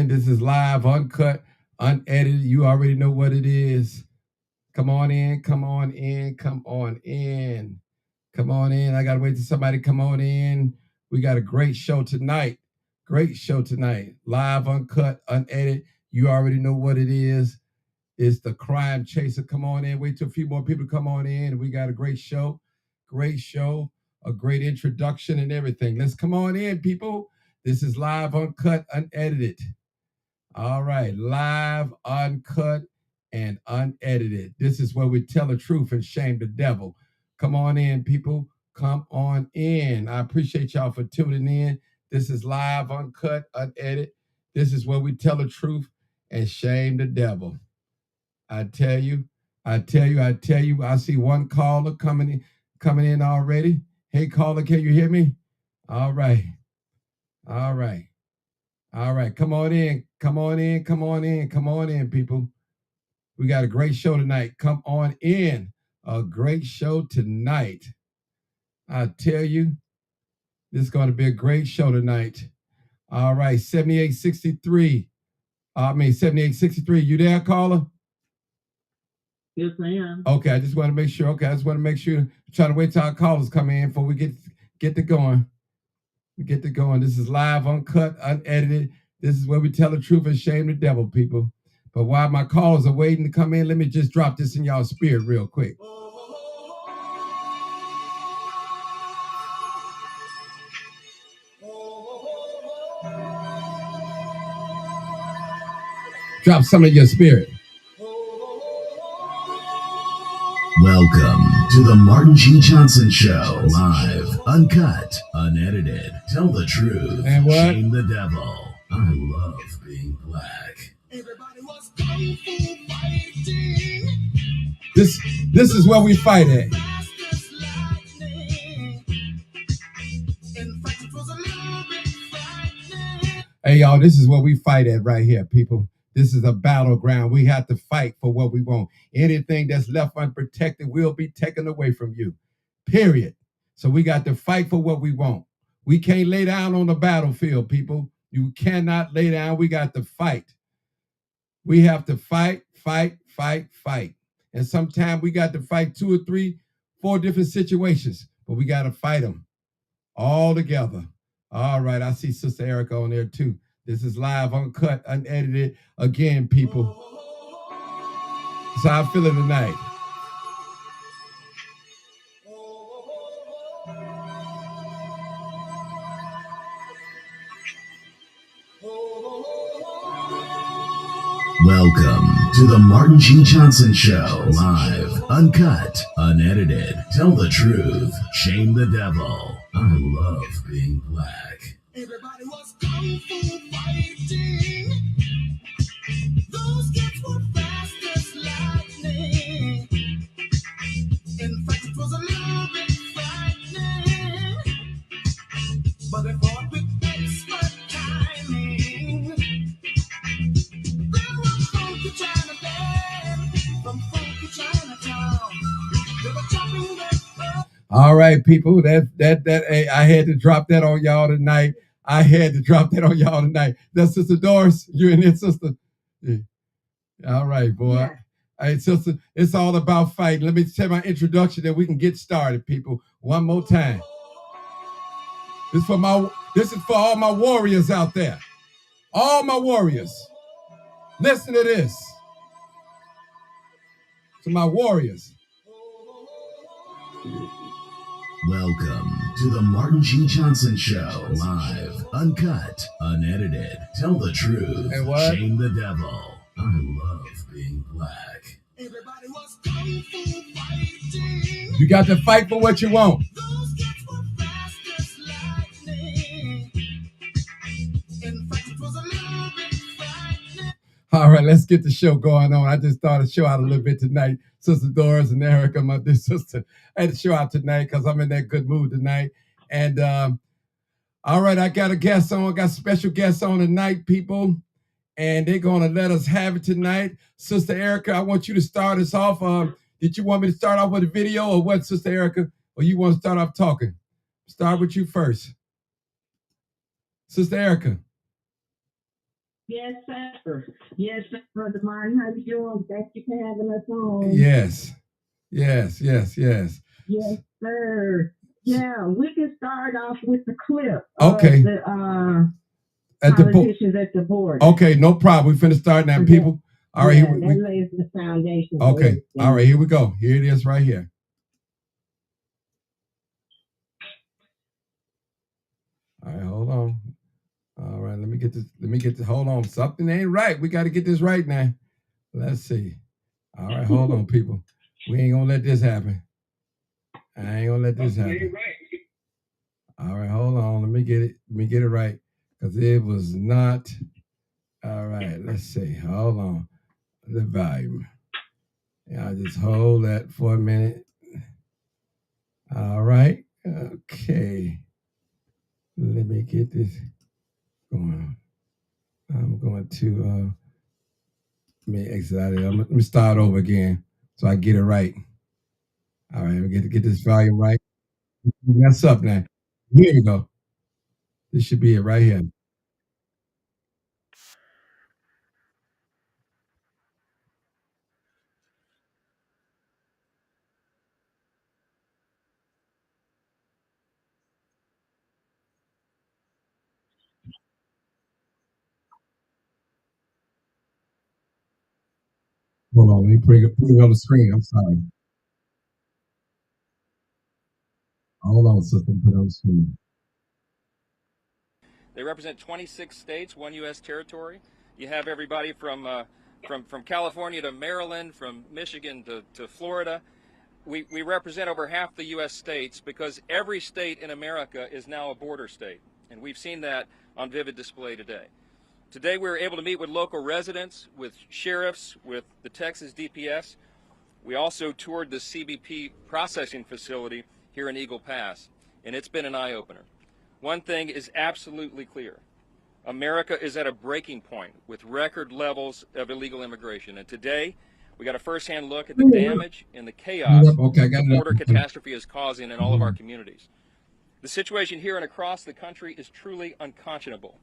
in. This is live, uncut, unedited. You already know what it is. Come on in, come on in, come on in. Come on in. I got to wait till somebody come on in. We got a great show tonight. Great show tonight. Live, uncut, unedited. You already know what it is. It's the Crime Chaser. Come on in. Wait till a few more people come on in. We got a great show. Great show. A great introduction and everything. Let's come on in, people. This is live, uncut, unedited. All right. Live, uncut, and unedited. This is where we tell the truth and shame the devil. Come on in, people. Come on in. I appreciate y'all for tuning in. This is live, uncut, unedited. This is where we tell the truth and shame the devil. I tell you. I see one caller coming in already. Hey, caller, can you hear me? All right. Come on in. Come on in, people. We got a great show tonight. Come on in. A great show tonight. I tell you, this is going to be a great show tonight. All right, 7863. 7863. You there, caller? Yes, I am. Okay, I just want to make sure. I'm trying to wait till our callers come in before we get to going. This is live, uncut, unedited. This is where we tell the truth and shame the devil, people. But while my callers are waiting to come in, let me just drop this in y'all's spirit real quick. Drop some of your spirit. Welcome to the Martin G. Johnson Show. Live, uncut, unedited. Tell the truth. And what? Shame the devil. I love being black. Everybody was kung fu fighting. This is where we fight at. Hey, y'all, this is where we fight at right here, people. This is a battleground. We have to fight for what we want. Anything that's left unprotected will be taken away from you, period. So we got to fight for what we want. We can't lay down on the battlefield, people. You cannot lay down. We got to fight. We have to fight. And sometimes we got to fight 2 or 3, 4 different situations, but we got to fight them all together. All right, I see Sister Erica on there too. This is live, uncut, unedited. Again, people. That's how I feel it tonight. Welcome to the Martin G. Johnson Show. Live, uncut, unedited. Tell the truth. Shame the devil. I love being black. Everybody was kung fu fighting. Those kids were fast as lightning. In fact, it was a little bit frightening. But they fought with expert timing. They were funky Chinaman from funky Chinatown. They were chopping their throat. All right, people. Hey, I had to drop that on y'all tonight. That's Sister Doris. You in there, sister? Yeah. All right, boy. Yeah. Hey, sister, it's all about fighting. Let me tell my introduction, then we can get started, people. One more time. This is for all my warriors out there. All my warriors. Listen to this. To my warriors. Welcome to the Martin G. Johnson Show. Live, uncut, unedited. Tell the truth. And what? Shame the devil. I love being black. Everybody was kung fu fighting. You got to fight for what you want. Those kids were fast as lightning. In fact, it was a little bit frightening. All right, let's get the show going on. I just thought I'd show out a little bit tonight. Sister Doris and Erica, my dear sister. I had to show out tonight because I'm in that good mood tonight. And all right, I got a guest on. Got special guests on tonight, people. And they're going to let us have it tonight. Sister Erica, I want you to start us off. Did you want me to start off with a video or what, Sister Erica? Or you want to start off talking? Start with you first. Sister Erica. Yes, sir. Yes, sir, Brother Martin. How you doing? Thank you for having us on. Yes, yes, yes, yes. Yes, sir. Yeah, we can start off with the clip of Okay. the At the politicians at the border. Okay, no problem. We finna start now, people. All right, Yeah, here that lays the foundation for okay. All everything. right, here we go. Here it is right here. All right, hold on. All right, let me get this. Let me get this. Hold on. Something ain't right. We got to get this right now. Let's see. All right, hold on, people. We ain't gonna let this happen. I ain't gonna let this happen. All right, hold on. Let me get it. Let me get it right. Because it was not. All right, let's see. Hold on. The volume. Yeah, I'll just hold that for a minute. All right. Okay. Let me get this going. I'm going to let me exit out of there. Let me start over again so I get it right. All right, we get this volume right. Mess up now. Here we go. This should be it right here. Hold on, let me put it on the screen. I'm sorry. Hold on, sister. Put it on the screen. They represent 26 states, one U.S. territory. You have everybody from California to Maryland, from Michigan to Florida. We represent over half the U.S. states because every state in America is now a border state. And we've seen that on vivid display today. Today we were able to meet with local residents, with sheriffs, with the Texas DPS. We also toured the CBP processing facility here in Eagle Pass, and it's been an eye-opener. One thing is absolutely clear. America is at a breaking point with record levels of illegal immigration. And today, we got a firsthand look at the damage and the chaos Okay, I got the it. border catastrophe is causing in all of our communities. The situation here and across the country is truly unconscionable.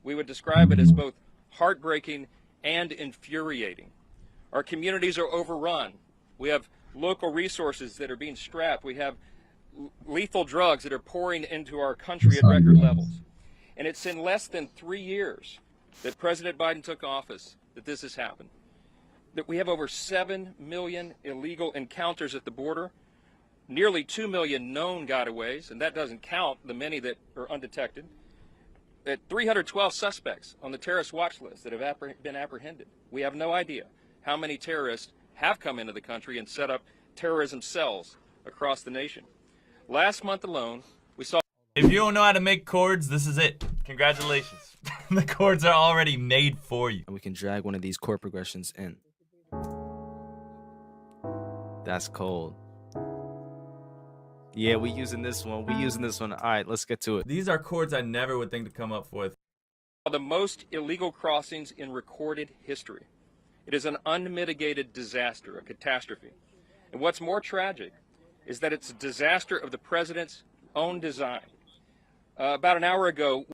We would describe it as both heartbreaking and infuriating. Our communities are overrun. We have local resources that are being strapped. We have lethal drugs that are pouring into our country at record levels. And it's in less than 3 years that President Biden took office that this has happened. That we have over 7 million illegal encounters at the border, nearly 2 million known gotaways, and that doesn't count the many that are undetected. At 312 suspects on the terrorist watch list that have been apprehended. We have no idea how many terrorists have come into the country and set up terrorism cells across the nation. Last month alone, we saw... If you don't know how to make chords, this is it. Congratulations. The chords are already made for you. And we can drag one of these chord progressions in. That's cold. Yeah, we using this one. All right, let's get to it. These are chords I never would think to come up with. the most illegal crossings in recorded history. It is an unmitigated disaster, a catastrophe. And what's more tragic is that it's a disaster of the president's own design. About an hour ago,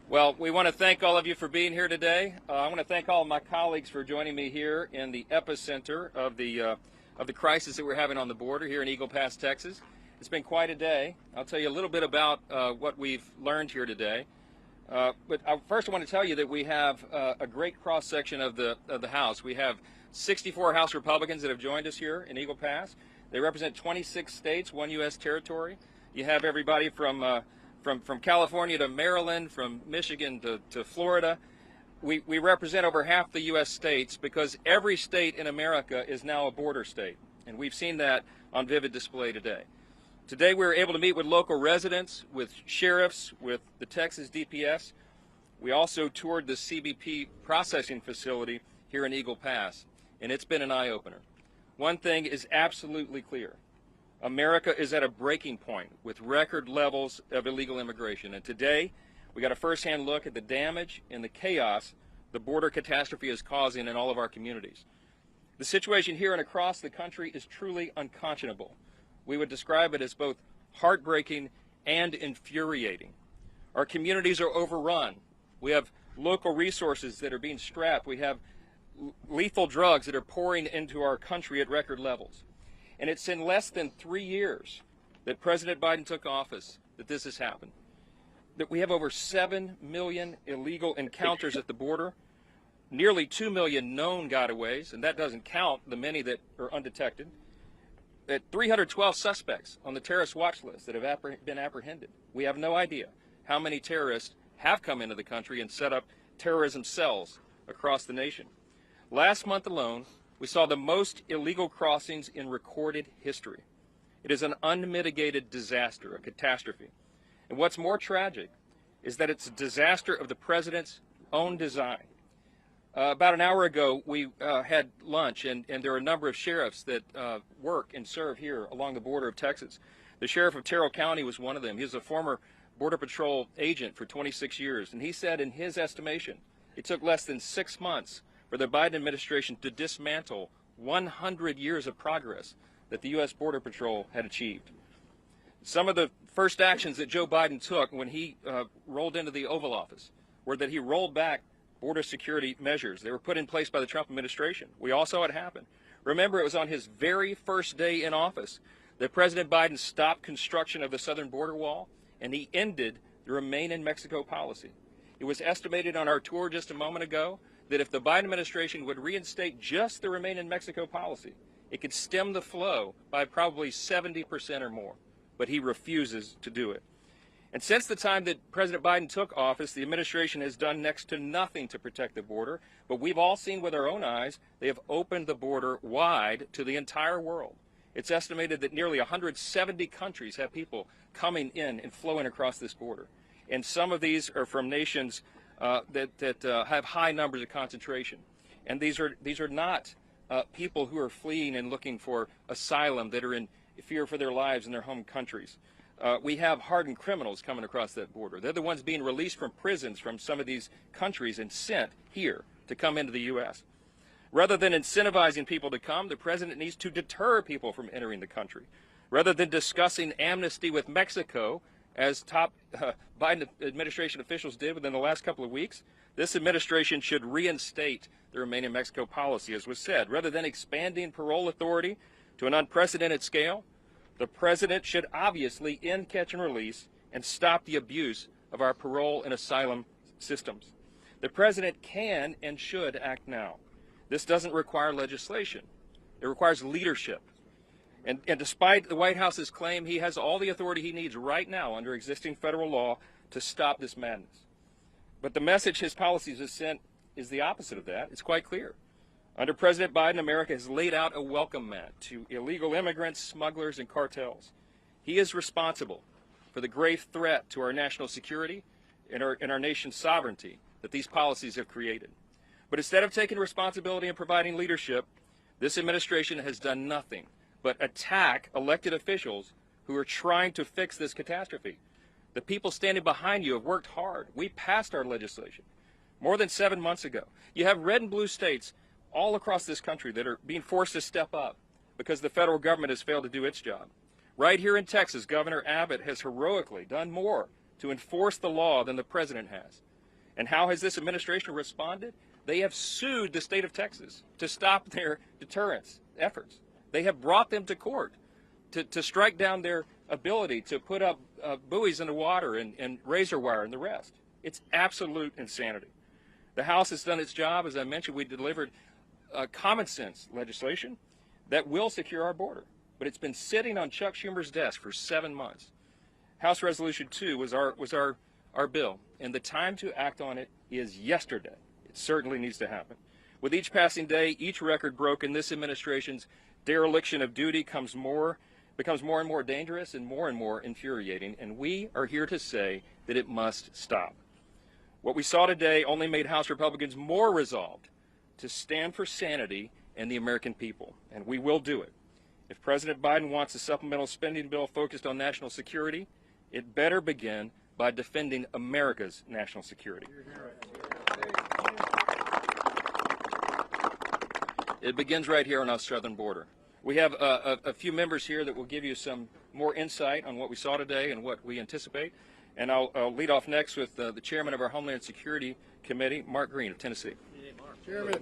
well, we want to thank all of you for being here today. I want to thank all of my colleagues for joining me here in the epicenter of the crisis that we're having on the border here in Eagle Pass, Texas. It's been quite a day. I'll tell you a little bit about what we've learned here today. But first I want to tell you that we have a great cross-section of the House. We have 64 House Republicans that have joined us here in Eagle Pass. They represent 26 states, one U.S. territory. You have everybody from California to Maryland, from Michigan to Florida. We represent over half the U.S. states because every state in America is now a border state. And we've seen that on vivid display today. Today we were able to meet with local residents, with sheriffs, with the Texas DPS. We also toured the CBP processing facility here in Eagle Pass, and it's been an eye-opener. One thing is absolutely clear. America is at a breaking point with record levels of illegal immigration. And today we got a first-hand look at the damage and the chaos the border catastrophe is causing in all of our communities. The situation here and across the country is truly unconscionable. we would describe it as both heartbreaking and infuriating. Our communities are overrun. We have local resources that are being strapped. We have lethal drugs that are pouring into our country at record levels. And it's in less than 3 years that President Biden took office that this has happened. That we have over 7 million illegal encounters at the border, nearly 2 million known gotaways, and that doesn't count the many that are undetected. At 312 suspects on the terrorist watch list that have been apprehended. We have no idea how many terrorists have come into the country and set up terrorism cells across the nation. Last month alone, we saw the most illegal crossings in recorded history. It is an unmitigated disaster, a catastrophe. And what's more tragic is that it's a disaster of the president's own design. About an hour ago, we had lunch, and there are a number of sheriffs that work and serve here along the border of Texas. The sheriff of Terrell County was one of them. He was a former Border Patrol agent for 26 years, and he said in his estimation, it took less than 6 months for the Biden administration to dismantle 100 years of progress that the U.S. Border Patrol had achieved. Some of the first actions that Joe Biden took when he rolled into the Oval Office were that he rolled back border security measures. They were put in place by the Trump administration. We all saw it happen. Remember, it was on his very first day in office that President Biden stopped construction of the southern border wall, and he ended the Remain in Mexico policy. It was estimated on our tour just a moment ago that if the Biden administration would reinstate just the Remain in Mexico policy, it could stem the flow by probably 70% or more. But he refuses to do it. And since the time that President Biden took office, the administration has done next to nothing to protect the border, but we've all seen with our own eyes, they have opened the border wide to the entire world. It's estimated that nearly 170 countries have people coming in and flowing across this border. And some of these are from nations that have high numbers of concentration. And these are not people who are fleeing and looking for asylum, that are in fear for their lives in their home countries. We have hardened criminals coming across that border. They're the ones being released from prisons from some of these countries and sent here to come into the U.S. Rather than incentivizing people to come, the president needs to deter people from entering the country. Rather than discussing amnesty with Mexico, as top Biden administration officials did within the last couple of weeks, this administration should reinstate the Remain in Mexico policy, as was said. Rather than expanding parole authority to an unprecedented scale, the president should obviously end catch and release and stop the abuse of our parole and asylum systems. The president can and should act now. This doesn't require legislation. It requires leadership. And despite the White House's claim, he has all the authority he needs right now under existing federal law to stop this madness. But the message his policies have sent is the opposite of that. It's quite clear. Under President Biden, America has laid out a welcome mat to illegal immigrants, smugglers, and cartels. He is responsible for the grave threat to our national security and our nation's sovereignty that these policies have created. But instead of taking responsibility and providing leadership, this administration has done nothing but attack elected officials who are trying to fix this catastrophe. The people standing behind you have worked hard. We passed our legislation more than 7 months ago. You have red and blue states all across this country that are being forced to step up because the federal government has failed to do its job. Right here in Texas, Governor Abbott has heroically done more to enforce the law than the president has. And how has this administration responded? They have sued the state of Texas to stop their deterrence efforts. They have brought them to court to strike down their ability to put up buoys in the water and razor wire and the rest. It's absolute insanity. The House has done its job. As I mentioned, we delivered common sense legislation that will secure our border. But it's been sitting on Chuck Schumer's desk for 7 months. House Resolution 2 was our bill, and the time to act on it is yesterday. It certainly needs to happen. With each passing day, each record broken, this administration's dereliction of duty becomes more and more dangerous and more infuriating, and we are here to say that it must stop. What we saw today only made House Republicans more resolved to stand for sanity and the American people, and we will do it. If President Biden wants a supplemental spending bill focused on national security, it better begin by defending America's national security. It begins right here on our southern border. We have a few members here that will give you some more insight on what we saw today and what we anticipate. And I'll lead off next with the chairman of our Homeland Security Committee, Mark Green of Tennessee. Chairman.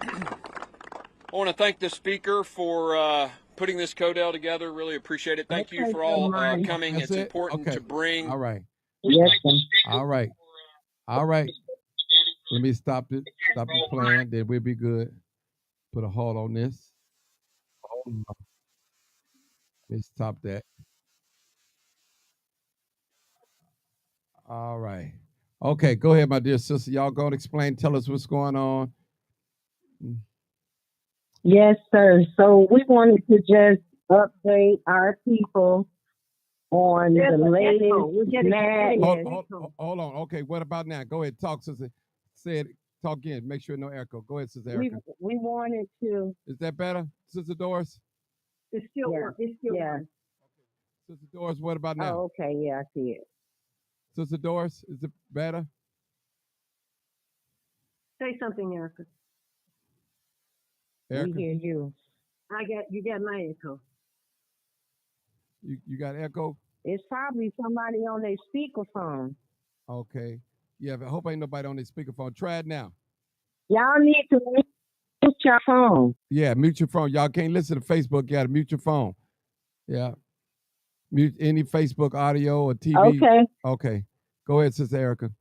I want to thank the speaker for putting this CODEL together. Really appreciate it. Thank you for all coming. That's it's it? important Okay. to bring. All right. Yes, sir. All right. All right. Let me stop it. Stop the plan. Then we'll be good. Put a halt on this. Let's stop that. All right. Okay, go ahead, my dear sister. Y'all go and explain. Tell us what's going on. Yes, sir. So we wanted to just update our people on the latest madness. Hold on. Okay, what about now? Go ahead, talk, sister. Say it. Talk again. Make sure no echo. Go ahead, sister Erica. We wanted to. Is that better, sister Doris? It's still working. It's still working. Sister Doris, what about now? Oh, okay. Yeah, I see it. Sister Doris, is it better? Say something, Erica. Erica, We hear you. You got my echo. you got echo? It's probably somebody on their speakerphone. Okay. Yeah, I hope ain't nobody on their speakerphone. Try it now. Y'all need to mute your phone. Yeah, mute your phone. Y'all can't listen to Facebook. You got to mute your phone. Yeah. Mute any Facebook audio or TV. Okay. Okay. Go ahead, Sister Erica.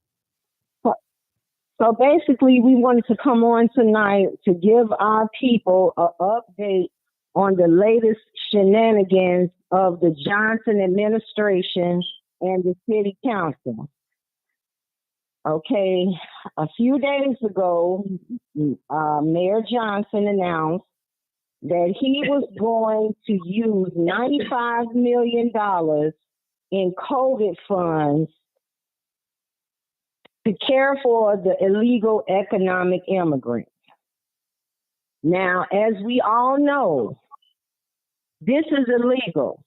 So basically, we wanted to come on tonight to give our people an update on the latest shenanigans of the Johnson administration and the city council. Okay, a few days ago, Mayor Johnson announced that he was going to use $95 million in COVID funds to care for the illegal economic immigrants. Now, as we all know, this is illegal.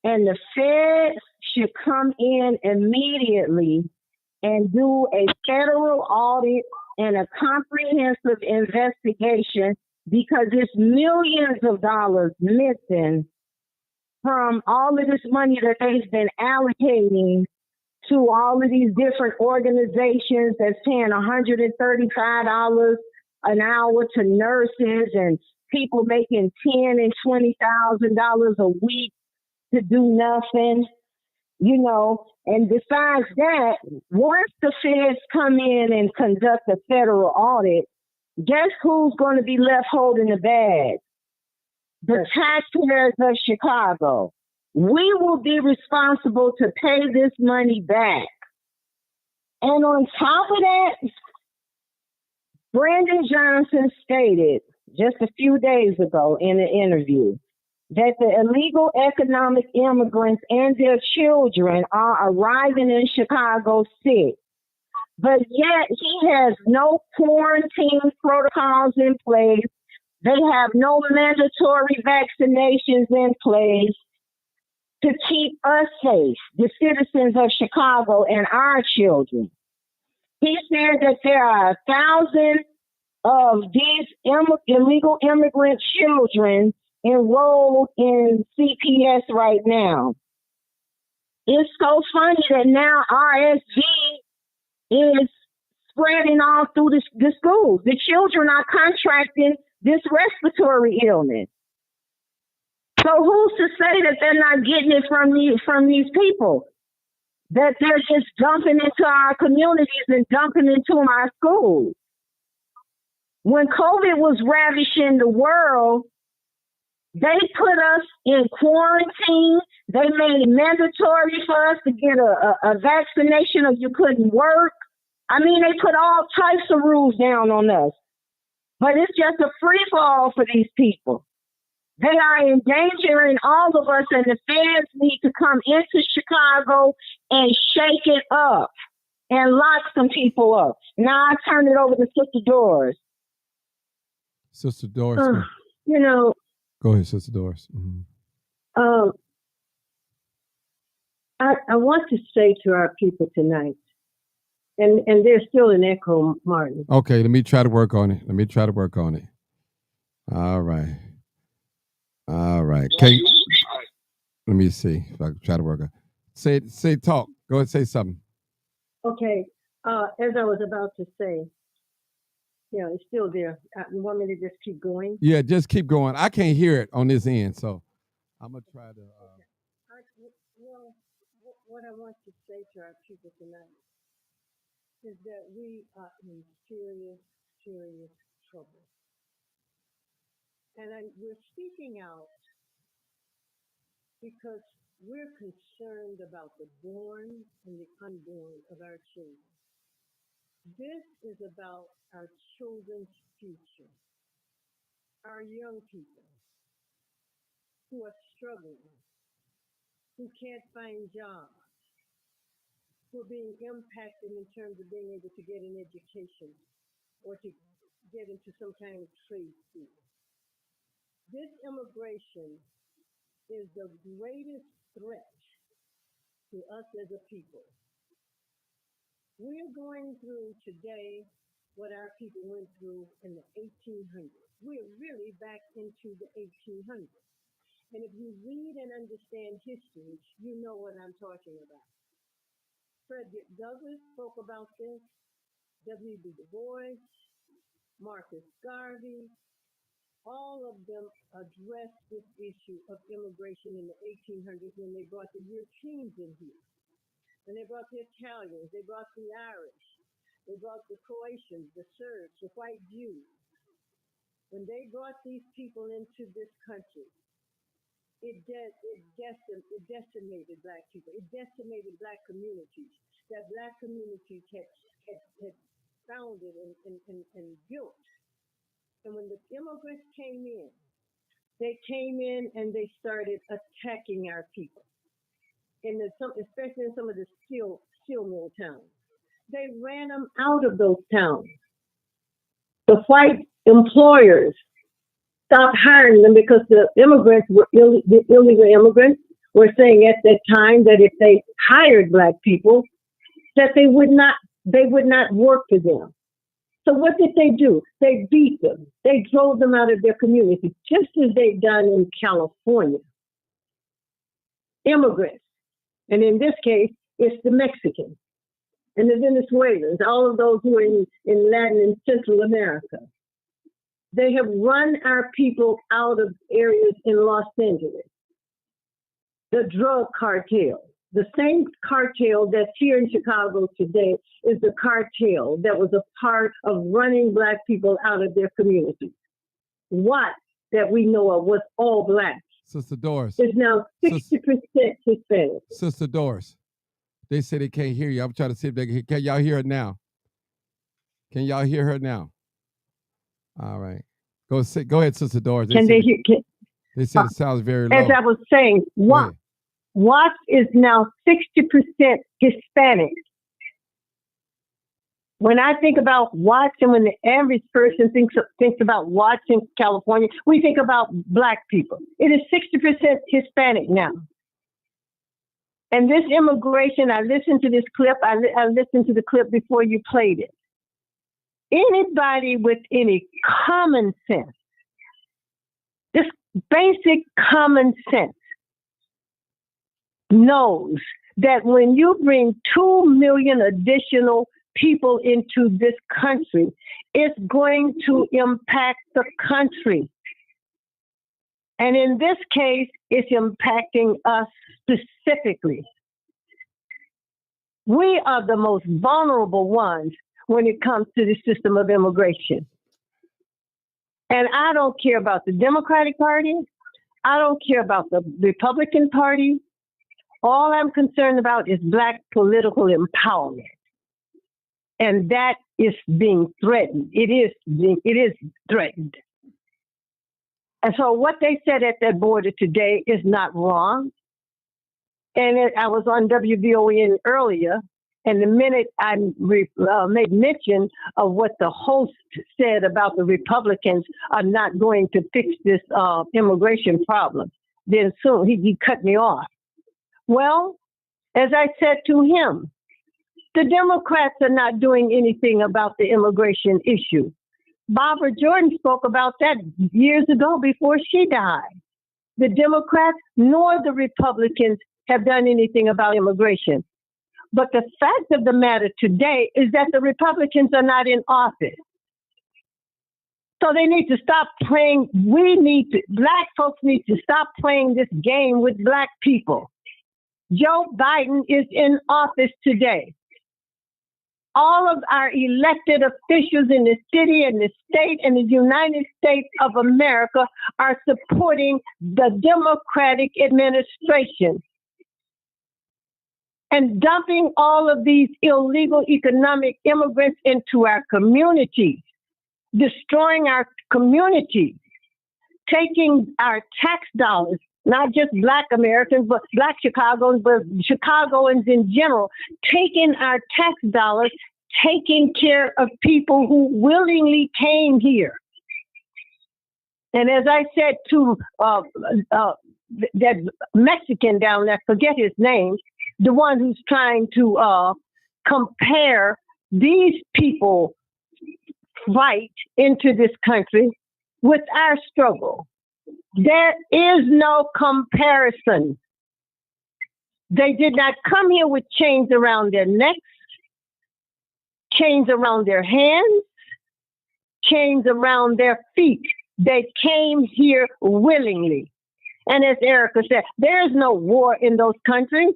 And the feds should come in immediately and do a federal audit and a comprehensive investigation, because there's millions of dollars missing from all of this money that they've been allocating to all of these different organizations that's paying $135 an hour to nurses and people making $10,000 and $20,000 a week to do nothing, you know. And besides that, once the feds come in and conduct a federal audit, guess who's going to be left holding the bag? The taxpayers of Chicago. We will be responsible to pay this money back. And on top of that, Brandon Johnson stated just a few days ago in an interview that the illegal economic immigrants and their children are arriving in Chicago sick. But yet he has no quarantine protocols in place. They have no mandatory vaccinations in place to keep us safe, the citizens of Chicago and our children. He said that there are 1,000 of these illegal immigrant children enrolled in CPS right now. It's so funny that now RSV is spreading all through the schools. The children are contracting this respiratory illness. So who's to say that they're not getting it from these people? That they're just dumping into our communities and dumping into our schools. When COVID was ravishing the world, they put us in quarantine. They made it mandatory for us to get a vaccination or you couldn't work. I mean, they put all types of rules down on us. But it's just a free fall for these people. They are endangering all of us, and the feds need to come into Chicago and shake it up and lock some people up. Now I turn it over to Sister Doris. Sister Doris. You know, go ahead, Sister Doris. I want to say to our people tonight, and there's still an echo, Martin. Okay, let me try to work on it. All right. All right. Okay. Let me see if I can try to work it. Say, talk. Go ahead, say something. Okay. As I was about to say, it's still there. You want me to just keep going? Yeah, just keep going. I can't hear it on this end, so I'm gonna try to. I, well, what I want to say to our people tonight is that we are in serious, serious trouble. And we're speaking out because we're concerned about the born and the unborn of our children. This is about our children's future, our young people who are struggling, who can't find jobs, who are being impacted in terms of being able to get an education or to get into some kind of trade field. This immigration is the greatest threat to us as a people. We're going through today what our people went through in the 1800s. We're really back into the 1800s. And if you read and understand history, you know what I'm talking about. Frederick Douglass spoke about this, W.B. Du Bois, Marcus Garvey, all of them addressed this issue of immigration in the 1800s when they brought the Europeans in here. And they brought the Italians, they brought the Irish, they brought the Croatians, the Serbs, the white Jews. When they brought these people into this country, it decimated black people. It decimated black communities that black communities had founded and built. And when the immigrants came in, they came in and they started attacking our people. Especially in some of the steel mill towns. They ran them out of those towns. The white employers stopped hiring them because the immigrants the illegal immigrants were saying at that time that if they hired black people, that they would not work for them. So what did they do? They beat them. They drove them out of their community, just as they've done in California. Immigrants. And in this case, it's the Mexicans and the Venezuelans, all of those who are in Latin and Central America. They have run our people out of areas in Los Angeles. The drug cartel, the same cartel that's here in Chicago today, is the cartel that was a part of running black people out of their communities. What that we know of was all black. Sister Doris. Is now 60% Hispanic. Sister Doris. They say they can't hear you. I'm trying to see if they can. Can y'all hear her now? Can y'all hear her now? All right. Go ahead, Sister Doris. Can they hear? They said it sounds very low. As I was saying, Watts is now 60% Hispanic. When I think about Watts, and when the average person thinks about Watts in California, we think about black people. It is 60% Hispanic now. And this immigration, I listened to this clip. I listened to the clip before you played it. Anybody with any common sense, just basic common sense, knows that when you bring 2 million additional people into this country, it's going to impact the country. And in this case, it's impacting us specifically. We are the most vulnerable ones when it comes to the system of immigration. And I don't care about the Democratic Party. I don't care about the Republican Party. All I'm concerned about is black political empowerment. And that is being threatened. It is threatened. And so what they said at that border today is not wrong. And I was on WVON earlier, and the minute I made mention of what the host said about the Republicans are not going to fix this immigration problem, then soon he cut me off. Well, as I said to him, the Democrats are not doing anything about the immigration issue. Barbara Jordan spoke about that years ago before she died. The Democrats nor the Republicans have done anything about immigration. But the fact of the matter today is that the Republicans are not in office. So they need to stop playing. Black folks need to stop playing this game with Black people. Joe Biden is in office today. All of our elected officials in the city and the state and the United States of America are supporting the Democratic administration and dumping all of these illegal economic immigrants into our communities, destroying our communities, taking our tax dollars, not just Black Americans, but Black Chicagoans, but Chicagoans in general, taking our tax dollars, taking care of people who willingly came here. And as I said to that Mexican down there, forget his name, the one who's trying to compare these people fight into this country with our struggle. There is no comparison. They did not come here with chains around their necks, chains around their hands, chains around their feet. They came here willingly. And as Erica said, there is no war in those countries.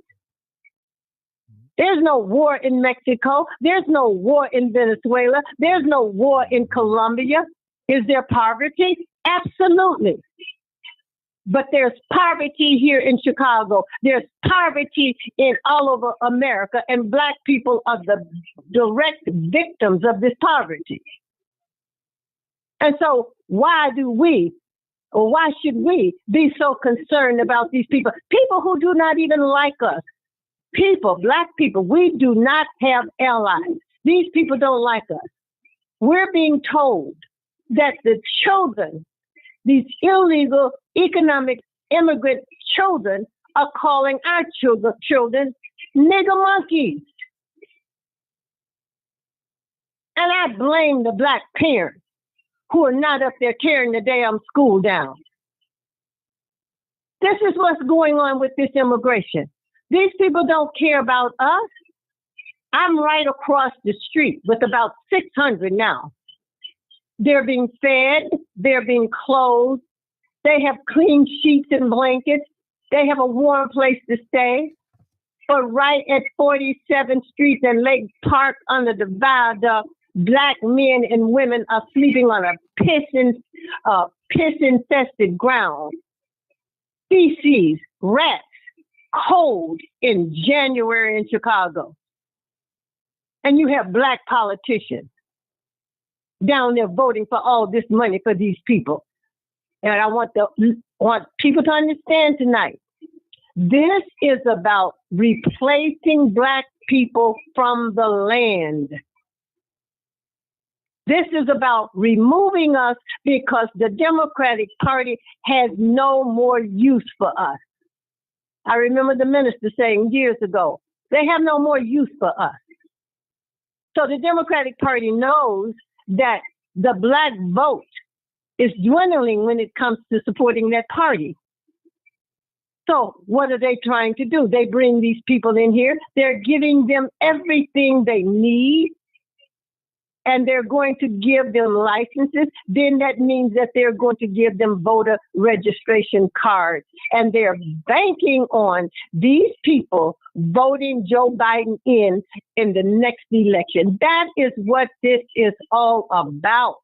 There's no war in Mexico. There's no war in Venezuela. There's no war in Colombia. Is there poverty? Absolutely. But there's poverty here in Chicago. There's poverty in all over America, and Black people are the direct victims of this poverty. And so why should we be so concerned about these people? People who do not even like us. Black people, we do not have allies. These people don't like us. We're being told that the children, these illegal economic immigrant children, are calling our children nigger monkeys. And I blame the Black parents who are not up there tearing the damn school down. This is what's going on with this immigration. These people don't care about us. I'm right across the street with about 600 now. They're being fed, they're being clothed, they have clean sheets and blankets, they have a warm place to stay. But right at 47th Street and Lake Park under the viaduct, Black men and women are sleeping on a piss-infested ground. Feces, rats, cold in January in Chicago. And you have Black politicians down there voting for all this money for these people. And I want people to understand tonight, this is about replacing Black people from the land. This is about removing us because the Democratic Party has no more use for us. I remember the minister saying years ago, they have no more use for us. So the Democratic Party knows that the Black vote is dwindling when it comes to supporting that party. So what are they trying to do? They bring these people in here. They're giving them everything they need, and they're going to give them licenses. Then that means that they're going to give them voter registration cards. And they're banking on these people voting Joe Biden in the next election. That is what this is all about.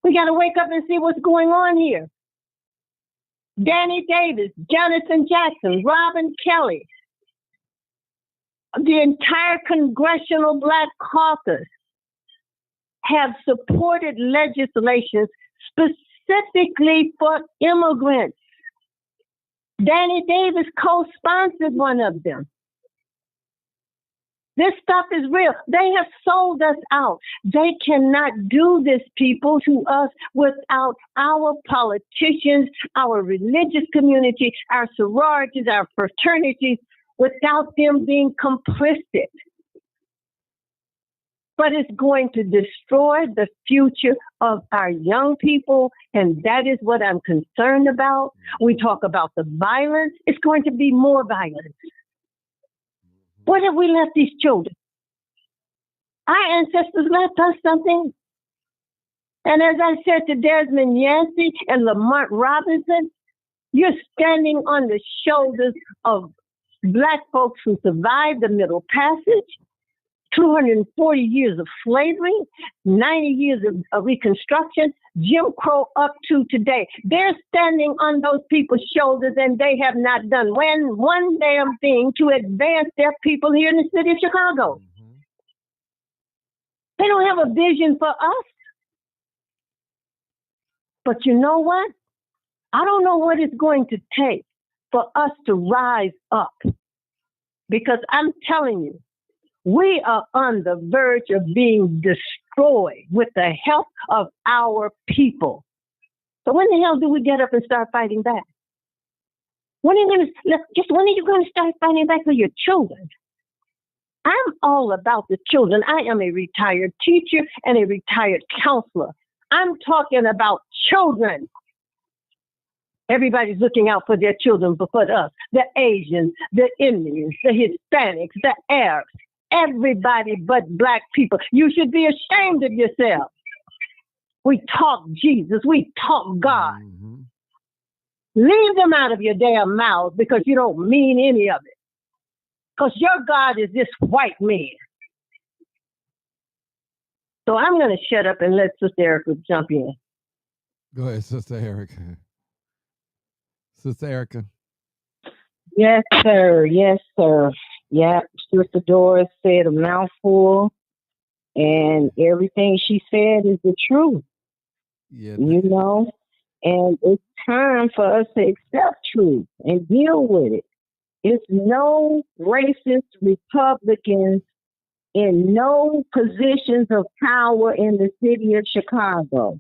We got to wake up and see what's going on here. Danny Davis, Jonathan Jackson, Robin Kelly, the entire Congressional Black Caucus have supported legislation specifically for immigrants. Danny Davis co-sponsored one of them. This stuff is real. They have sold us out. They cannot do this, people, to us without our politicians, our religious community, our sororities, our fraternities, without them being complicit. but it's going to destroy the future of our young people, and that is what I'm concerned about. We talk about the violence. It's going to be more violence. What have we left these children? Our ancestors left us something. And as I said to Desmond Yancey and Lamont Robinson, you're standing on the shoulders of Black folks who survived the Middle Passage, 240 years of slavery, 90 years of Reconstruction, Jim Crow up to today. They're standing on those people's shoulders, and they have not done one damn thing to advance their people here in the city of Chicago. They don't have a vision for us. But you know what? I don't know what it's going to take for us to rise up. Because I'm telling you, we are on the verge of being destroyed with the help of our people. So when the hell do we get up and start fighting back? When are you going to start fighting back for your children? I'm all about the children. I am a retired teacher and a retired counselor. I'm talking about children. Everybody's looking out for their children before us. The Asians, the Indians, the Hispanics, the Arabs, everybody but Black people. You should be ashamed of yourself. We talk Jesus. We talk God. Leave them out of your damn mouth because you don't mean any of it. Because your God is this white man. So I'm going to shut up and let Sister Erica jump in. Go ahead, Sister Erica. Sister Erica. Yes, sir. Yes, sir. Yeah, Sister Doris said a mouthful, and everything she said is the truth. Yeah, you know, and it's time for us to accept truth and deal with it. It's no racist Republicans in no positions of power in the city of Chicago.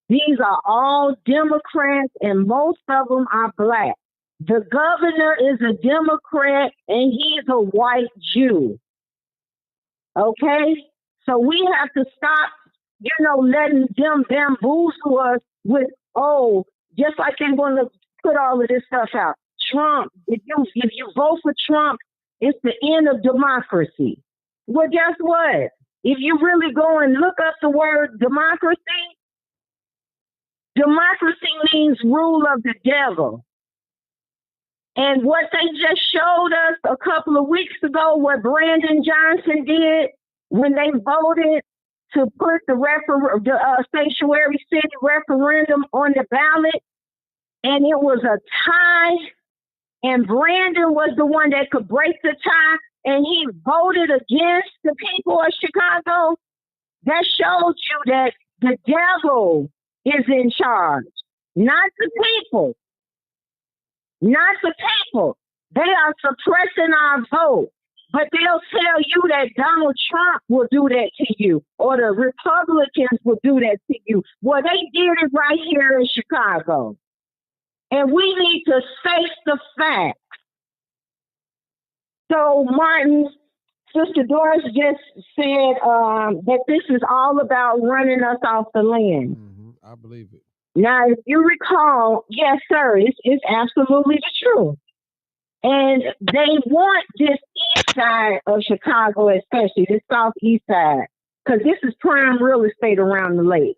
These are all Democrats, and most of them are Black. The governor is a Democrat, and he's a white Jew. Okay? So we have to stop, letting them bamboozle us with, just like they're going to put all of this stuff out. Trump, if you vote for Trump, it's the end of democracy. Well, guess what? If you really go and look up the word democracy means rule of the devil. And what they just showed us a couple of weeks ago, what Brandon Johnson did when they voted to put the sanctuary city referendum on the ballot, and it was a tie, and Brandon was the one that could break the tie, and he voted against the people of Chicago. That shows you that the devil is in charge, not the people. Not the people. They are suppressing our vote. But they'll tell you that Donald Trump will do that to you, or the Republicans will do that to you. Well, they did it right here in Chicago. And we need to face the facts. So, Martin, Sister Doris just said that this is all about running us off the land. I believe it. Now, if you recall, yes, sir, it's absolutely the truth. And they want this east side of Chicago, especially this southeast side, because this is prime real estate around the lake.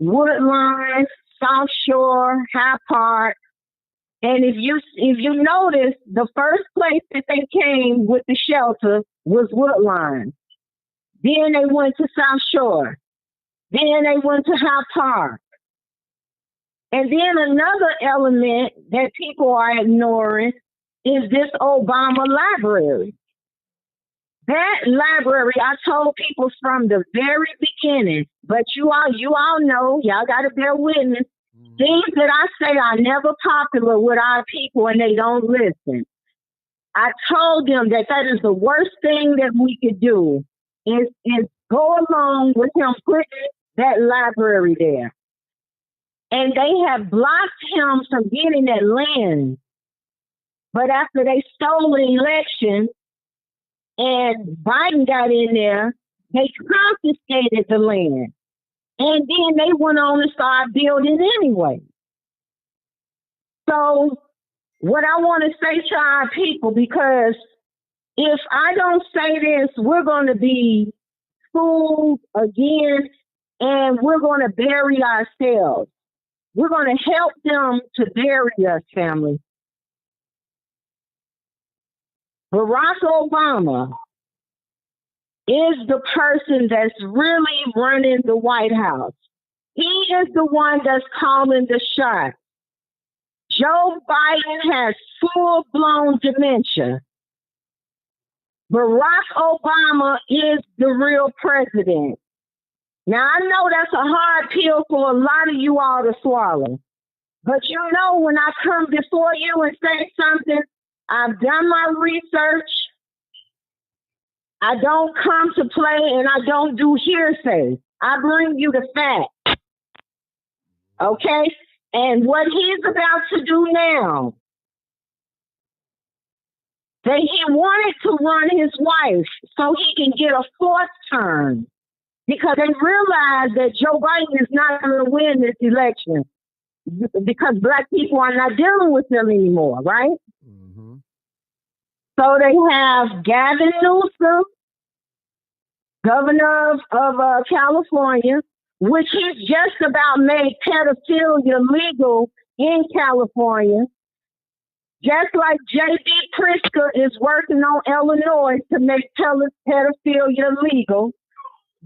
Woodline, South Shore, High Park. And if you notice, the first place that they came with the shelter was Woodline. Then they went to South Shore. Then they went to High Park. And then another element that people are ignoring is this Obama library. That library, I told people from the very beginning, but you all know, y'all got to bear witness. Things that I say are never popular with our people, and they don't listen. I told them that is the worst thing that we could do is go along with him putting that library there. And they have blocked him from getting that land. But after they stole the election and Biden got in there, They confiscated the land. And then they went on to start building anyway. So what I want to say to our people, because if I don't say this, we're going to be fooled again, and we're going to bury ourselves. We're going to help them to bury us, family. Barack Obama is the person that's really running the White House. He is the one that's calling the shots. Joe Biden has full-blown dementia. Barack Obama is the real president. Now, I know that's a hard pill for a lot of you all to swallow. But you know, when I come before you and say something, I've done my research. I don't come to play and I don't do hearsay. I bring you the facts. Okay? And what he's about to do now, that he wanted to run his wife so he can get a fourth term, because they realize that Joe Biden is not going to win this election because black people are not dealing with them anymore, right? Mm-hmm. So they have Gavin Newsom, governor of California, which he's just about made pedophilia legal in California. Just like J.B. Pritzker is working on Illinois to make pedophilia legal,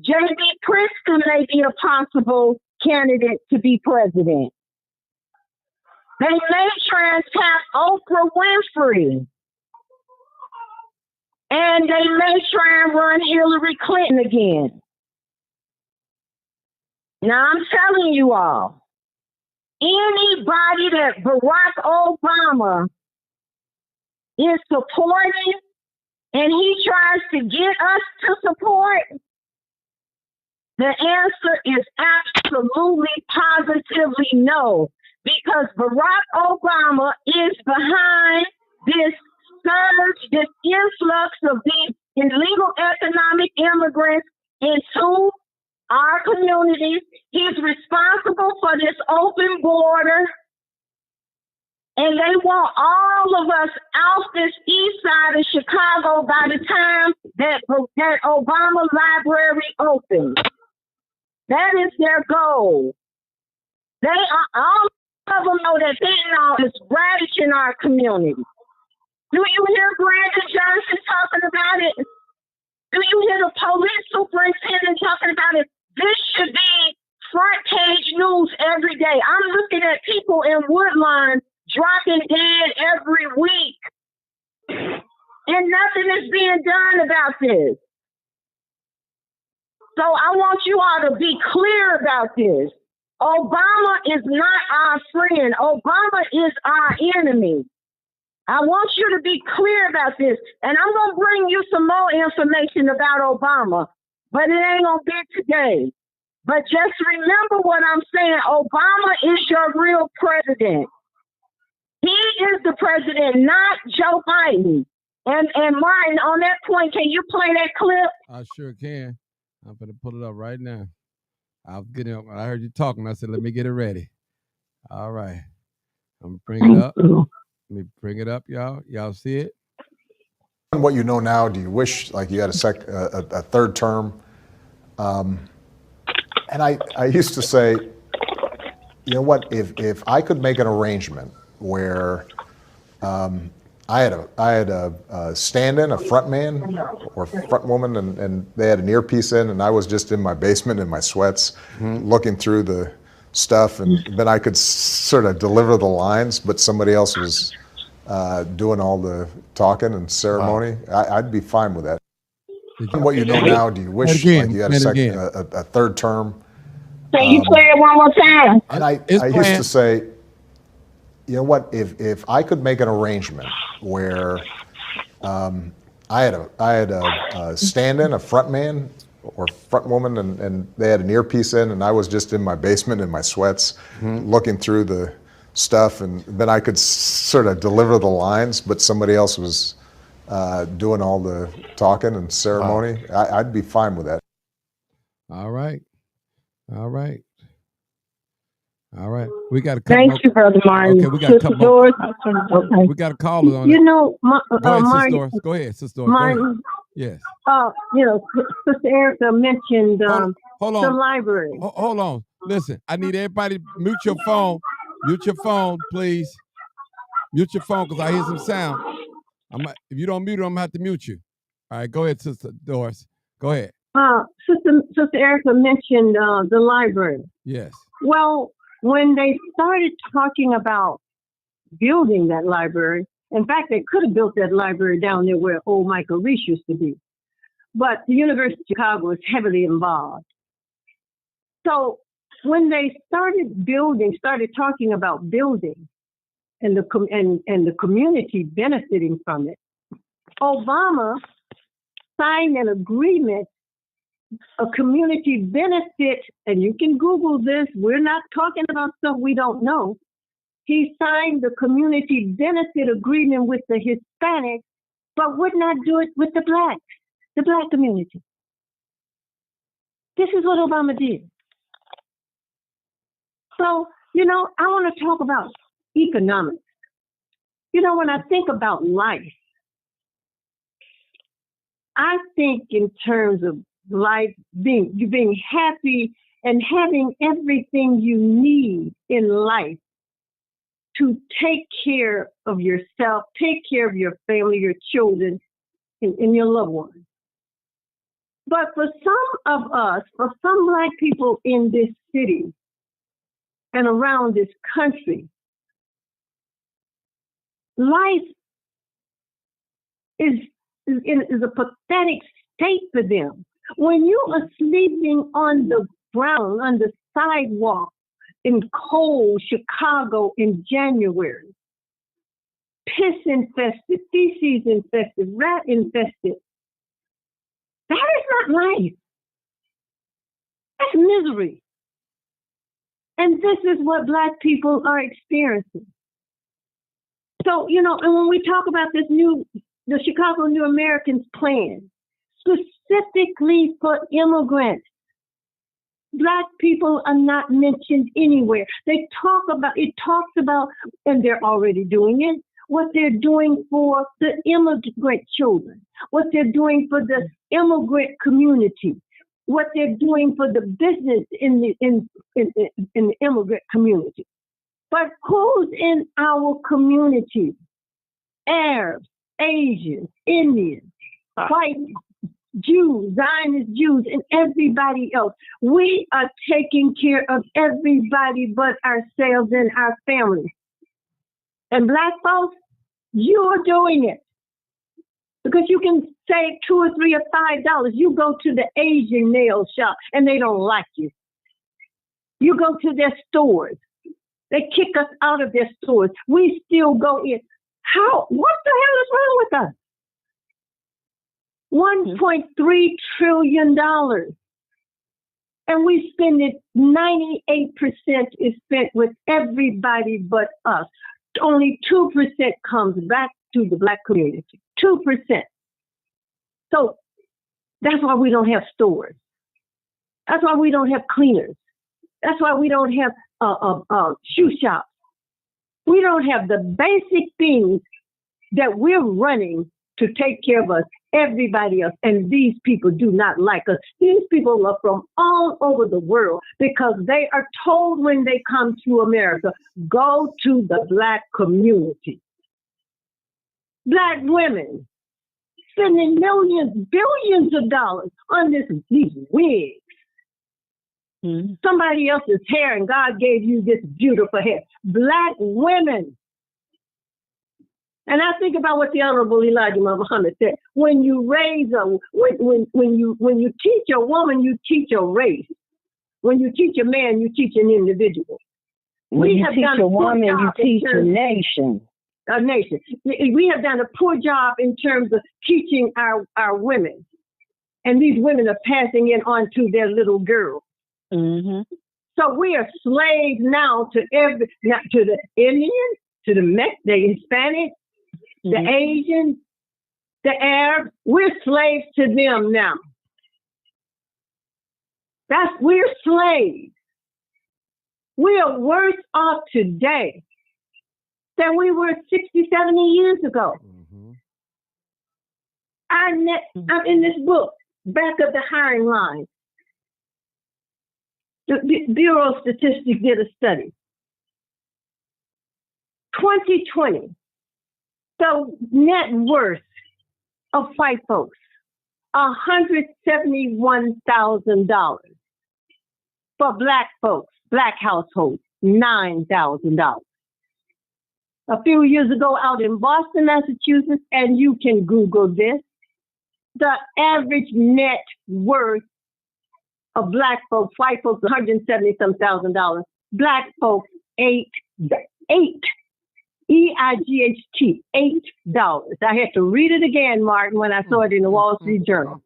J.B. Pritzker may be a possible candidate to be president. They may try and tap Oprah Winfrey. And they may try and run Hillary Clinton again. Now, I'm telling you all, anybody that Barack Obama is supporting and he tries to get us to support, the answer is absolutely, positively no, because Barack Obama is behind this surge, this influx of these illegal economic immigrants into our communities. He's responsible for this open border. And they want all of us off this east side of Chicago by the time that Obama Library opens. That is their goal. They are, all of them know that fentanyl is ravaging our community. Do you hear Brandon Johnson talking about it? Do you hear the police superintendent talking about it? This should be front page news every day. I'm looking at people in Woodlawn dropping dead every week. And nothing is being done about this. So I want you all to be clear about this. Obama is not our friend. Obama is our enemy. I want you to be clear about this. And I'm going to bring you some more information about Obama, but it ain't going to be today. But just remember what I'm saying. Obama is your real president. He is the president, not Joe Biden. And Martin, on that point, can you play that clip? I sure can. I'm going to pull it up right now. I heard you talking. I said, let me get it ready. All right. I'm going to bring it up. Let me bring it up, y'all. Y'all see it? What you know now, do you wish like you had a third term? And I used to say, you know what, if I could make an arrangement where I had a stand-in, a front man or front woman, and they had an earpiece in, and I was just in my basement in my sweats, looking through the stuff, and then I could sort of deliver the lines, but somebody else was doing all the talking and ceremony. I'd be fine with that. What you know now, do you wish like you had a third term? Can you play it one more time? And I used to say, you know what, if I could make an arrangement where I had a stand-in, a front man or front woman, and they had an earpiece in, and I was just in my basement in my sweats, looking through the stuff, and then I could sort of deliver the lines, but somebody else was doing all the talking and ceremony. I'd be fine with that. All right. All right. All right. We got a couple Thank more. you, Brother Martin. Okay, we got a Sister couple more. Doris. We got a caller on You it. know, Go ahead, Sister Martin, Doris. Go ahead, Sister Doris. Go ahead. Martin, Yes. Sister Erica mentioned Hold the on. library. Hold on. Listen, I need everybody to mute your phone. Mute your phone, please. Mute your phone because I hear some sound. If you don't mute it, I'm gonna have to mute you. All right, go ahead, Sister Doris. Go ahead. Sister Erica mentioned the library. Yes. Well, when they started talking about building that library, in fact, they could have built that library down there where old Michael Reese used to be. But the University of Chicago is heavily involved. So when they started talking about building and the community benefiting from it, Obama signed an agreement, a community benefit, and you can Google this. We're not talking about stuff we don't know. He signed the community benefit agreement with the Hispanics, but would not do it with the Black community. This is what Obama did. So, I want to talk about economics. When I think about life, I think in terms of life being happy and having everything you need in life to take care of yourself, take care of your family, your children, and your loved ones. But for some of us, for some Black people in this city and around this country, life is a pathetic state for them. When you are sleeping on the ground, on the sidewalk in cold Chicago in January, piss infested, feces infested, rat infested, that is not life. That's misery. And this is what Black people are experiencing. So, and when we talk about the Chicago New Americans plan, specifically for immigrants, Black people are not mentioned anywhere. It talks about, and they're already doing it, what they're doing for the immigrant children, what they're doing for the immigrant community, what they're doing for the business in the immigrant community. But who's in our community? Arabs, Asians, Indians, white Jews, Zionist Jews, and everybody else. We are taking care of everybody but ourselves and our families. And Black folks, you're doing it. Because you can save $2 or $3 or $5. You go to the Asian nail shop and they don't like you. You go to their stores. They kick us out of their stores. We still go in. What the hell is wrong with us? $1.3 trillion. And we spend it, 98% is spent with everybody but us. Only 2% comes back to the Black community. 2%. So that's why we don't have stores. That's why we don't have cleaners. That's why we don't have shoe shops. We don't have the basic things that we're running to take care of us, everybody else. And these people do not like us. These people are from all over the world because they are told when they come to America, go to the Black community. Black women spending millions, billions of dollars on these wigs. Mm-hmm. Somebody else's hair, and God gave you this beautiful hair. Black women. And I think about what the Honorable Elijah Muhammad said. When you raise when you teach a woman, you teach a race. When you teach a man, you teach an individual. When you teach a woman, you teach a nation. A nation. We have done a poor job in terms of teaching our women. And these women are passing it on to their little girls. Mm-hmm. So we are slaves now to the Indians, to the Hispanic, the Asians, the Arabs. We're slaves to them now. We're slaves. We are worse off today than we were 60, 70 years ago. I'm in this book, Back of the Hiring Line. The Bureau of Statistics did a study. 2020, the net worth of white folks, $171,000. For black folks, black households, $9,000. A few years ago out in Boston, Massachusetts, and you can Google this, the average net worth of black folks, white folks, $170,000. Black folks, $8. EIGHT, $8. I had to read it again, Martin, when I saw it in the Wall Street Journal.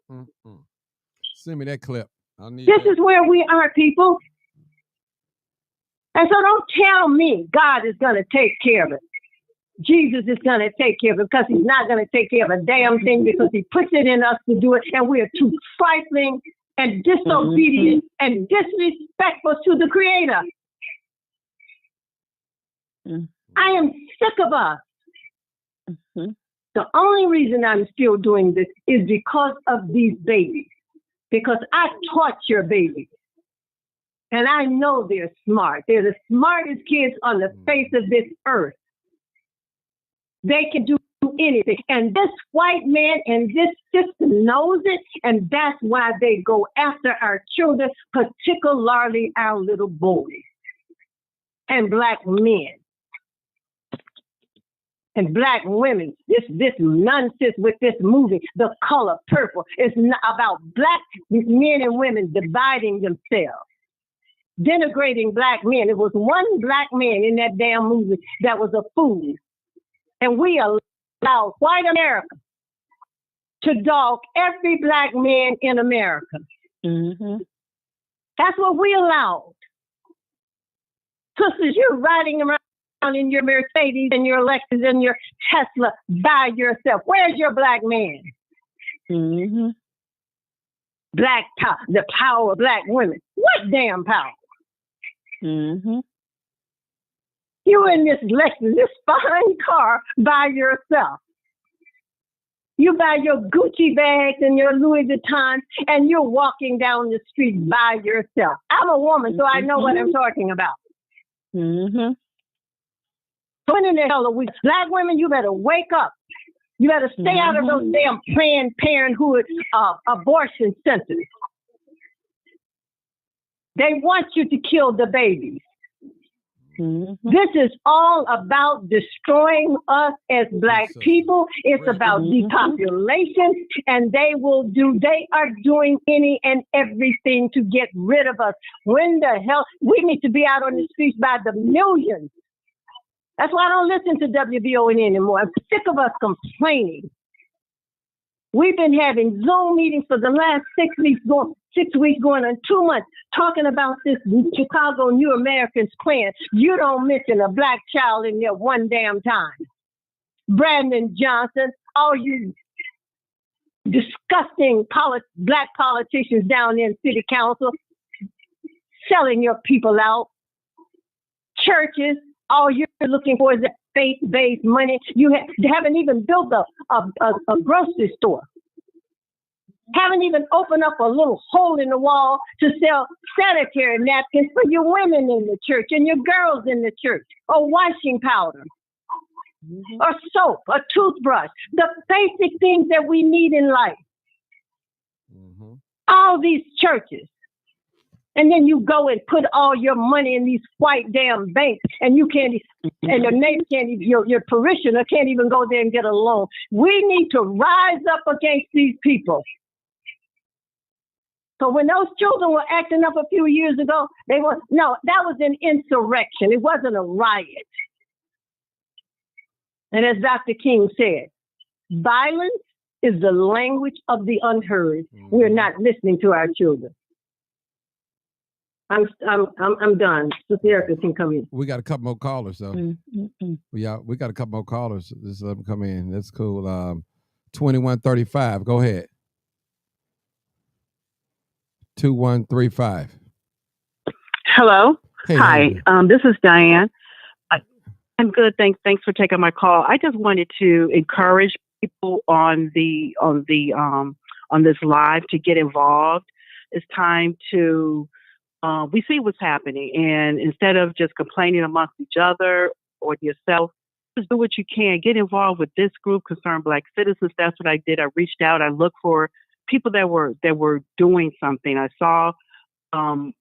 Send me that clip. This is where we are, people. And so don't tell me God is going to take care of it. Jesus is going to take care of it, because he's not going to take care of a damn thing, because he puts it in us to do it, and we are too trifling and disobedient and disrespectful to the Creator. I am sick of us. The only reason I'm still doing this is because of these babies, because I taught your babies. And I know they're smart. They're the smartest kids on the face of this earth. They can do anything. And this white man and this system knows it. And that's why they go after our children, particularly our little boys and black men and black women. This nonsense with this movie, The Color Purple, is not about black men and women dividing themselves, denigrating black men. It was one black man in that damn movie that was a fool. And we allowed white America to dog every black man in America. That's what we allowed. Sisters, you're riding around in your Mercedes and your Lexus and your Tesla by yourself. Where's your black man? Black power, the power of black women. What damn power? You in this Lexus, this fine car by yourself. You buy your Gucci bags and your Louis Vuitton, and you're walking down the street by yourself. I'm a woman, so I know what I'm talking about. When in the hell are we? Black women, you better wake up. You better stay out of those damn Planned Parenthood abortion centers. They want you to kill the babies. This is all about destroying us as black people. It's about depopulation, and they are doing any and everything to get rid of us. When the hell? We need to be out on the streets by the millions. That's why I don't listen to WVON anymore. I'm sick of us complaining. We've been having Zoom meetings for the last 6 weeks, going on 2 months, talking about this Chicago New Americans plan. You don't mention a black child in there one damn time. Brandon Johnson, all you disgusting black politicians down there in city council, selling your people out. Churches, all you're looking for is that faith-based money. You haven't even built a grocery store. Haven't even opened up a little hole in the wall to sell sanitary napkins for your women in the church and your girls in the church, or washing powder, or soap, or toothbrush, the basic things that we need in life. All these churches. And then you go and put all your money in these white damn banks, and you can't, and your neighbor can't even, your parishioner can't even go there and get a loan. We need to rise up against these people. So when those children were acting up a few years ago, that was an insurrection. It wasn't a riot. And as Dr. King said, violence is the language of the unheard. We're not listening to our children. I'm done. Sister Erica can come in. We got a couple more callers, though. We got a couple more callers. Just let them come in. That's cool. 2135. Go ahead. 2135. Hello. Hey, how you Hi. doing? This is Diane. I'm good. Thanks for taking my call. I just wanted to encourage people on this live to get involved. It's time to we see what's happening, and instead of just complaining amongst each other or yourself, just do what you can. Get involved with this group, Concerned Black Citizens. That's what I did. I reached out. I looked for people that were doing something. I saw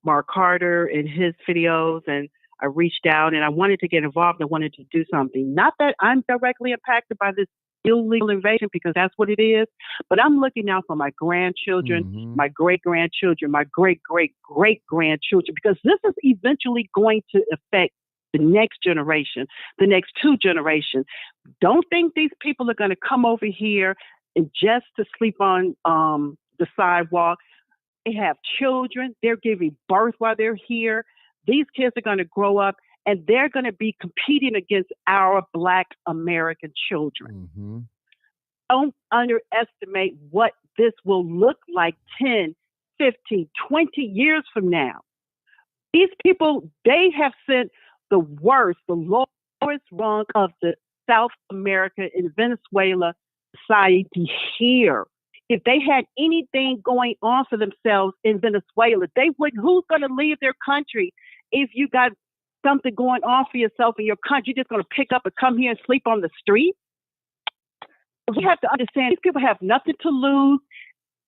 Mark Carter and his videos, and I reached out and I wanted to get involved. I wanted to do something. Not that I'm directly impacted by this illegal invasion, because that's what it is, but I'm looking out for my grandchildren, my great-grandchildren, my great-great-great-grandchildren, because this is eventually going to affect the next generation, the next two generations. Don't think these people are going to come over here and just to sleep on the sidewalk. They have children. They're giving birth while they're here. These kids are going to grow up and they're going to be competing against our Black American children. Don't underestimate what this will look like 10, 15, 20 years from now. These people, they have sent the lowest rung of the South America and Venezuela society here. If they had anything going on for themselves in Venezuela, they would. Who's going to leave their country if you got something going on for yourself in your country? You're just going to pick up and come here and sleep on the street? We have to understand these people have nothing to lose.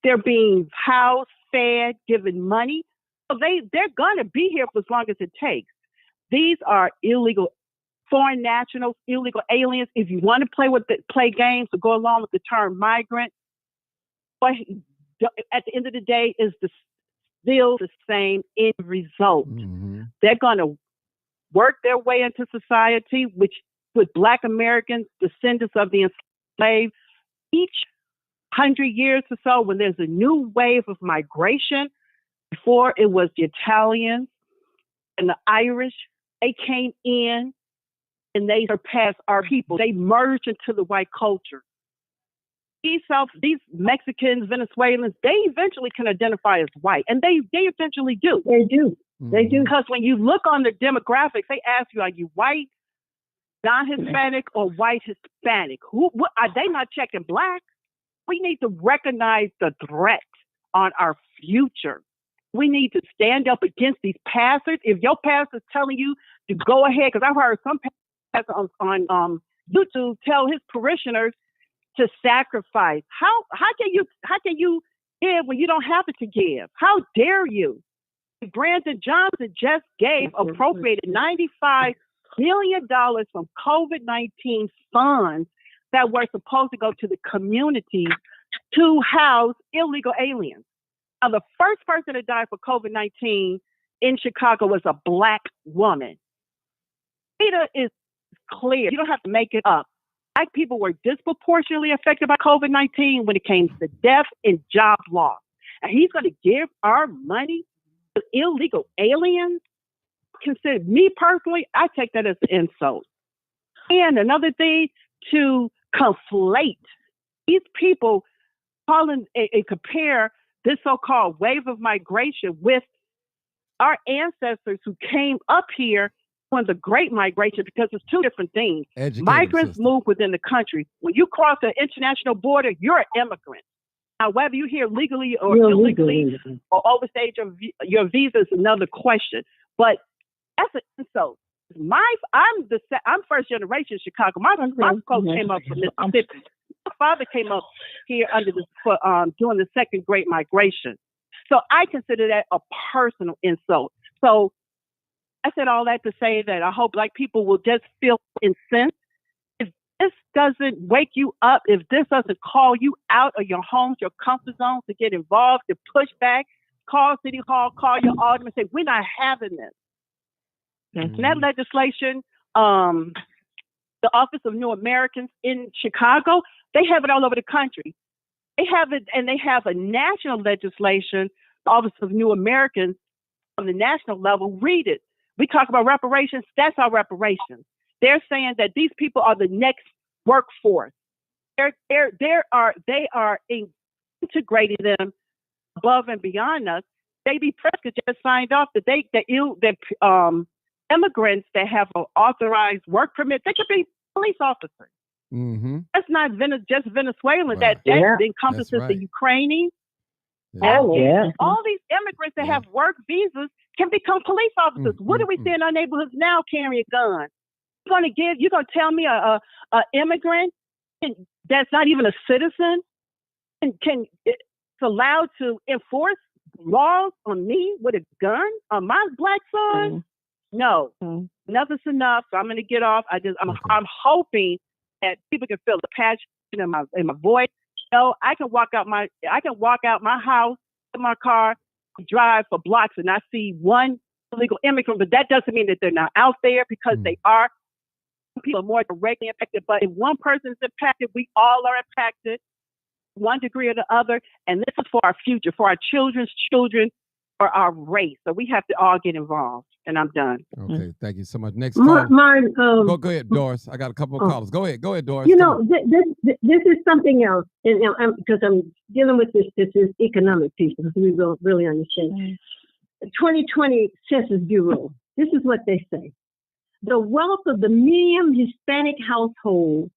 They're being housed, fed, given money. So they're going to be here for as long as it takes. These are illegal foreign nationals, illegal aliens. If you want to play games or go along with the term migrant, but at the end of the day, is still the same end result. They're going to work their way into society, which with Black Americans, descendants of the enslaved, each 100 years or so, when there's a new wave of migration, before it was the Italians and the Irish, they came in and they surpassed our people. They merged into the white culture. These Mexicans, Venezuelans, they eventually can identify as white, and they eventually do. They do. They do. Because when you look on the demographics, they ask you, are you white, non-Hispanic, or white Hispanic? What, are they not checking Black? We need to recognize the threat on our future. We need to stand up against these pastors. If your pastor's telling you to go ahead, because I've heard some pastors on YouTube tell his parishioners to sacrifice. How can you give when you don't have it to give? How dare you? Brandon Johnson just appropriated $95 million from COVID-19 funds that were supposed to go to the communities to house illegal aliens. Now, the first person to die for COVID-19 in Chicago was a Black woman. Data is clear. You don't have to make it up. Black people were disproportionately affected by COVID-19 when it came to death and job loss. And he's going to give our money to illegal aliens? Consider me personally, I take that as an insult. And another thing, to conflate these people, calling and compare this so-called wave of migration with our ancestors who came up here on the Great Migration, because it's two different things. Migrants move within the country. When you cross the international border, you're an immigrant. Now, whether you're here legally or illegally or overstayed your visa is another question. But that's an insult. I'm first generation Chicago. My folks came up from Mississippi. My father came up here during the second Great Migration. So I consider that a personal insult. So I said all that to say that I hope Black people will just feel incensed. If this doesn't wake you up, if this doesn't call you out of your homes, your comfort zones, to get involved, to push back, call City Hall, call your alderman, say, we're not having this. And that legislation, the Office of New Americans in Chicago, they have it all over the country. They have it, and they have a national legislation, the Office of New Americans on the national level. Read it. We talk about reparations. That's our reparations. They're saying that these people are the next workforce. They are integrating them above and beyond us. J.B. Prescott just signed off that immigrants that have an authorized work permit, they could be police officers. Mm-hmm. That's not just Venezuelan. Right. That encompasses That's right. the Ukrainians. Oh, yeah. All these immigrants that have work visas can become police officers. What are we seeing in our neighborhoods now carrying a gun? You're gonna tell me a immigrant that's not even a citizen is allowed to enforce laws on me with a gun on my black son? No, nothing's enough. So I'm gonna get off. I'm hoping that people can feel the passion in my voice. So I can walk out my house in my car, drive for blocks, and I see one illegal immigrant. But that doesn't mean that they're not out there, because they are. People are more directly impacted. But if one person is impacted, we all are impacted, one degree or the other. And this is for our future, for our children's children, for our race. So we have to all get involved. And I'm done. Okay, thank you so much. Next call. Go ahead, Doris. I got a couple of callers. Go ahead, Doris. You know, this is something else, and because I'm dealing with this is economic piece, because we don't really understand. 2020 Census Bureau. This is what they say: the wealth of the median Hispanic household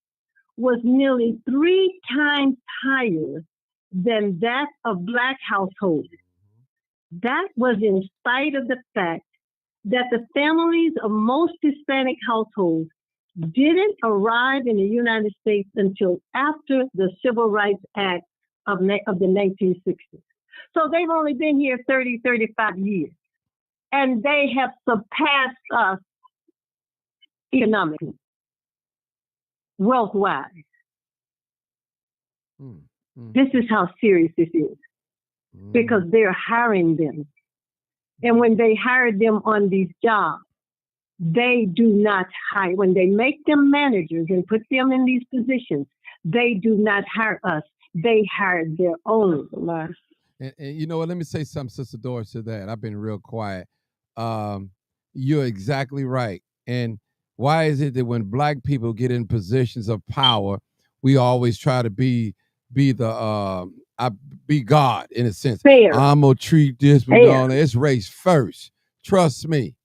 was nearly 3 times higher than that of Black households. That was in spite of the fact that the families of most Hispanic households didn't arrive in the United States until after the Civil Rights Act of the 1960s. So they've only been here 30, 35 years. And they have surpassed us economically, wealth-wise. This is how serious this is, because they're hiring them. And when they hire them on these jobs, they do not hire. When they make them managers and put them in these positions, they do not hire us. They hire their own. And you know what? Let me say something, Sister Doris, to that. I've been real quiet. You're exactly right. And why is it that when Black people get in positions of power, we always try to be God in a sense? Fair. I'm gonna treat this with all that. It's race first. Trust me.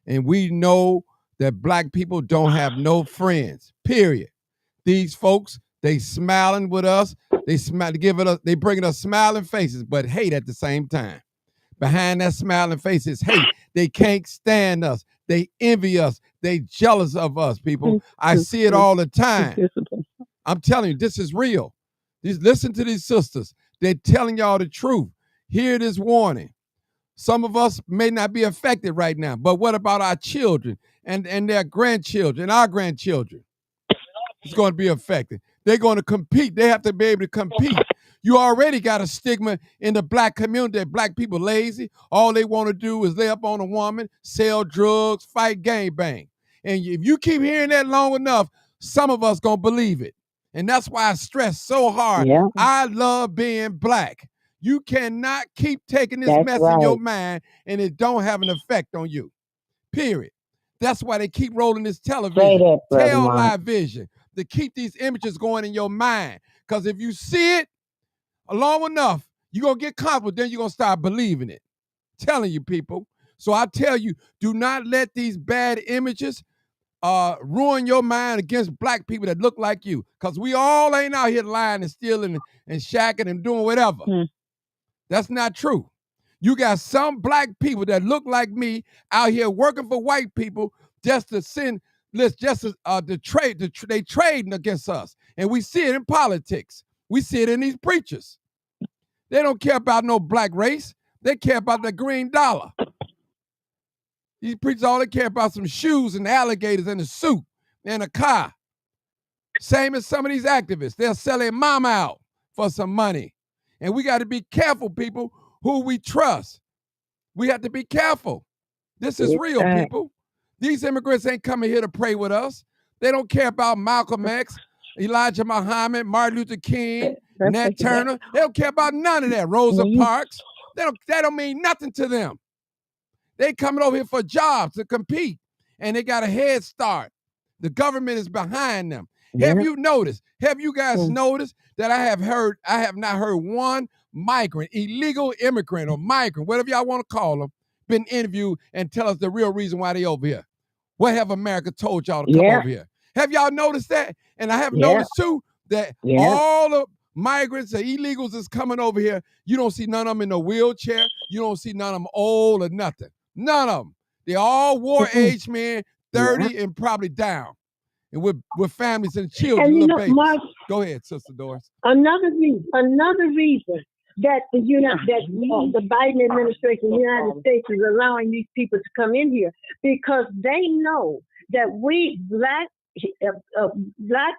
And we know that Black people don't have no friends. Period. These folks, they smiling with us. They bringing us smiling faces, but hate at the same time. Behind that smiling face is hate. They can't stand us. They envy us. They jealous of us, people. I see it all the time. I'm telling you, this is real. Listen to these sisters. They're telling y'all the truth. Hear this warning. Some of us may not be affected right now, but what about our children and their grandchildren, our grandchildren? It's going to be affected. They're going to compete. They have to be able to compete. You already got a stigma in the Black community that Black people lazy. All they want to do is lay up on a woman, sell drugs, fight, gangbang. And if you keep hearing that long enough, some of us going to believe it. And that's why I stress so hard. Yeah. I love being Black. You cannot keep taking this mess in your mind and it don't have an effect on you. Period. That's why they keep rolling this television, live vision, to keep these images going in your mind. Because if you see it long enough, you're going to get comfortable, then you're going to start believing it. Telling you, people. So I tell you, do not let these bad images ruin your mind against Black people that look like you. Because we all ain't out here lying and stealing and shacking and doing whatever. That's not true. You got some Black people that look like me out here working for white people just to trade. They trading against us. And we see it in politics. We see it in these preachers. They don't care about no Black race. They care about the green dollar. These preachers, all they care about some shoes and alligators and a suit and a car. Same as some of these activists. They'll sell their mama out for some money. And we got to be careful, people, who we trust. We have to be careful. This is real, people. These immigrants ain't coming here to pray with us. They don't care about Malcolm X, Elijah Muhammad, Martin Luther King, Nat Turner. They don't care about none of that. Rosa Parks. That don't mean nothing to them. They coming over here for jobs to compete, and they got a head start. The government is behind them. Yeah. Have you guys noticed that I have not heard one migrant, illegal immigrant, or migrant, whatever y'all want to call them, been interviewed and tell us the real reason why they over here? What have America told y'all to come over here? Have y'all noticed that? And I have noticed too that all the migrants or illegals is coming over here. You don't see none of them in a wheelchair. You don't see none of them old or nothing. None of them. They're all war age men, 30 and probably down. And with families and children, And little babies. Go ahead, Sister Doris. Another reason that the Biden administration, the United States, is allowing these people to come in here, because they know that we black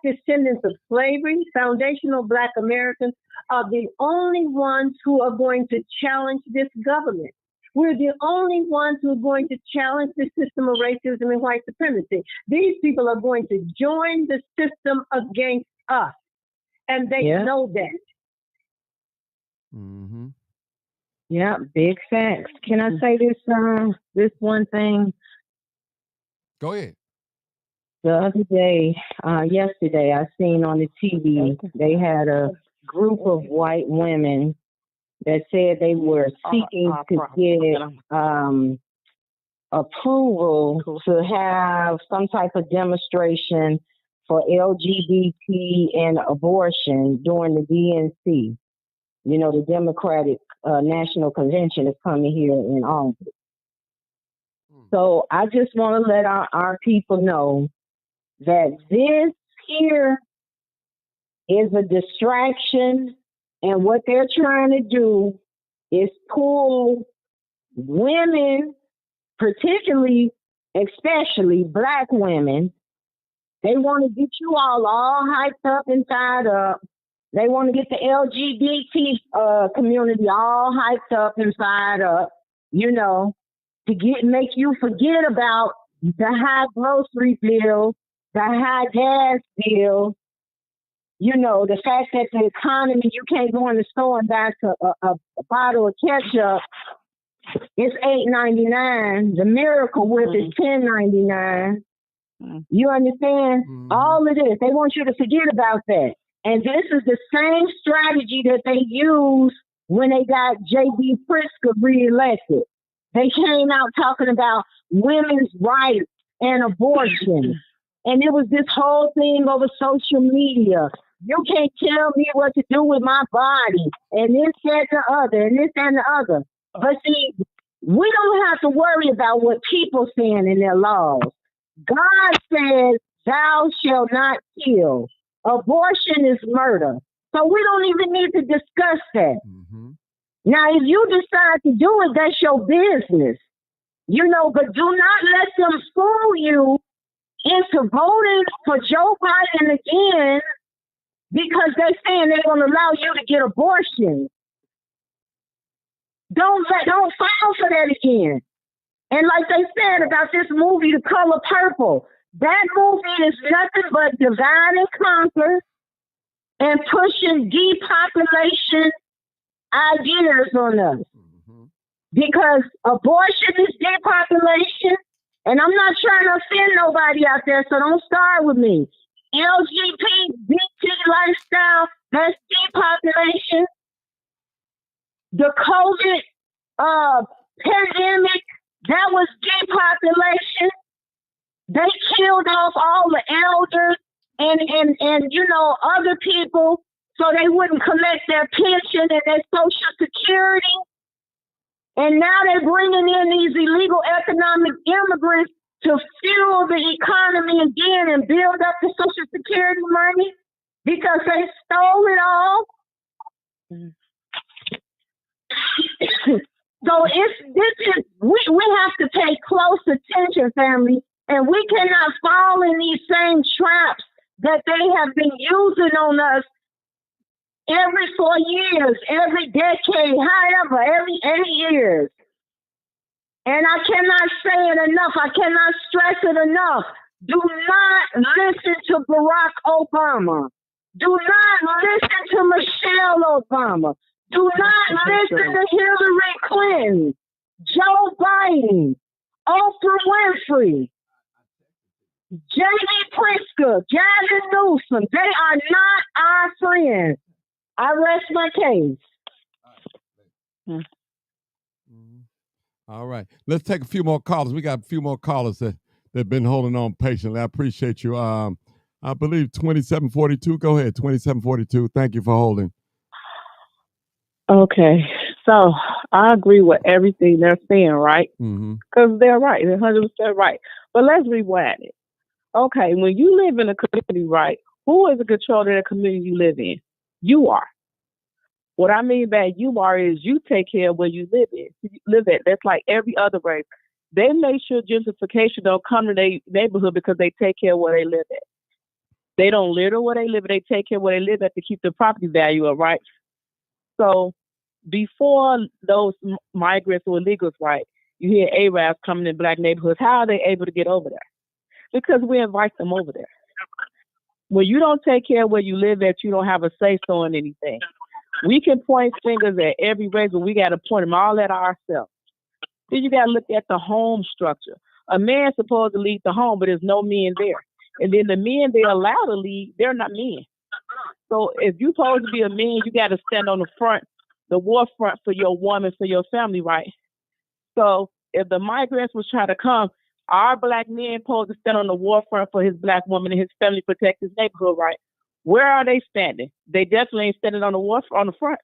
descendants of slavery, foundational black Americans, are the only ones who are going to challenge this government. We're the only ones who are going to challenge the system of racism and white supremacy. These people are going to join the system against us, and they know that. Mm-hmm. Yeah, big facts. Can I say this one thing? Go ahead. The other day, yesterday, I seen on the TV, they had a group of white women that said they were seeking to get approval to have some type of demonstration for LGBT and abortion during the DNC. You know, the Democratic National Convention is coming here in August. So I just want to let our people know that this here is a distraction, and what they're trying to do is pull women, especially black women. They want to get you all hyped up and fired up. They want to get the LGBT community all hyped up and fired up, you know, to make you forget about the high grocery bill, the high gas bill, you know, the fact that the economy, you can't go in the store and buy a bottle of ketchup. It's $8.99. The Miracle Whip is $10.99. You understand? All of this. They want you to forget about that. And this is the same strategy that they used when they got J.B. Pritzker reelected. They came out talking about women's rights and abortion. And it was this whole thing over social media. You can't tell me what to do with my body. And this, that, and the other. And this, and the other. But see, we don't have to worry about what people saying in their laws. God says, thou shalt not kill. Abortion is murder. So we don't even need to discuss that. Mm-hmm. Now, if you decide to do it, that's your business. You know, but do not let them fool you into voting for Joe Biden again because they're saying they're going to allow you to get abortion. Don't fall for that again. And like they said about this movie, The Color Purple, that movie is nothing but divide and conquer and pushing depopulation ideas on us. Mm-hmm. Because abortion is depopulation, and I'm not trying to offend nobody out there, so don't start with me. LGBT lifestyle, that's depopulation. The COVID pandemic, that was depopulation. They killed off all the elders and you know, other people so they wouldn't collect their pension and their Social Security. And now they're bringing in these illegal economic immigrants to fuel the economy again and build up the Social Security money because they stole it all. So we have to pay close attention, family, and we cannot fall in these same traps that they have been using on us every 4 years, every decade, however, every 8 years. And I cannot say it enough. I cannot stress it enough. Do not listen to Barack Obama. Do not listen to Michelle Obama. Do not listen to Hillary Clinton, Joe Biden, Oprah Winfrey, J.D. Pritzker, Gavin Newsom. They are not our friends. I rest my case. Mm. All right. Let's take a few more callers. We got a few more callers that been holding on patiently. I appreciate you. I believe 2742. Go ahead, 2742. Thank you for holding. Okay, so I agree with everything they're saying, right? Mm-hmm. Because they're right. They're 100% right. But let's rewind it. Okay, when you live in a community, right, who is in control of the community you live in? You are. What I mean by you are is you take care of where you live at. That's like every other race. They make sure gentrification don't come to their neighborhood because they take care of where they live at. They don't litter where they live at. They take care of where they live at to keep the property value up, right? So before those migrants or illegals, right, you hear Arabs coming in black neighborhoods. How are they able to get over there? Because we invite them over there. When you don't take care of where you live at, you don't have a say-so in anything. We can point fingers at every race, but we got to point them all at ourselves. Then you got to look at the home structure. A man's supposed to lead the home, but there's no men there. And then the men they're allowed to lead, they're not men. So if you're supposed to be a man, you got to stand on the front, the war front for your woman, for your family, right? So if the migrants was trying to come, our black men supposed to stand on the war front for his black woman and his family, protect his neighborhood, right? Where are they standing? They definitely ain't standing on the front.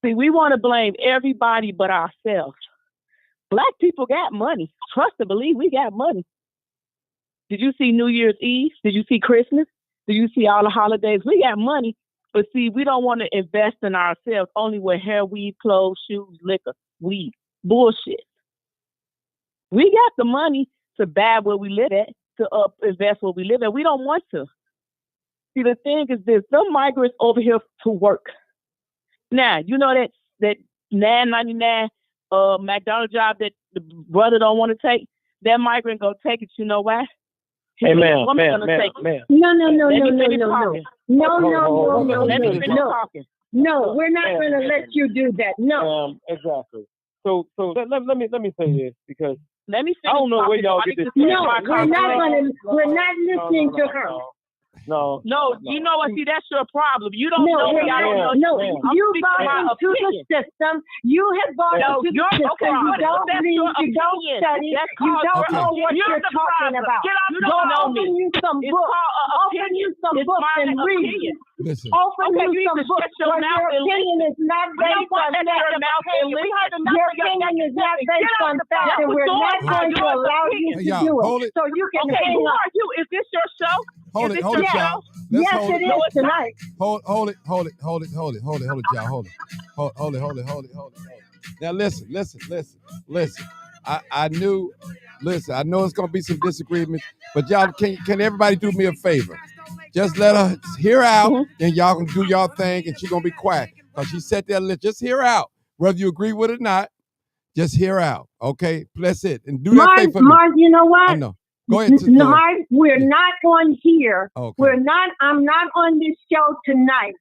See, we want to blame everybody but ourselves. Black people got money. Trust and believe we got money. Did you see New Year's Eve? Did you see Christmas? Did you see all the holidays? We got money, but see, we don't want to invest in ourselves. Only with hair, weed, clothes, shoes, liquor, weed, bullshit. We got the money to buy where we live at, to invest where we live at. We don't want to. See, the thing is this: some migrants over here to work. Now, you know that $9.99 McDonald's job that the brother don't want to take. That migrant gonna take it. You know why? Hey, ma'am. No. No, we're not going to let you do that. No. Exactly. So let me say this, because Let me I don't know where y'all get this. No, we're not listening to her. No, you know what? See, that's your problem. You don't know. You bought into the system. You have bought into the system. You don't read. You don't study. You don't know what you're talking about. Go open you some books. Open you some books and read. Listen. Open you some books. Your opinion is not based on fact. Your opinion is not based on fact, and we're not going to allow you to do it. So you can hang up. Is this your show? Hold it, y'all. Yes, it is tonight. Hold it, y'all. Hold it. Now listen. I know it's gonna be some disagreements, but y'all can everybody do me a favor? Just let her hear out, and y'all can do y'all thing, and she's gonna be quiet. Because she sat there, just hear out. Whether you agree with it or not, just hear out. Okay? That's it. And do that thing for me. Mark, you know what? I know. Go ahead. Mark, we're not on here. Okay. I'm not on this show tonight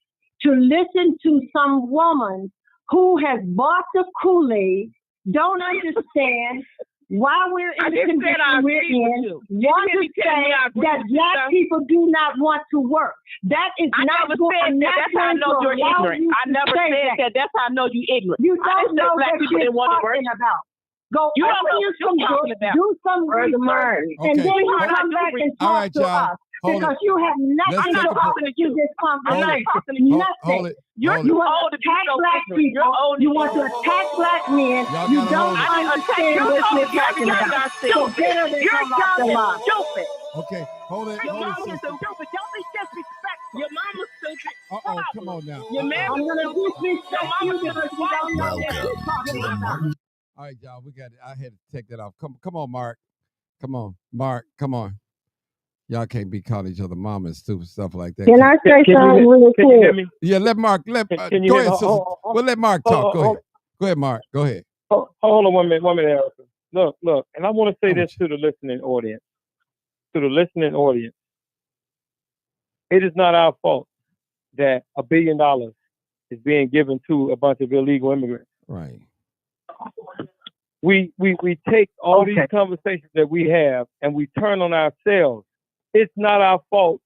to listen to some woman who has bought the Kool-Aid, don't understand why we're in the condition we're in, want to say that black people do not want to work. That is not going to That's how I know you're ignorant. I never said that. That's how I know you're ignorant. You don't know what you're talking about. Go you don't know you some books, do some research, and then you come back and talk to us. Because you have nothing to offer to this conversation. Nothing. You want to attack black people. You want to attack black men. You don't understand what you're talking about. So better than come off the line. Okay, hold it. Your mama's stupid. Don't be disrespectful. Your mama's stupid. Come on now. I'm going to disrespect you because you don't know what you're talking about. All right, y'all, we got it. I had to take that off. Come on, Mark. Come on, Mark. Come on. Y'all can't be calling each other mama and stupid stuff like that. Can I say something really quick? Yeah, let Mark. Go ahead, sister. We'll let Mark talk. Go ahead. Go ahead, Mark. Go ahead. Hold on 1 minute, Erica. Look, and I want to say this to the listening audience. It is not our fault that $1 billion is being given to a bunch of illegal immigrants. Right. We take all these conversations that we have and we turn on ourselves. It's not our fault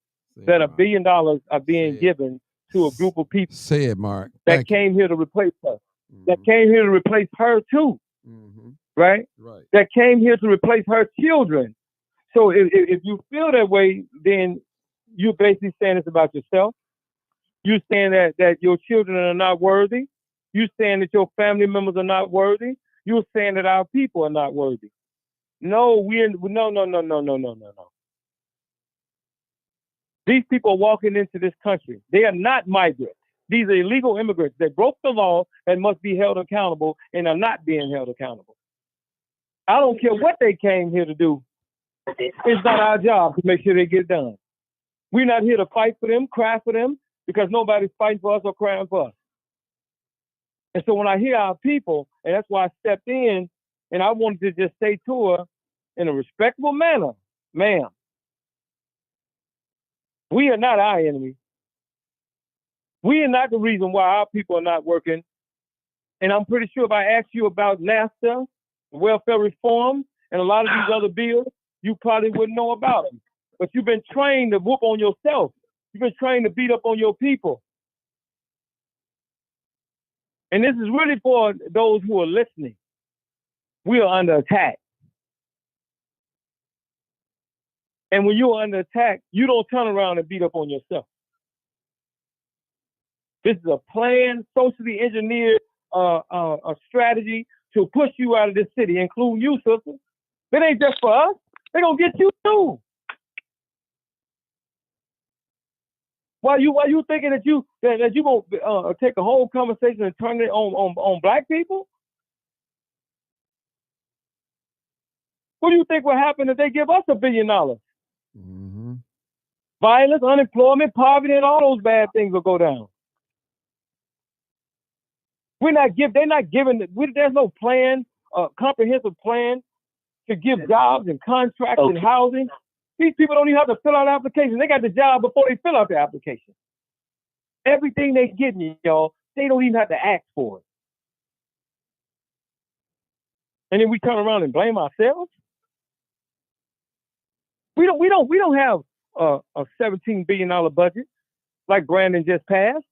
that $1 billion are being given to a group of people. Say it, Mark. That came here to replace us. that came here to replace her too, right? Right. That came here to replace her children. So if you feel that way, then you're basically saying it's about yourself. You're saying that your children are not worthy. You're saying that your family members are not worthy. You're saying that our people are not worthy. No, no. These people are walking into this country. They are not migrants. These are illegal immigrants that broke the law and must be held accountable and are not being held accountable. I don't care what they came here to do. It's not our job to make sure they get done. We're not here to fight for them, cry for them, because nobody's fighting for us or crying for us. And so when I hear our people, and that's why I stepped in, and I wanted to just say to her in a respectable manner, ma'am, we are not our enemy. We are not the reason why our people are not working. And I'm pretty sure if I asked you about NAFTA, welfare reform, and a lot of these other bills, you probably wouldn't know about them. But you've been trained to whoop on yourself. You've been trained to beat up on your people. And this is really for those who are listening. We are under attack. And when you're under attack, you don't turn around and beat up on yourself. This is a planned, socially engineered a strategy to push you out of this city, including you, sister. It ain't just for us. They're going to get you too. Why you thinking that you gonna take a whole conversation and turn it on black people? What do you think will happen if they give us $1 billion? Violence, unemployment, poverty, and all those bad things will go down. They're not giving. There's no plan, comprehensive plan to give jobs and contracts and housing. These people don't even have to fill out applications. They got the job before they fill out the application. Everything they getting, y'all, they don't even have to ask for it. And then we turn around and blame ourselves. We don't have a $17 billion budget like Brandon just passed.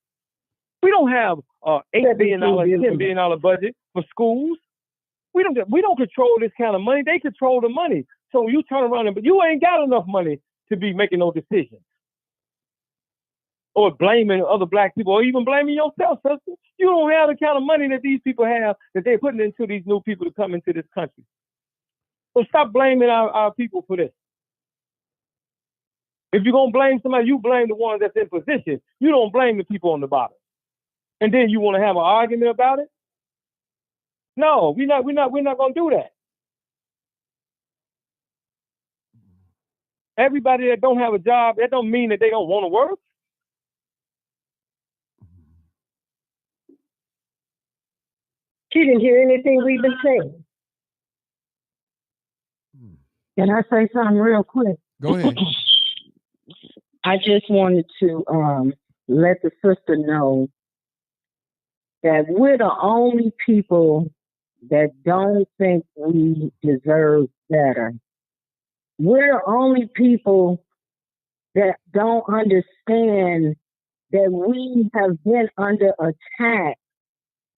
We don't have $8 billion, $10 billion budget for schools. We don't control this kind of money. They control the money. So you turn around but you ain't got enough money to be making no decisions. Or blaming other black people, or even blaming yourself, sister. You don't have the kind of money that these people have that they're putting into these new people to come into this country. So stop blaming our people for this. If you're gonna blame somebody, you blame the ones that's in position. You don't blame the people on the bottom. And then you want to have an argument about it? No, we're not gonna do that. Everybody that don't have a job, that don't mean that they don't want to work. She didn't hear anything we've been saying. Can I say something real quick? Go ahead. I just wanted to let the sister know that we're the only people that don't think we deserve better. We're the only people that don't understand that we have been under attack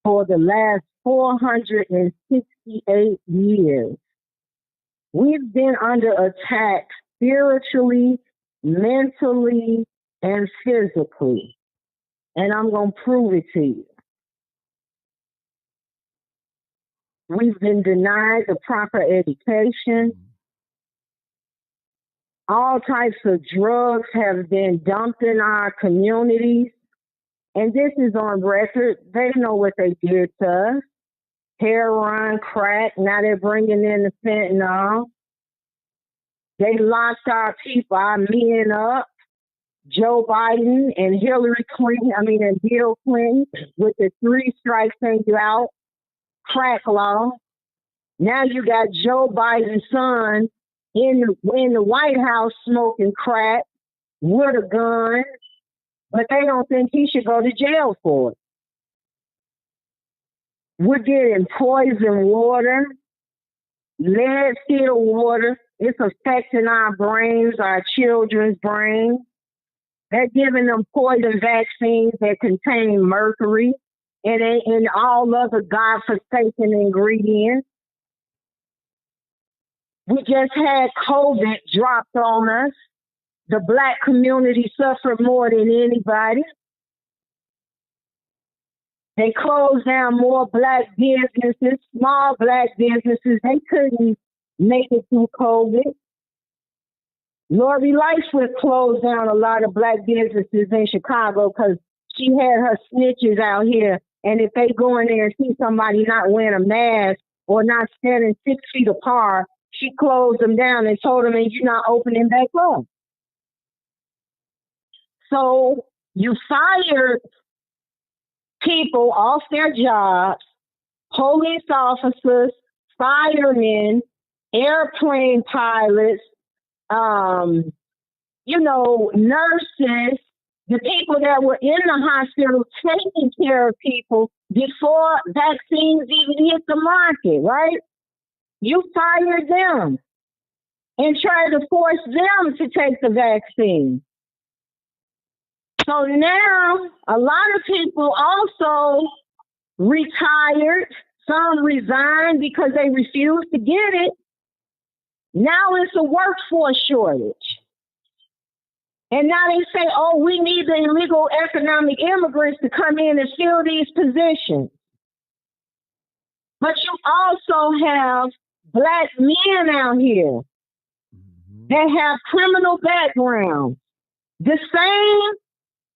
for the last 468 years. We've been under attack spiritually, mentally, and physically. And I'm going to prove it to you. We've been denied the proper education. All types of drugs have been dumped in our communities. And this is on record. They know what they did to us. Heroin, crack, now they're bringing in the fentanyl. They locked our people, our men up. Joe Biden and Hillary Clinton, and Bill Clinton with the 3 strikes and you out crack law. Now you got Joe Biden's son in the White House smoking crack with a gun, but they don't think he should go to jail for it. We're getting poison water, lead-filled water. It's affecting our brains, our children's brains. They're giving them poison vaccines that contain mercury. and all other godforsaken ingredients. We just had COVID dropped on us. The Black community suffered more than anybody. They closed down more Black businesses, small Black businesses. They couldn't make it through COVID. Lori Lightfoot closed down a lot of Black businesses in Chicago because she had her snitches out here. And if they go in there and see somebody not wearing a mask or not standing 6 feet apart, she closed them down and told them, and you're not opening back up. So you fired people off their jobs, police officers, firemen, airplane pilots, nurses, the people that were in the hospital taking care of people before vaccines even hit the market, right? You fired them and tried to force them to take the vaccine. So now a lot of people also retired. Some resigned because they refused to get it. Now it's a workforce shortage. And now they say, oh, we need the illegal economic immigrants to come in and fill these positions. But you also have Black men out here that have criminal backgrounds. The same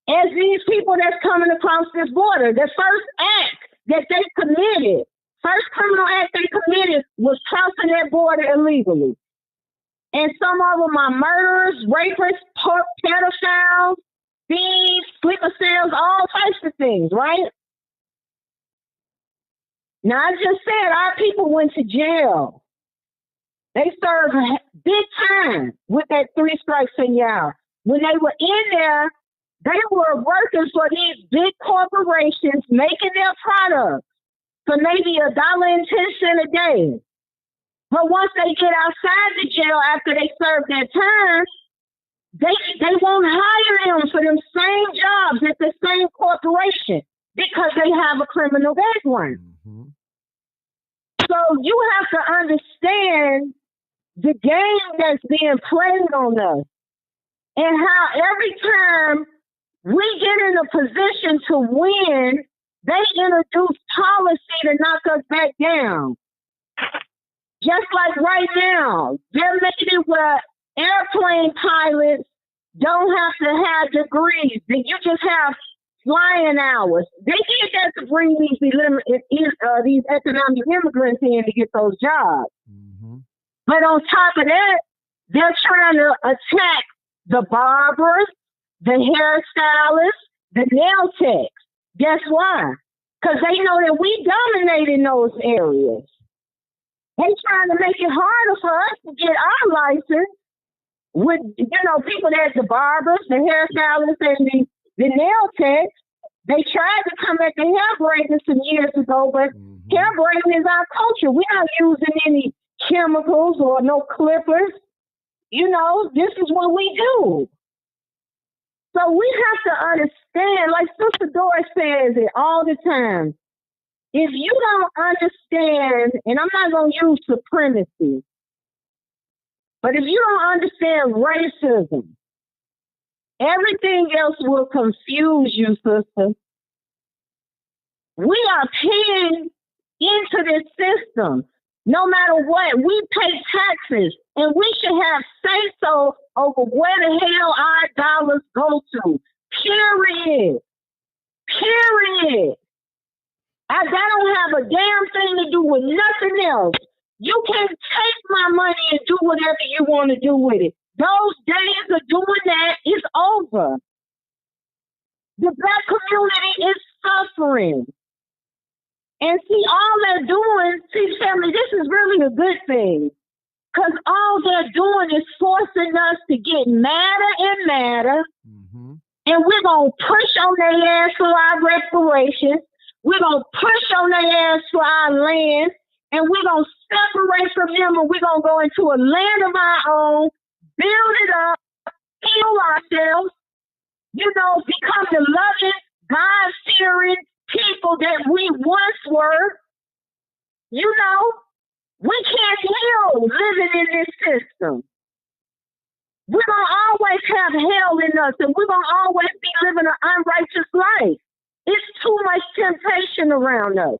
as these people that's coming across this border. The first act that they committed, first criminal act they committed was crossing that border illegally. And some of them are murderers, rapists, pedophiles, thieves, sleeper cells, all types of things, right? Now, I just said our people went to jail. They served big time with that 3 strikes and y'all. When they were in there, they were working for these big corporations, making their products for maybe $1.10 a day. But once they get outside the jail after they serve their time, they won't hire them for them same jobs at the same corporation because they have a criminal background. Mm-hmm. So you have to understand the game that's being played on us and how every time we get in a position to win, they introduce policy to knock us back down. Just like right now, they're making it where airplane pilots don't have to have degrees. You just have flying hours. They did that to bring these economic immigrants in to get those jobs. Mm-hmm. But on top of that, they're trying to attack the barbers, the hairstylists, the nail techs. Guess why? Because they know that we dominate in those areas. They're trying to make it harder for us to get our license with, people that's the barbers, the hairstylists, and the nail techs. They tried to come at the hair braiding some years ago, but hair braiding is our culture. We're not using any chemicals or no clippers. This is what we do. So we have to understand, like Sister Doris says it all the time, if you don't understand, and I'm not going to use supremacy, but if you don't understand racism, everything else will confuse you, sister. We are paying into this system. No matter what, we pay taxes, and we should have say-so over where the hell our dollars go to. Period. That don't have a damn thing to do with nothing else. You can take my money and do whatever you want to do with it. Those days of doing that is over. The Black community is suffering. And see, all they're doing, family, this is really a good thing. Because all they're doing is forcing us to get madder and madder. Mm-hmm. And we're going to push on their ass for our reparations. We're going to push on their ass for our land. And we're going to separate from them, and we're going to go into a land of our own, build it up, heal ourselves, become the loving, God-fearing people that us, and we're going to always be living an unrighteous life. It's too much temptation around us.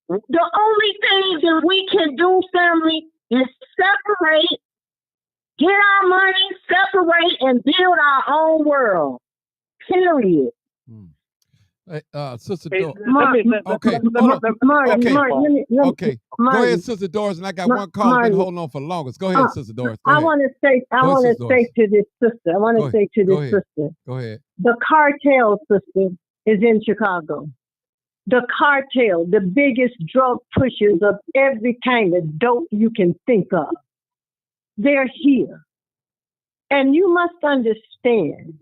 The only thing that we can do, family, is separate, get our money, separate, and build our own world. Period. Sister Hey, Doris. okay, Okay. Go ahead, Sister Doris, and I got one call been holding on for longest. Go ahead, Sister Doris. Go I ahead. want to say to this sister. Go ahead. The cartel, sister, is in Chicago. The cartel, the biggest drug pushers of every kind of dope you can think of. They're here. And you must understand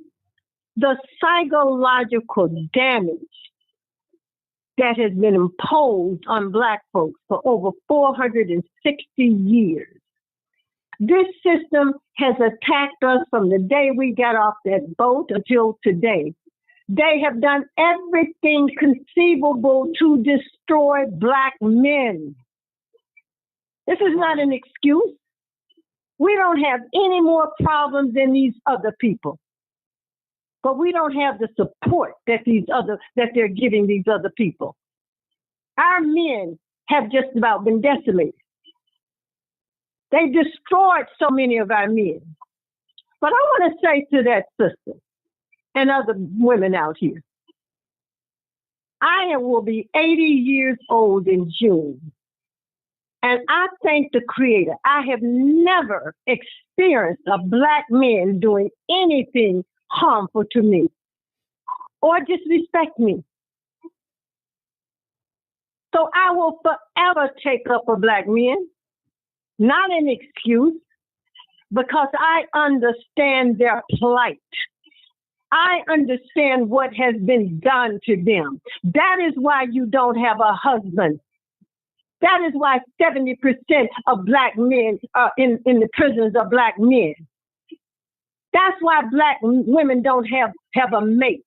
the psychological damage that has been imposed on Black folks for over 460 years. This system has attacked us from the day we got off that boat until today. They have done everything conceivable to destroy Black men. This is not an excuse. We don't have any more problems than these other people. But we don't have the support that they're giving these other people. Our men have just about been decimated. They destroyed so many of our men. But I want to say to that sister and other women out here, I will be 80 years old in June. And I thank the Creator. I have never experienced a Black man doing anything harmful to me or disrespect me. So I will forever take up for Black men, not an excuse, because I understand their plight. I understand what has been done to them. That is why you don't have a husband. That is why 70% of Black men are in the prisons are Black men. That's why Black women don't have a mate.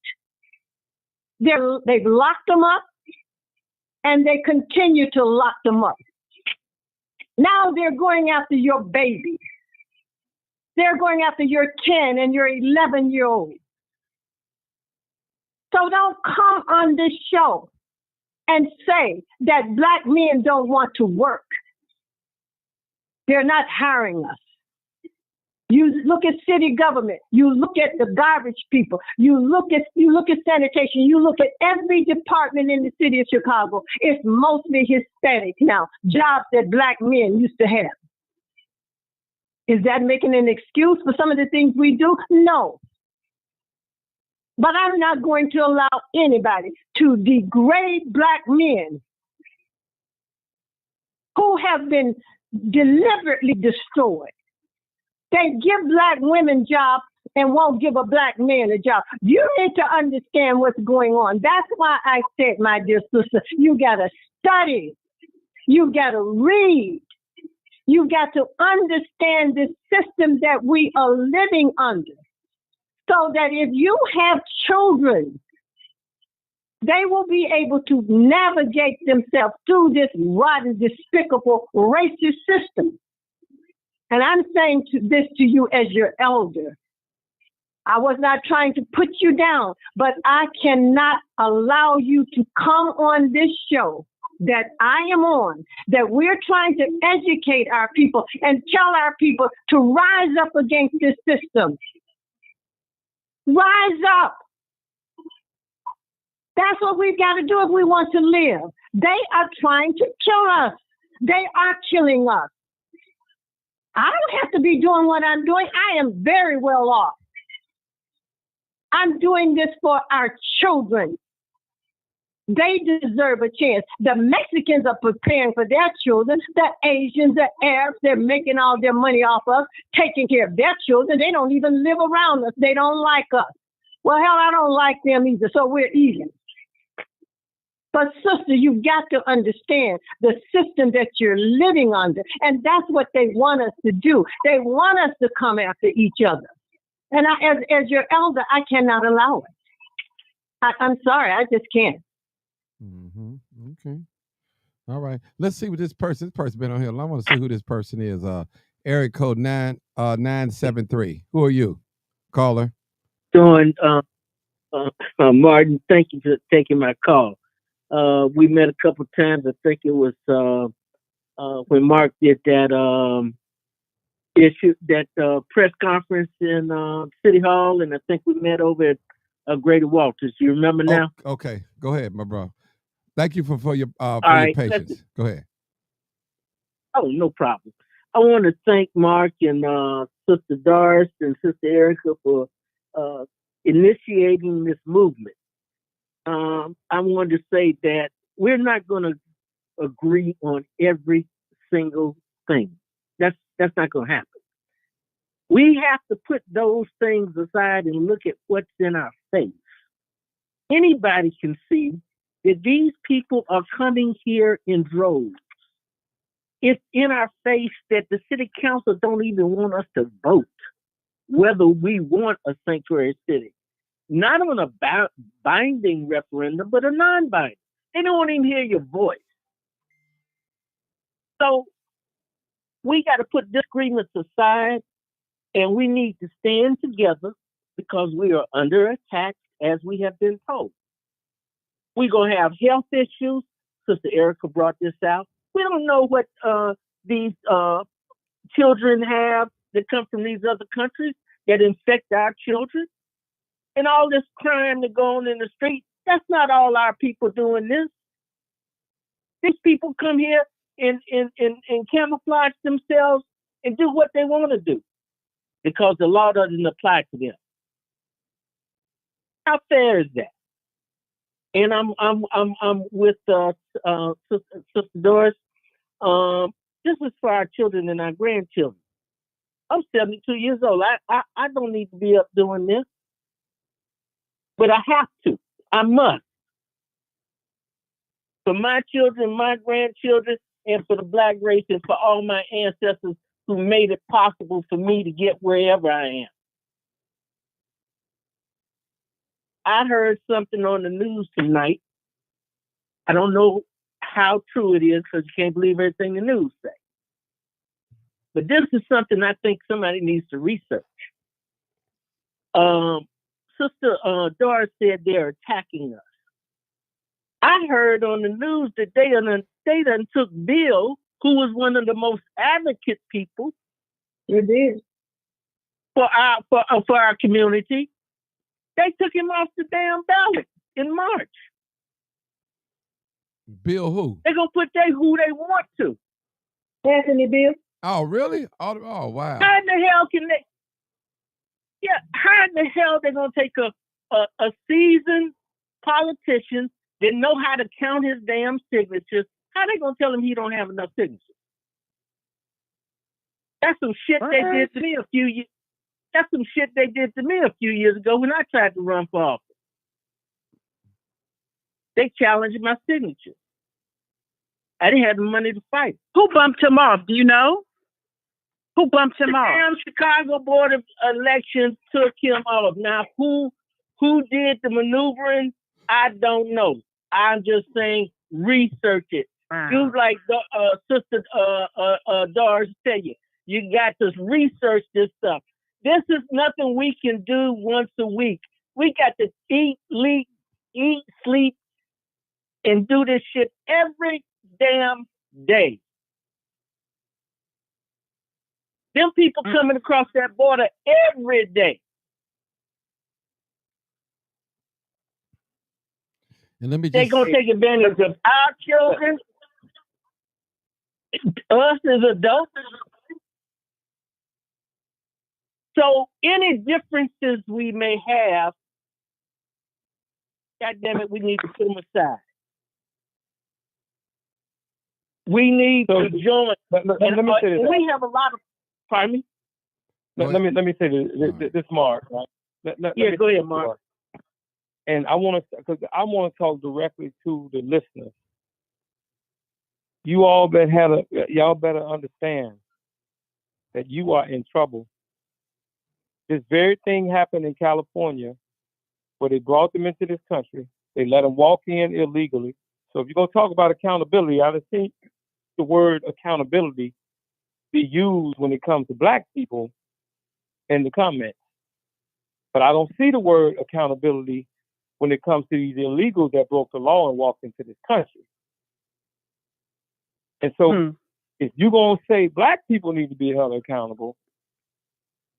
They've locked them up, and they continue to lock them up. Now they're going after your baby. They're going after your 10 and your 11-year-old. So don't come on this show and say that Black men don't want to work. They're not hiring us. You look at city government. You look at the garbage people. You look at sanitation. You look at every department in the city of Chicago. It's mostly Hispanic now. Jobs that Black men used to have. Is that making an excuse for some of the things we do? No. But I'm not going to allow anybody to degrade Black men who have been deliberately destroyed. They give Black women jobs and won't give a Black man a job. You need to understand what's going on. That's why I said, my dear sister, you got to study. You got to read. You got to understand the system that we are living under. So that if you have children, they will be able to navigate themselves through this rotten, despicable, racist system. And I'm saying this to you as your elder. I was not trying to put you down, but I cannot allow you to come on this show that I am on, that we're trying to educate our people and tell our people to rise up against this system. Rise up. That's what we've got to do if we want to live. They are trying to kill us. They are killing us. I don't have to be doing what I'm doing. I am very well off. I'm doing this for our children. They deserve a chance. The Mexicans are preparing for their children. The Asians, the Arabs, they're making all their money off us, taking care of their children. They don't even live around us. They don't like us. Well, hell, I don't like them either, so we're even. But sister, you've got to understand the system that you're living under. And that's what they want us to do. They want us to come after each other. And as your elder, I cannot allow it. I'm sorry, I just can't. Mm-hmm. Okay. All right. Let's see what this person been on here. I want to see who this person is. Area code 973. Who are you? Caller. doing, Martin? Thank you for taking my call. We met a couple times. I think it was when Mark did that press conference in City Hall, and I think we met over at Greater Walters. You remember now? Okay, go ahead, my bro. Thank you for your All your right, patience. Go ahead. Oh, no problem. I want to thank Mark and Sister Doris and Sister Erica for initiating this movement. I wanted to say that we're not going to agree on every single thing. That's not going to happen. We have to put those things aside and look at what's in our face. Anybody can see that these people are coming here in droves. It's in our face that the city council don't even want us to vote whether we want a sanctuary city. Not on a binding referendum, but a non-binding. They don't want to even hear your voice. So we got to put disagreements aside, and we need to stand together because we are under attack, as we have been told. We're going to have health issues. Sister Erica brought this out. We don't know what these children have that come from these other countries that infect our children. And all this crime that goes on in the street, that's not all our people doing this. These people come here and camouflage themselves and do what they want to do because the law doesn't apply to them. How fair is that? And I'm with Sister Doris. This is for our children and our grandchildren. I'm 72 years old. I don't need to be up doing this, but I have to. I must. For my children, my grandchildren, and for the Black race, and for all my ancestors who made it possible for me to get wherever I am. I heard something on the news tonight. I don't know how true it is because you can't believe everything the news say. But this is something I think somebody needs to research. Sister Doris said they're attacking us. I heard on the news that they done took Bill, who was one of the most advocate people. You did. For our community. They took him off the damn ballot in March. Bill who? They're gonna put who they want to. Anthony Bill. Oh, really? Oh, wow. How in the hell can they? Yeah, how in the hell they gonna take a seasoned politician that know how to count his damn signatures? How they gonna tell him he don't have enough signatures? That's some shit they did to me a few years. That's some shit they did to me a few years ago when I tried to run for office. They challenged my signature. I didn't have the money to fight. Who bumped him off? Do you know? Who bumped him off? The damn Chicago Board of Elections took him off. Now, who did the maneuvering? I don't know. I'm just saying, research it. Do like Sister Doris tell you. You got to research this stuff. This is nothing we can do once a week. We got to eat, sleep, and do this shit every damn day. Them people coming across that border every day. And let me just They're going to take advantage of our children, us as adults. So any differences we may have, God damn it, we need to put them aside. We need to join. Let me say this. We have a lot of. Pardon me. Let me say this, Mark. Right? Go ahead, Mark. And I want to talk directly to the listeners. You all y'all better understand that you are in trouble. This very thing happened in California, where they brought them into this country. They let them walk in illegally. So if you're going to talk about accountability, I think the word accountability be used when it comes to Black people in the comments. But I don't see the word accountability when it comes to these illegals that broke the law and walked into this country. And so if you're going to say black people need to be held accountable,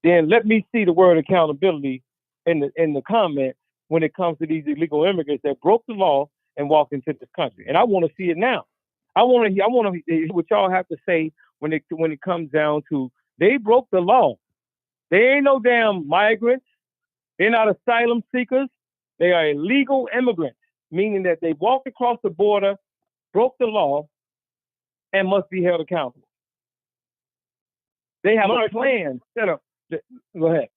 then let me see the word accountability in the comments when it comes to these illegal immigrants that broke the law and walked into this country. And I want to see it now. I want to hear what y'all have to say when it comes down to they broke the law. They ain't no damn migrants. They're not asylum seekers. They are illegal immigrants, meaning that they walked across the border, broke the law, and must be held accountable. They have a plan set up. Go ahead.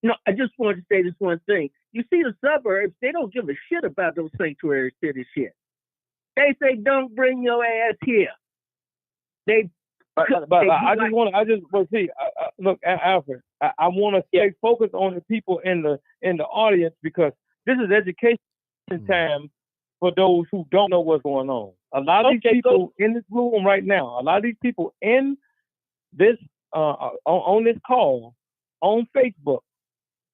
No, I just wanted to say this one thing. You see, the suburbs, they don't give a shit about those sanctuary city shit. They say, don't bring your ass here. But I just want to see. Look, Alfred, I want to stay focused on the people in the audience, because this is education time for those who don't know what's going on. A lot of these people in this room right now, a lot of these people in this on this call on Facebook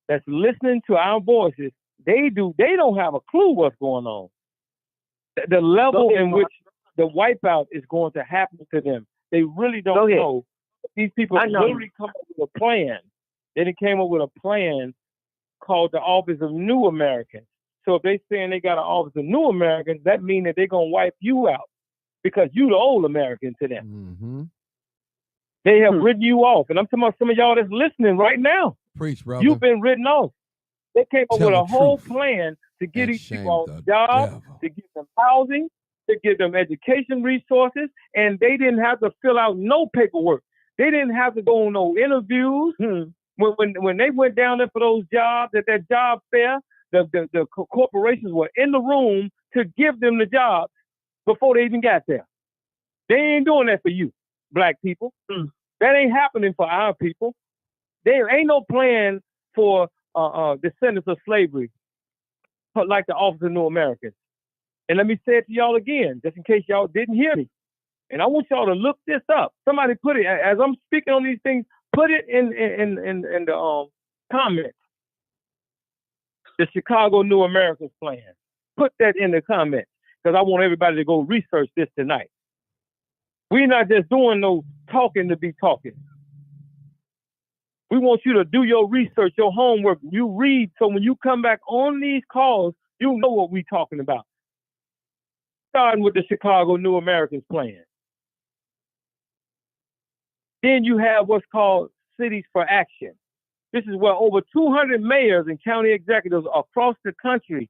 that's listening to our voices, they don't have a clue what's going on. The level in which the wipeout is going to happen to them, they really don't know. These people literally come up with a plan. Then it came up with a plan called the Office of New Americans. So if they saying they got an Office of New Americans, that means that they're gonna wipe you out because you the old American to them. Mm-hmm. They have written you off, and I'm talking about some of y'all that's listening right now. Preach, brother. You've been written off. They came up Tell with the a whole truth plan to get and these shame people the jobs, devil. to give them housing, to give them education resources, and they didn't have to fill out no paperwork. They didn't have to go on no interviews. When they went down there for those jobs at that job fair, the corporations were in the room to give them the jobs before they even got there. They ain't doing that for you, black people. That ain't happening for our people. There ain't no plan for descendants of slavery like the Office of New Americans. And let me say it to y'all again, just in case y'all didn't hear me. And I want y'all to look this up. Somebody put it, as I'm speaking on these things, put it in the comments. The Chicago New Americans plan. Put that in the comments, because I want everybody to go research this tonight. We're not just doing no talking to be talking. We want you to do your research, your homework. You read, so when you come back on these calls, you know what we're talking about. Starting with the Chicago New Americans plan. Then you have what's called Cities for Action. This is where over 200 mayors and county executives across the country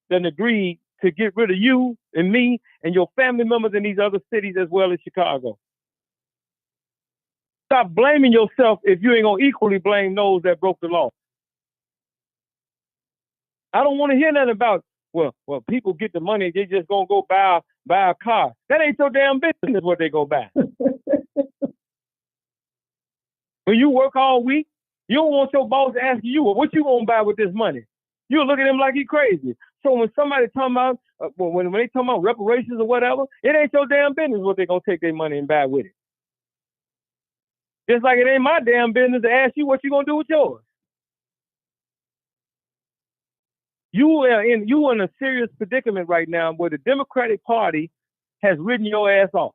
then agreed to get rid of you and me and your family members in these other cities as well as Chicago. Stop blaming yourself if you ain't gonna equally blame those that broke the law. I don't want to hear nothing about, well, people get the money, they just gonna go buy a car. That ain't your damn business what they go buy. When you work all week, you don't want your boss asking you, well, what you gonna buy with this money? You look at him like he crazy. So when somebody talking about, when they talking about reparations or whatever, it ain't your damn business what they gonna take their money and buy with it. Just like it ain't my damn business to ask you what you gonna do with yours. You are in a serious predicament right now where the Democratic Party has ridden your ass off.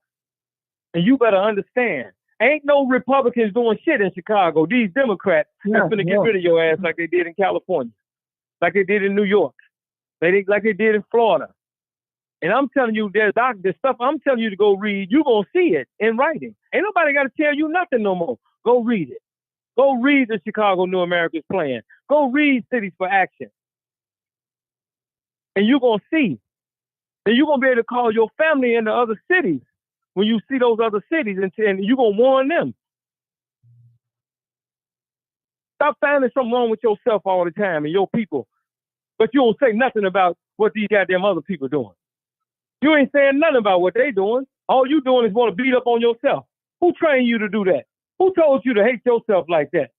And you better understand, ain't no Republicans doing shit in Chicago. These Democrats are going to get rid of your ass like they did in California, like they did in New York, like they did in Florida. And I'm telling you, there's stuff I'm telling you to go read. You're going to see it in writing. Ain't nobody got to tell you nothing no more. Go read it. Go read the Chicago New Americans plan. Go read Cities for Action. And you're going to see. And you're going to be able to call your family in the other cities when you see those other cities, and you're going to warn them. Stop finding something wrong with yourself all the time and your people. But you don't say nothing about what these goddamn other people doing. You ain't saying nothing about what they doing. All you doing is want to beat up on yourself. Who trained you to do that? Who told you to hate yourself like that?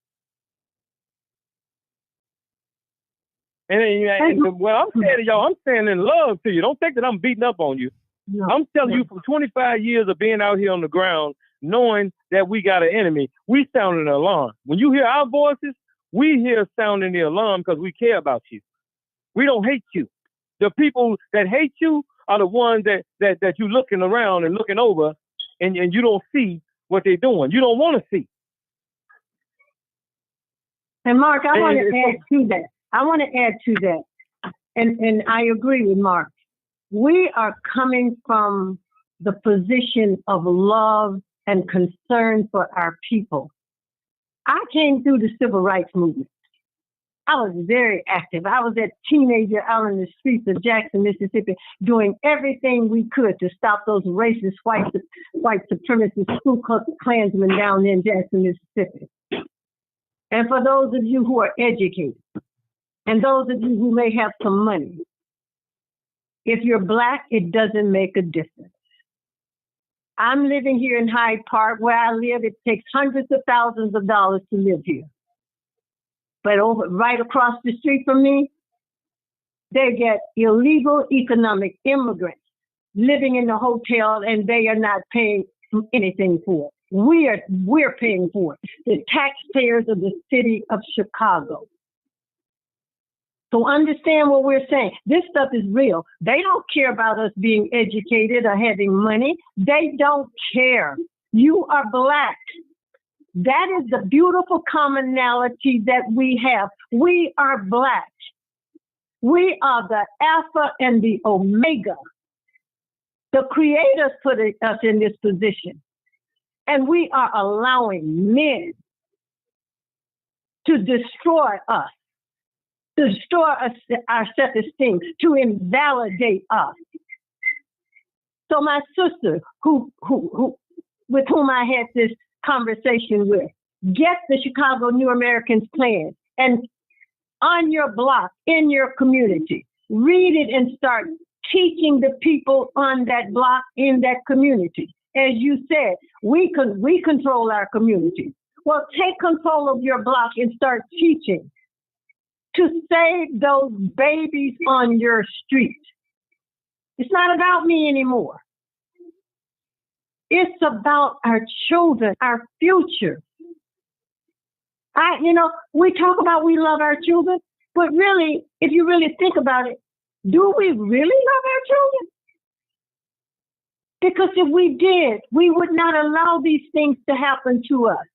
And what I'm saying to y'all, I'm saying in love to you. Don't think that I'm beating up on you. I'm telling you, from 25 years of being out here on the ground, knowing that we got an enemy, we sounded an alarm. When you hear our voices, We here sounding the alarm because we care about you. We don't hate you. The people that hate you are the ones that you looking around and looking over, and you don't see what they're doing. You don't want to see. And Mark, I want to add to that. And I agree with Mark. We are coming from the position of love and concern for our people. I came through the civil rights movement. I was very active. I was that teenager out in the streets of Jackson, Mississippi, doing everything we could to stop those racist white supremacist Ku Klux Klansmen down in Jackson, Mississippi. And for those of you who are educated, and those of you who may have some money, if you're Black, it doesn't make a difference. I'm living here in Hyde Park. Where I live, it takes hundreds of thousands of dollars to live here. But right across the street from me, they get illegal economic immigrants living in the hotel, and they are not paying anything for it. We're paying for it. The taxpayers of the city of Chicago. So understand what we're saying. This stuff is real. They don't care about us being educated or having money. They don't care. You are Black. That is the beautiful commonality that we have. We are Black. We are the Alpha and the Omega. The Creator put us in this position. And we are allowing men to destroy us, to destroy our self-esteem, to invalidate us. So my sister, who with whom I had this conversation with, get the Chicago New Americans plan and on your block, in your community, read it and start teaching the people on that block, in that community. As you said, we control our community. Well, take control of your block and start teaching to save those babies on your street. It's not about me anymore. It's about our children, our future. We talk about we love our children, but really, if you really think about it, do we really love our children? Because if we did, we would not allow these things to happen to us.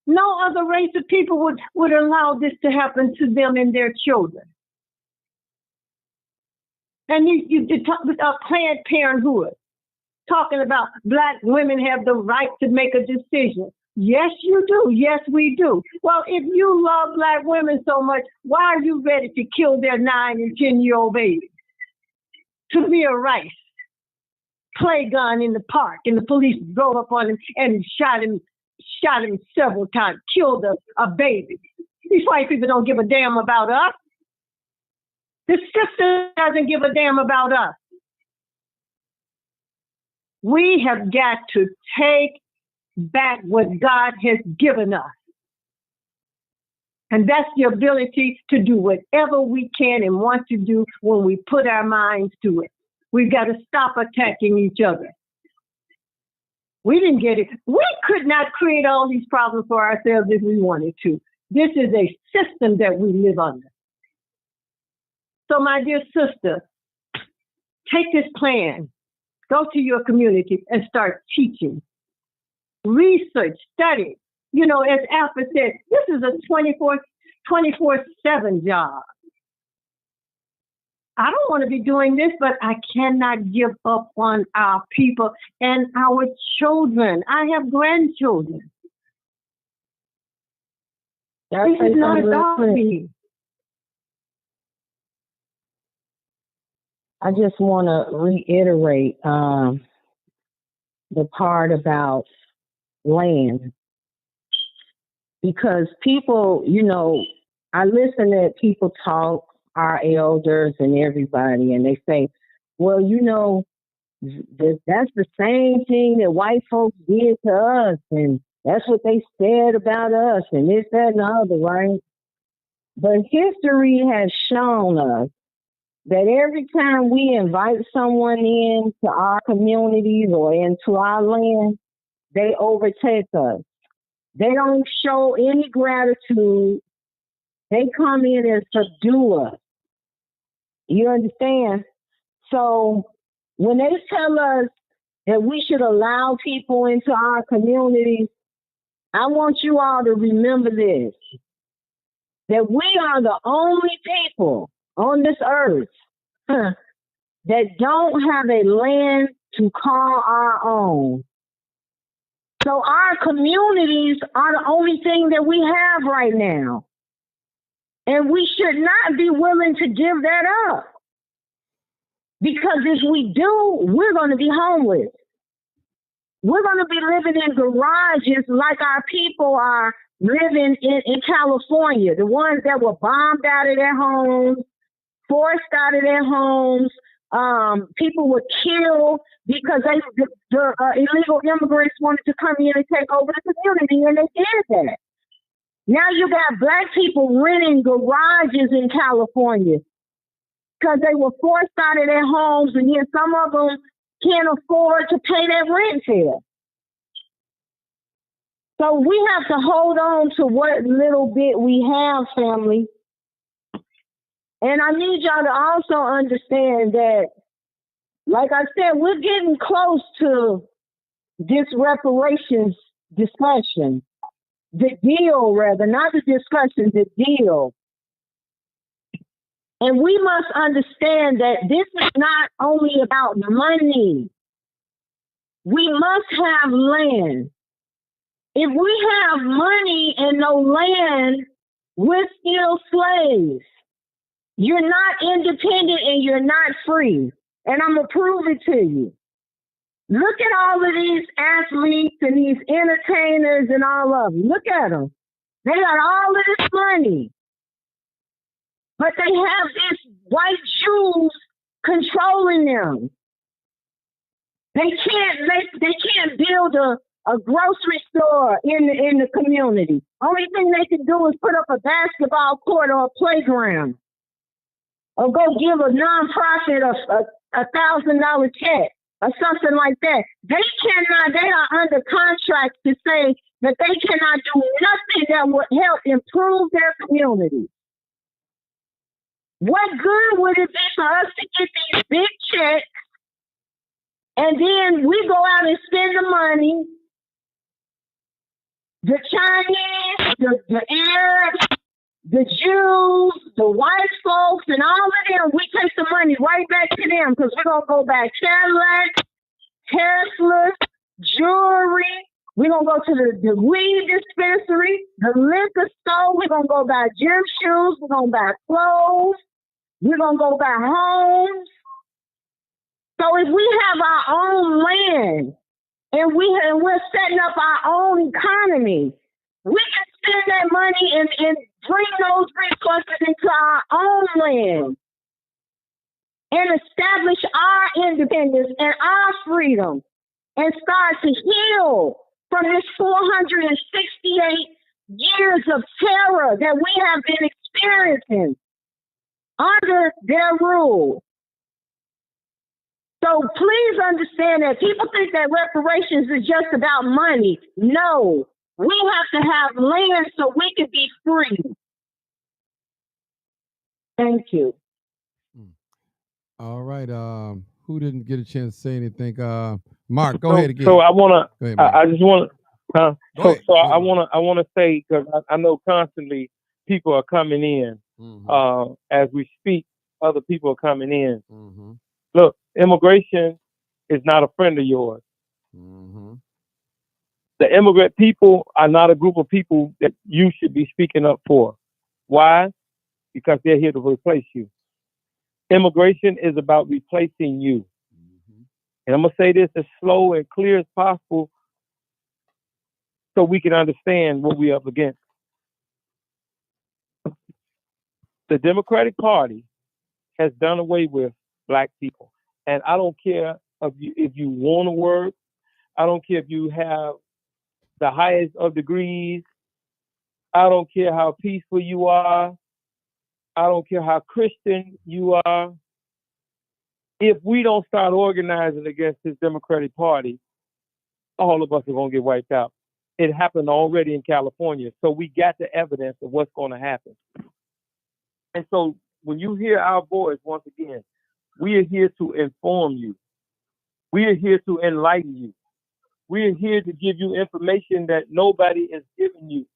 No other race of people would allow this to happen to them and their children. And you talk about Planned Parenthood, talking about Black women have the right to make a decision. Yes, you do. Yes, we do. Well, if you love Black women so much, why are you ready to kill their 9 and 10-year-old babies? To be a rice play gun in the park, and the police drove up on him and shot him several times, killed a baby. These white people don't give a damn about us. The system doesn't give a damn about us. We have got to take back what God has given us. And that's the ability to do whatever we can and want to do when we put our minds to it. We've got to stop attacking each other. We didn't get it. We could not create all these problems for ourselves if we wanted to. This is a system that we live under. So my dear sister, take this plan, go to your community and start teaching. Research, study. As Alpha said, this is a 24/7 job. I don't want to be doing this, but I cannot give up on our people and our children. I have grandchildren. This is not about me. I just want to reiterate the part about land. Because people, I listen to people talk, our elders and everybody, and they say, well, that's the same thing that white folks did to us, and that's what they said about us, and this, that, and the other, right? But history has shown us that every time we invite someone into our communities or into our land, they overtake us. They don't show any gratitude. They come in and subdue us. You understand? So when they tell us that we should allow people into our communities, I want you all to remember this, that we are the only people on this earth that don't have a land to call our own. So our communities are the only thing that we have right now. And we should not be willing to give that up. Because if we do, we're going to be homeless. We're going to be living in garages like our people are living in California, the ones that were bombed out of their homes, forced out of their homes. People were killed because the illegal immigrants wanted to come in and take over the community, and they did that. Now you got black people renting garages in California because they were forced out of their homes, and yet some of them can't afford to pay their rent here. So we have to hold on to what little bit we have, family. And I need y'all to also understand that, like I said, we're getting close to this reparations discussion. The deal, rather, not the discussion, the deal. And we must understand that this is not only about money. We must have land. If we have money and no land, we're still slaves. You're not independent and you're not free. And I'm going to prove it to you. Look at all of these athletes and these entertainers and all of them. Look at them. They got all of this money. But they have these white Jews controlling them. They can't build a grocery store in the community. Only thing they can do is put up a basketball court or a playground. Or go give a nonprofit a $1,000 check or something like that. They are under contract to say that they cannot do nothing that would help improve their community. What good would it be for us to get these big checks and then we go out and spend the money? The Chinese, the Arabs, the Jews, the white folks, and all of them, we take the money right back to them because we're going to go buy Cadillacs, Teslas, jewelry. We're going to go to the weed dispensary, the liquor store. We're going to go buy gym shoes. We're going to buy clothes. We're going to go buy homes. So if we have our own land and we're setting up our own economy, we can spend that money and bring those resources into our own land and establish our independence and our freedom and start to heal from this 468 years of terror that we have been experiencing under their rule. So please understand that people think that reparations is just about money. No, we have to have land so we can be free. Thank you. All right. Who didn't get a chance to say anything? Mark, go ahead again. So I want to. I just want to. I want to say, because I know constantly people are coming in. Mm-hmm. As we speak, other people are coming in. Mm-hmm. Look, immigration is not a friend of yours. Mm-hmm. The immigrant people are not a group of people that you should be speaking up for. Why? Because they're here to replace you. Immigration is about replacing you. Mm-hmm. And I'm going to say this as slow and clear as possible so we can understand what we're up against. The Democratic Party has done away with black people. And I don't care if you want to work. I don't care if you have the highest of degrees. I don't care how peaceful you are. I don't care how Christian you are. If we don't start organizing against this Democratic Party, all of us are going to get wiped out. It happened already in California. So we got the evidence of what's going to happen. And so when you hear our voice, once again, we are here to inform you. We are here to enlighten you. We are here to give you information that nobody is giving you.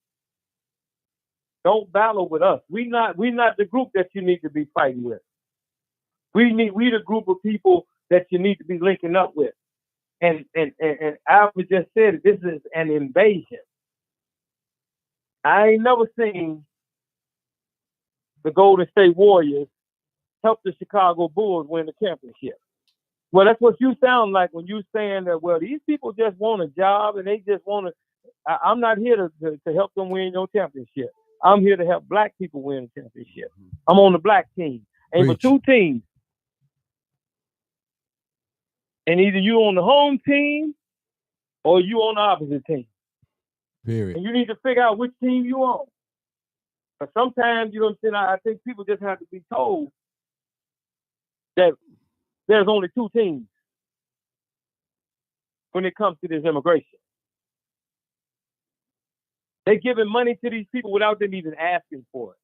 Don't battle with us. We're not the group that you need to be fighting with. We the group of people that you need to be linking up with. And Alpha just said it, this is an invasion. I ain't never seen the Golden State Warriors help the Chicago Bulls win the championship. Well, that's what you sound like when you saying that, well, these people just want a job and they just want to, I'm not here to help them win your championship. I'm here to help black people win the championship. I'm on the black team. And for two teams. And either you on the home team or you on the opposite team. Period. And you need to figure out which team you on. But sometimes, you know what I'm saying, I think people just have to be told that there's only two teams when it comes to this immigration. They're giving money to these people without them even asking for it.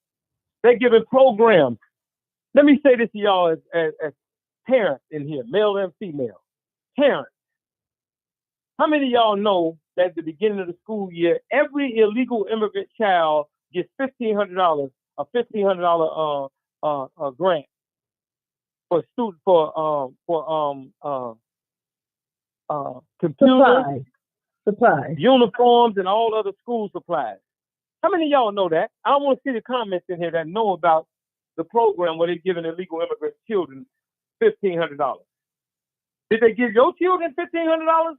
They're giving programs. Let me say this to y'all as parents in here, male and female. Parents. How many of y'all know that at the beginning of the school year, every illegal immigrant child gets $1,500, a $1,500 grant for computers, supplies, uniforms, and all other school supplies? How many of y'all know that? I want to see the comments in here that know about the program where they're giving illegal immigrant children $1,500. Did they give your children $1,500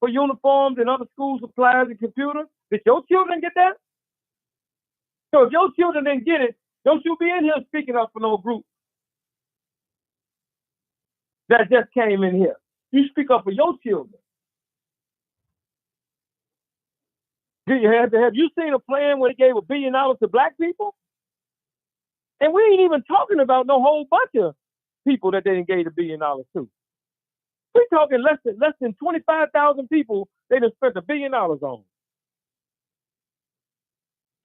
for uniforms and other school supplies and computers? Did your children get that? So if your children didn't get it, don't you be in here speaking up for no group that just came in here. You speak up for your children. Have you seen a plan where they gave $1 billion to black people? And we ain't even talking about no whole bunch of people that they didn't gave $1 billion to. We're talking less than 25,000 people they done spent $1 billion on.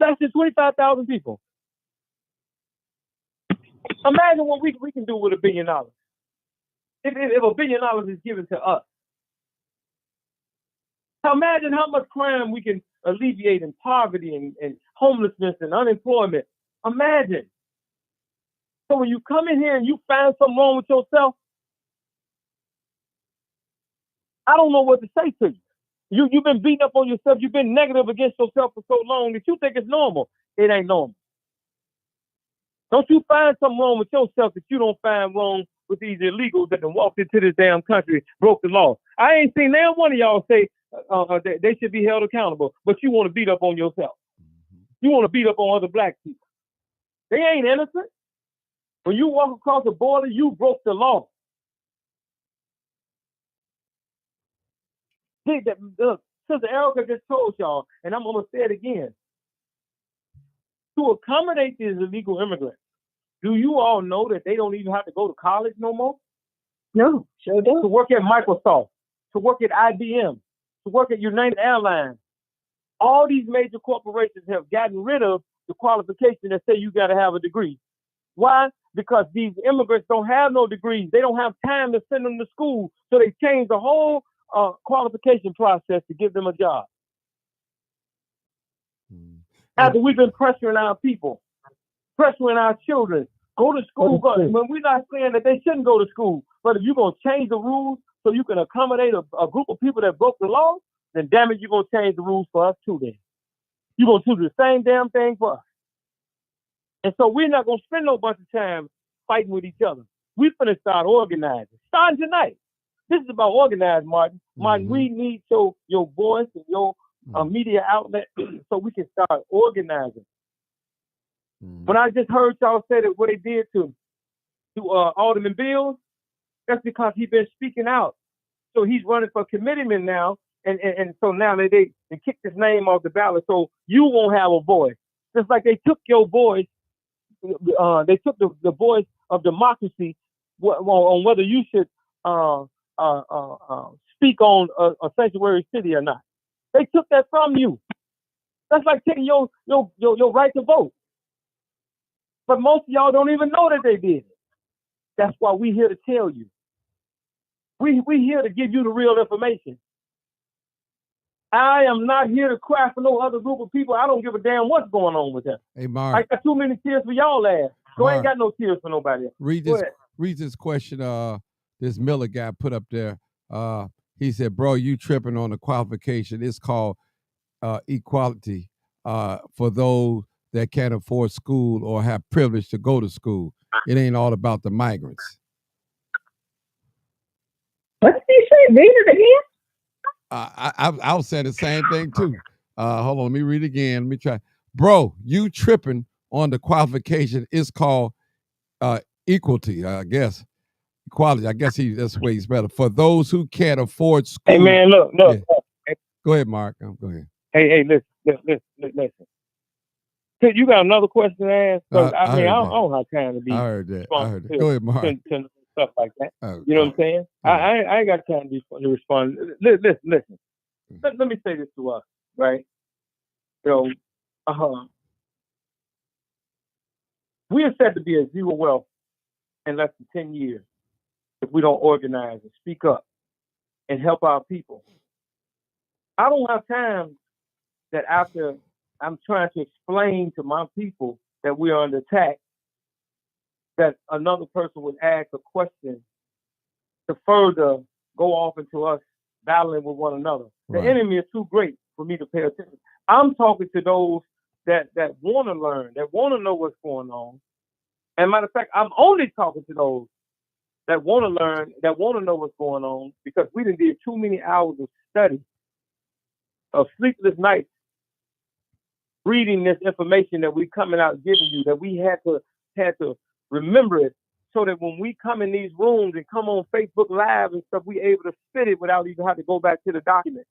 Less than 25,000 people. Imagine what we can do with $1 billion. If $1 billion is given to us. Now imagine how much crime we can alleviate in poverty and homelessness and unemployment. Imagine. So when you come in here and you find something wrong with yourself, I don't know what to say to you. You've been beating up on yourself. You've been negative against yourself for so long that you think it's normal. It ain't normal. Don't you find something wrong with yourself that you don't find wrong with these illegals that have walked into this damn country, broke the law. I ain't seen now one of y'all say they should be held accountable, but you want to beat up on yourself. You want to beat up on other black people. They ain't innocent. When you walk across the border, you broke the law. Sister Erica just told y'all, and I'm going to say it again. To accommodate these illegal immigrants, do you all know that they don't even have to go to college no more? No, sure don't. To work at Microsoft, to work at IBM, to work at United Airlines. All these major corporations have gotten rid of the qualification that say you got to have a degree. Why? Because these immigrants don't have no degrees. They don't have time to send them to school. So they changed the whole qualification process to give them a job. After we've been pressuring our people, pressuring our children, go to school. When we're not saying that they shouldn't go to school, but if you're going to change the rules so you can accommodate a group of people that broke the law, then damn it, you're going to change the rules for us too then. You're going to do the same damn thing for us. And so we're not going to spend no bunch of time fighting with each other. We're going to start organizing. Starting tonight. This is about organizing, Martin. Martin, we need your voice and your media outlet so we can start organizing. When I just heard y'all say that what they did to Alderman Bills, that's because he's been speaking out. So he's running for committeeman now, and so now they kicked his name off the ballot, so you won't have a voice. Just like they took your voice, they took the voice of democracy on whether you should speak on a sanctuary city or not. They took that from you. That's like taking your right to vote. But most of y'all don't even know that they did it. That's why we here to tell you. We here to give you the real information. I am not here to cry for no other group of people. I don't give a damn what's going on with them. Hey, Mark. I got too many tears for y'all ass. So I ain't got no tears for nobody else. Read this question this Miller guy put up there. He said, bro, you tripping on the qualification. It's called equality for those that can't afford school or have privilege to go to school. It ain't all about the migrants. What did he say? Read it again. I was saying the same thing too. Hold on, let me read it again. Let me try. Bro, you tripping on the qualification. It's called equality, I guess. Equality. I guess that's the way he's better. For those who can't afford school. Hey man, look. Yeah. Go ahead, Mark. Go ahead. Hey, listen. You got another question to ask? I don't have time to be. I heard that. Go ahead, Mark. To stuff like that. You know what I'm saying? I ain't got time to respond. Listen. Let me say this to us, right? So, we are said to be at zero wealth in less than 10 years if we don't organize and speak up and help our people. I don't have time that after I'm trying to explain to my people that we are under attack, that another person would ask a question to further go off into us battling with one another. Right. The enemy is too great for me to pay attention. I'm talking to those that want to learn, that want to know what's going on. And matter of fact, I'm only talking to those that want to learn, that want to know what's going on, because we done did too many hours of study, of sleepless nights, reading this information that we coming out giving you, that we had to remember it, so that when we come in these rooms and come on Facebook Live and stuff, we able to spit it without even having to go back to the document.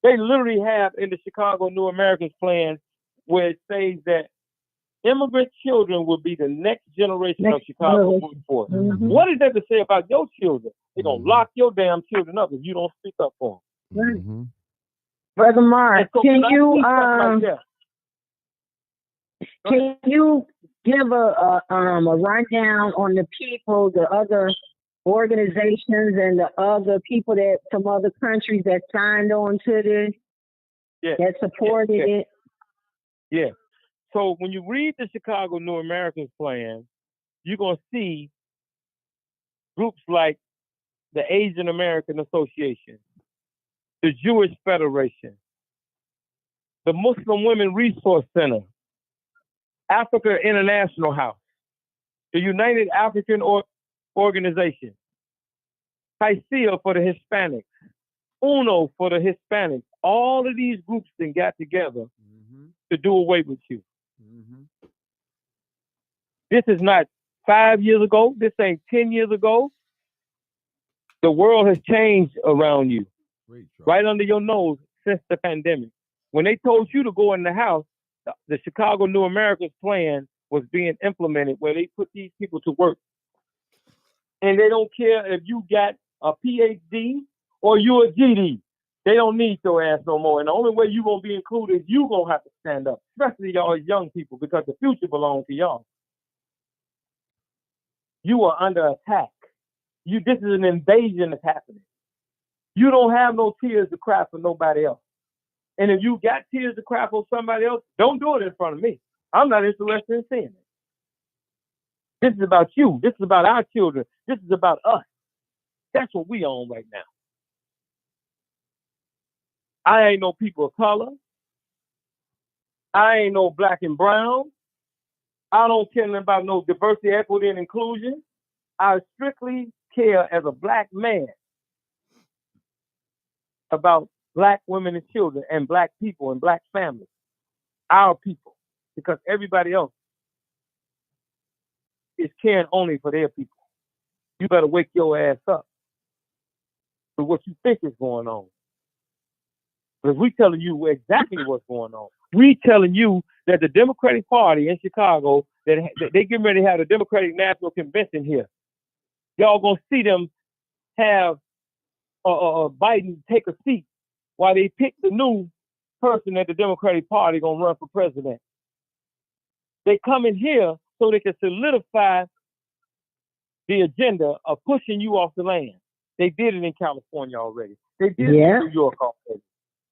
They literally have in the Chicago New Americans plan where it says that immigrant children will be the next generation of Chicago workforce. Mm-hmm. What is that to say about your children? They're going to lock your damn children up if you don't speak up for them. Mm-hmm. Brother Mark, so can you give a rundown on the people, the other organizations and the other people that from other countries that signed on to this, that supported it? Yeah. So when you read the Chicago New Americans plan, you're going to see groups like the Asian American Association, the Jewish Federation, the Muslim Women Resource Center, Africa International House, the United African Organization, PAISEA for the Hispanics, UNO for the Hispanics. All of these groups then got together to do away with you. This is not 5 years ago. This ain't 10 years ago. The world has changed around you, right under your nose since the pandemic. When they told you to go in the house, the Chicago New Americans plan was being implemented where they put these people to work. And they don't care if you got a PhD or you're a GD. They don't need your ass no more. And the only way you're going to be included is you're going to have to stand up, especially y'all young people, because the future belongs to y'all. You are under attack. This is an invasion that's happening. You don't have no tears to cry for nobody else. And if you got tears to cry for somebody else, don't do it in front of me. I'm not interested in seeing it. This is about you. This is about our children. This is about us. That's what we own right now. I ain't no people of color. I ain't no black and brown. I don't care about no diversity, equity, and inclusion. I strictly care as a black man about black women and children and black people and black families, our people, because everybody else is caring only for their people. You better wake your ass up to what you think is going on. Because we telling you exactly what's going on. We telling you that the Democratic Party in Chicago, that they getting ready to have the Democratic National Convention here. Y'all gonna see them have Biden take a seat while they pick the new person that the Democratic Party gonna run for president. They come in here so they can solidify the agenda of pushing you off the land. They did it in California already. They did it in New York already.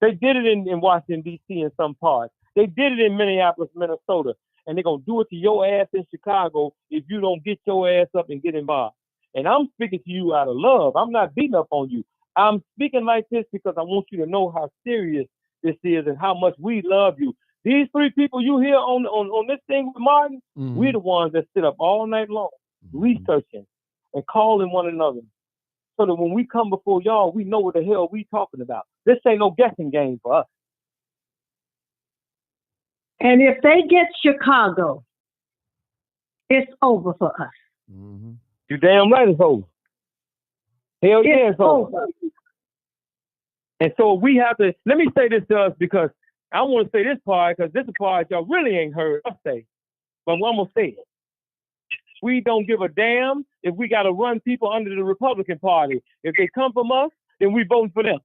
They did it in Washington, D.C. in some parts. They did it in Minneapolis, Minnesota. And they're going to do it to your ass in Chicago if you don't get your ass up and get involved. And I'm speaking to you out of love. I'm not beating up on you. I'm speaking like this because I want you to know how serious this is and how much we love you. These three people you hear on this thing with Martin, we're the ones that sit up all night long researching and calling one another so that when we come before y'all, we know what the hell we talking about. This ain't no guessing game for us. And if they get Chicago, it's over for us. You damn right it's over. Hell yeah, it's over. And so we have to, let me say this to us because I want to say this part because this is a part y'all really ain't heard us say, but I'm going to say it. We don't give a damn if we got to run people under the Republican Party. If they come from us, then we voting for them.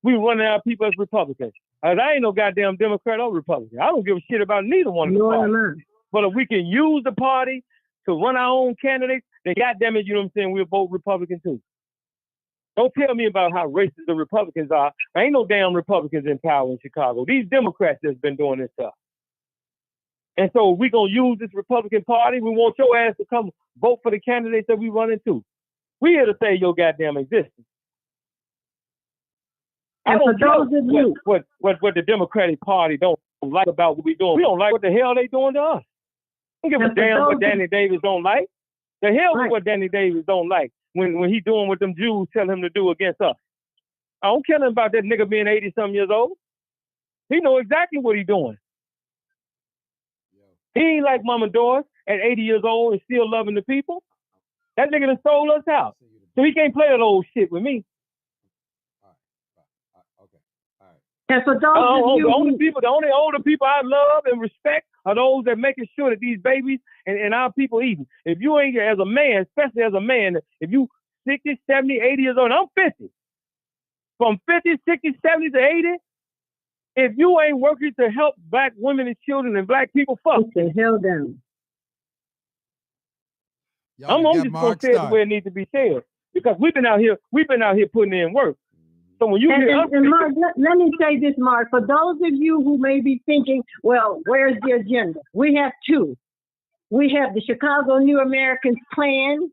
We running our people as Republicans. I ain't no goddamn Democrat or Republican. I don't give a shit about neither one of the parties. But if we can use the party to run our own candidates, then goddamn it, you know what I'm saying, we'll vote Republican too. Don't tell me about how racist the Republicans are. There ain't no damn Republicans in power in Chicago. These Democrats that's been doing this stuff. And so we're going to use this Republican Party. We want your ass to come vote for the candidates that we run into. We here to save your goddamn existence. And for those of you, what the Democratic Party don't like about what we doing. We don't like what the hell they doing to us. Don't give a damn what Danny Davis don't like. The hell with what Danny Davis don't like when he doing what them Jews tell him to do against us. I don't care about that nigga being 80-something years old. He know exactly what he doing. He ain't like Mama Doris at 80 years old and still loving the people. That nigga done sold us out. So he can't play that old shit with me. And for those of you, the only older people I love and respect are those that making sure that these babies and our people eating. If you ain't, as a man, especially as a man, if you 60, 70, 80 years old, and I'm 50. From 50, 60, 70 to 80, if you ain't working to help black women and children and black people, fuck. Put the hell down. I'm just gonna say it the way it needs to be said. Because we've been out here putting in work. So when you hear Mark, let me say this, Mark. For those of you who may be thinking, well, where's the agenda? We have two. We have the Chicago New Americans plan.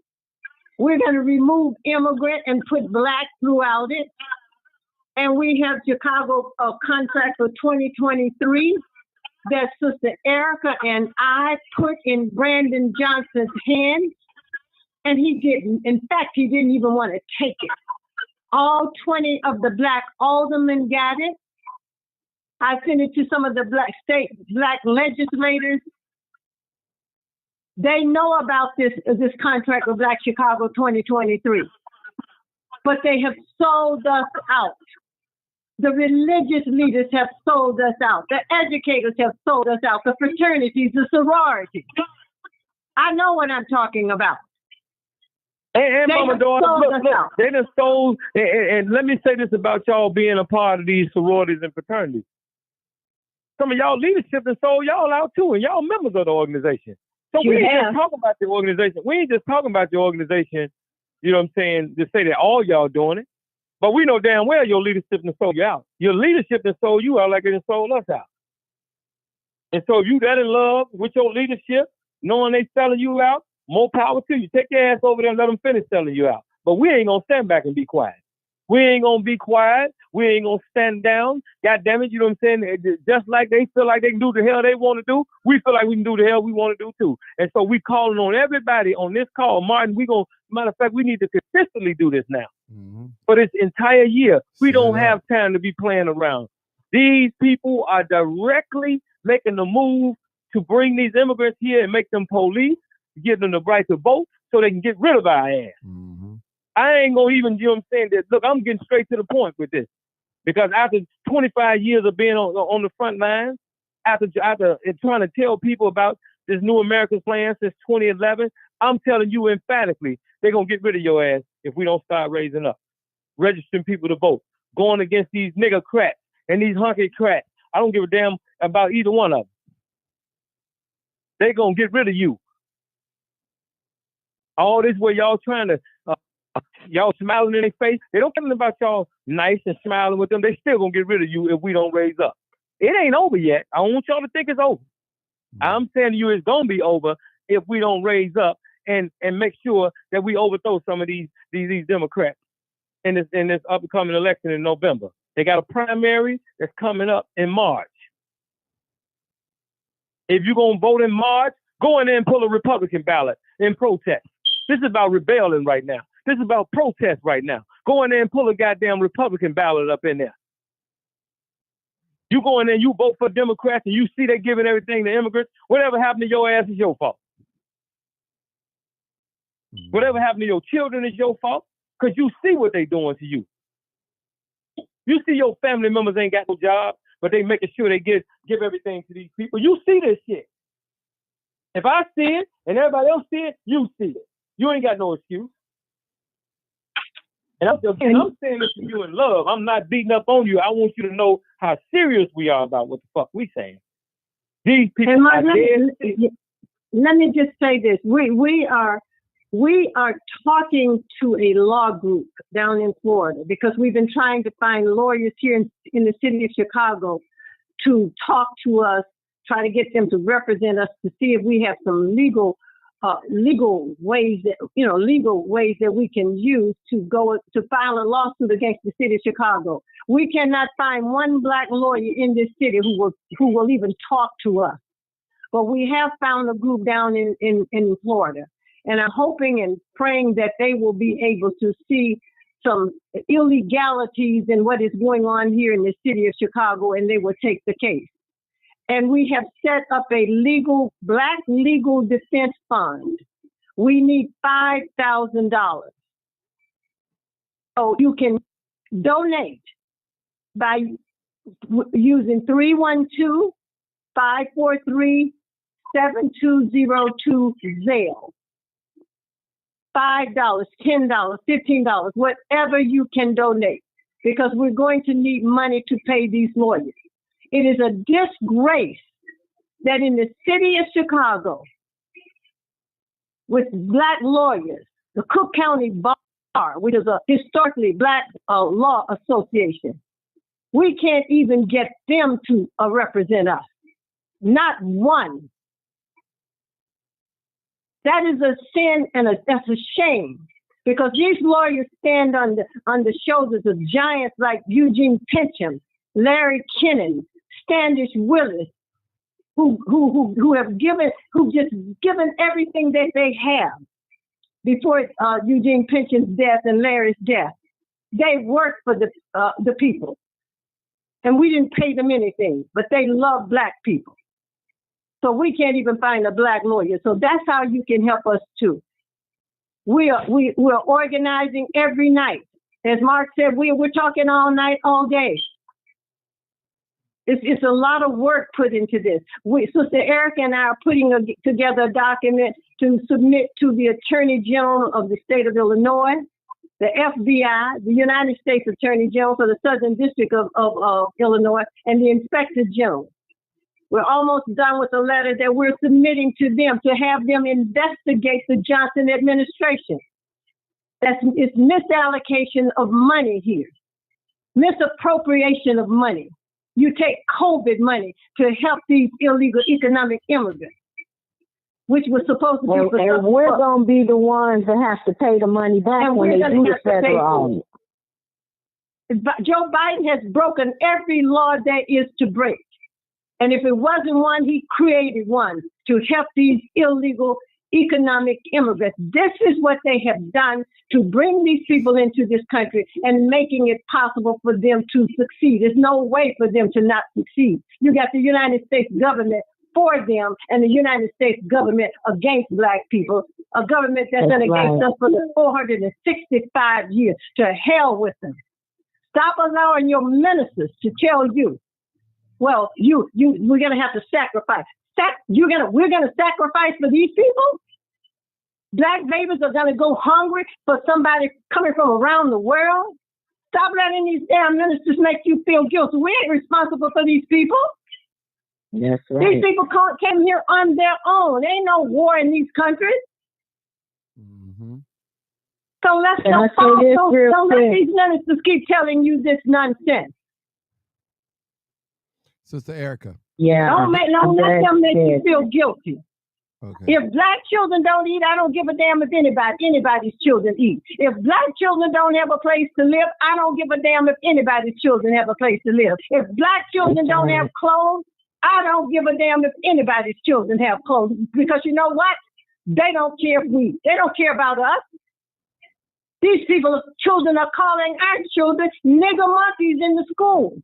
We're going to remove immigrant and put black throughout it. And we have Chicago contract for 2023 that Sister Erica and I put in Brandon Johnson's hands. And he didn't. In fact, he didn't even want to take it. All 20 of the black aldermen got it. I sent it to some of the black legislators. They know about this contract with Black Chicago 2023. But they have sold us out. The religious leaders have sold us out. The educators have sold us out. The fraternities, the sororities. I know what I'm talking about. And Mama Doris, look, they done stole, and let me say this about y'all being a part of these sororities and fraternities. Some of y'all leadership done sold y'all out too, and y'all members of the organization. So we ain't just talking about the organization. We ain't just talking about the organization, you know what I'm saying, to say that all y'all doing it. But we know damn well your leadership done sold you out. Your leadership done sold you out like they done sold us out. And so if you that in love with your leadership, knowing they selling you out, more power to you. Take your ass over there and let them finish selling you out. But we ain't going to stand back and be quiet. We ain't going to be quiet. We ain't going to stand down. God damn it, you know what I'm saying? Just like they feel like they can do the hell they want to do, we feel like we can do the hell we want to do too. And so we calling on everybody on this call. Martin, matter of fact, we need to consistently do this now. For this entire year, we don't have time to be playing around. These people are directly making the move to bring these immigrants here and make them police, give them the right to vote so they can get rid of our ass. I ain't gonna even, you know what I'm saying, that, look, I'm getting straight to the point with this. Because after 25 years of being on the front lines, after trying to tell people about this New American plan since 2011, I'm telling you emphatically, they're gonna get rid of your ass if we don't start raising up, registering people to vote, going against these nigger crats and these hunky crats. I don't give a damn about either one of them. They gonna get rid of you. All this way y'all trying to, y'all smiling in their face. They don't care about y'all nice and smiling with them. They still gonna get rid of you if we don't raise up. It ain't over yet. I don't want y'all to think it's over. I'm saying to you it's gonna be over if we don't raise up and make sure that we overthrow some of these Democrats in this upcoming election in November. They got a primary that's coming up in March. If you're gonna vote in March, go in there and pull a Republican ballot in protest. This is about rebelling right now. This is about protest right now. Go in there and pull a goddamn Republican ballot up in there. You go in there and you vote for Democrats and you see they're giving everything to immigrants. Whatever happened to your ass is your fault. Whatever happened to your children is your fault because you see what they're doing to you. You see your family members ain't got no job, but they making sure they give everything to these people. You see this shit. If I see it and everybody else see it, you see it. You ain't got no excuse. And I'm saying this to you in love. I'm not beating up on you. I want you to know how serious we are about what the fuck we saying. These people are dead. Let me just say this. We are talking to a law group down in Florida because we've been trying to find lawyers here in the city of Chicago to talk to us, try to get them to represent us to see if we have some legal ways that we can use to file a lawsuit against the city of Chicago. We cannot find one black lawyer in this city who will even talk to us. But we have found a group down in Florida. And I'm hoping and praying that they will be able to see some illegalities in what is going on here in the city of Chicago, and they will take the case. And we have set up a black legal defense fund. We need $5,000. So you can donate by using 312-543-7202 Zelle. $5, $10, $15, whatever you can donate, because we're going to need money to pay these lawyers. It is a disgrace that in the city of Chicago, with black lawyers, the Cook County Bar, which is a historically black law association, we can't even get them to represent us. Not one. That is a sin and that's a shame, because these lawyers stand on the shoulders of giants like Eugene Pincham, Larry Kennan, Standish Willis, who just given everything that they have before Eugene Pincham's death and Larry's death. They worked for the people, and we didn't pay them anything, but they love black people. So we can't even find a black lawyer. So that's how you can help us too. We're organizing every night. As Mark said, we're talking all night, all day. It's a lot of work put into this. Sister Erica and I are putting together a document to submit to the Attorney General of the state of Illinois, the FBI, the United States Attorney General for the Southern District of Illinois, and the Inspector General. We're almost done with the letter that we're submitting to them to have them investigate the Johnson administration. It's misallocation of money here, misappropriation of money. You take COVID money to help these illegal economic immigrants, which was supposed to be for and we're going to be the ones that have to pay the money back when they do the federal audit. Joe Biden has broken every law there is to break. And if it wasn't one, he created one to help these illegal economic immigrants. This is what they have done to bring these people into this country and making it possible for them to succeed. There's no way for them to not succeed. You got the United States government for them and the United States government against black people, a government that's been against us for the 465 years. To hell with them. Stop allowing your ministers to tell you, well, we're gonna have to sacrifice. We're gonna sacrifice for these people. Black babies are gonna go hungry for somebody coming from around the world. Stop letting these damn ministers make you feel guilty. We ain't responsible for these people. That's These right. people came here on their own. There ain't no war in these countries. Mm-hmm. So let's Can I don't say this real don't let quick? these ministers keep telling you this nonsense. Sister Erica. Yeah. Don't let them make you feel guilty. Okay. If black children don't eat, I don't give a damn if anybody's children eat. If black children don't have a place to live, I don't give a damn if anybody's children have a place to live. If black children don't have clothes, I don't give a damn if anybody's children have clothes. Because you know what? They don't care if we. They don't care about us. These children are calling our children nigger monkeys in the schools.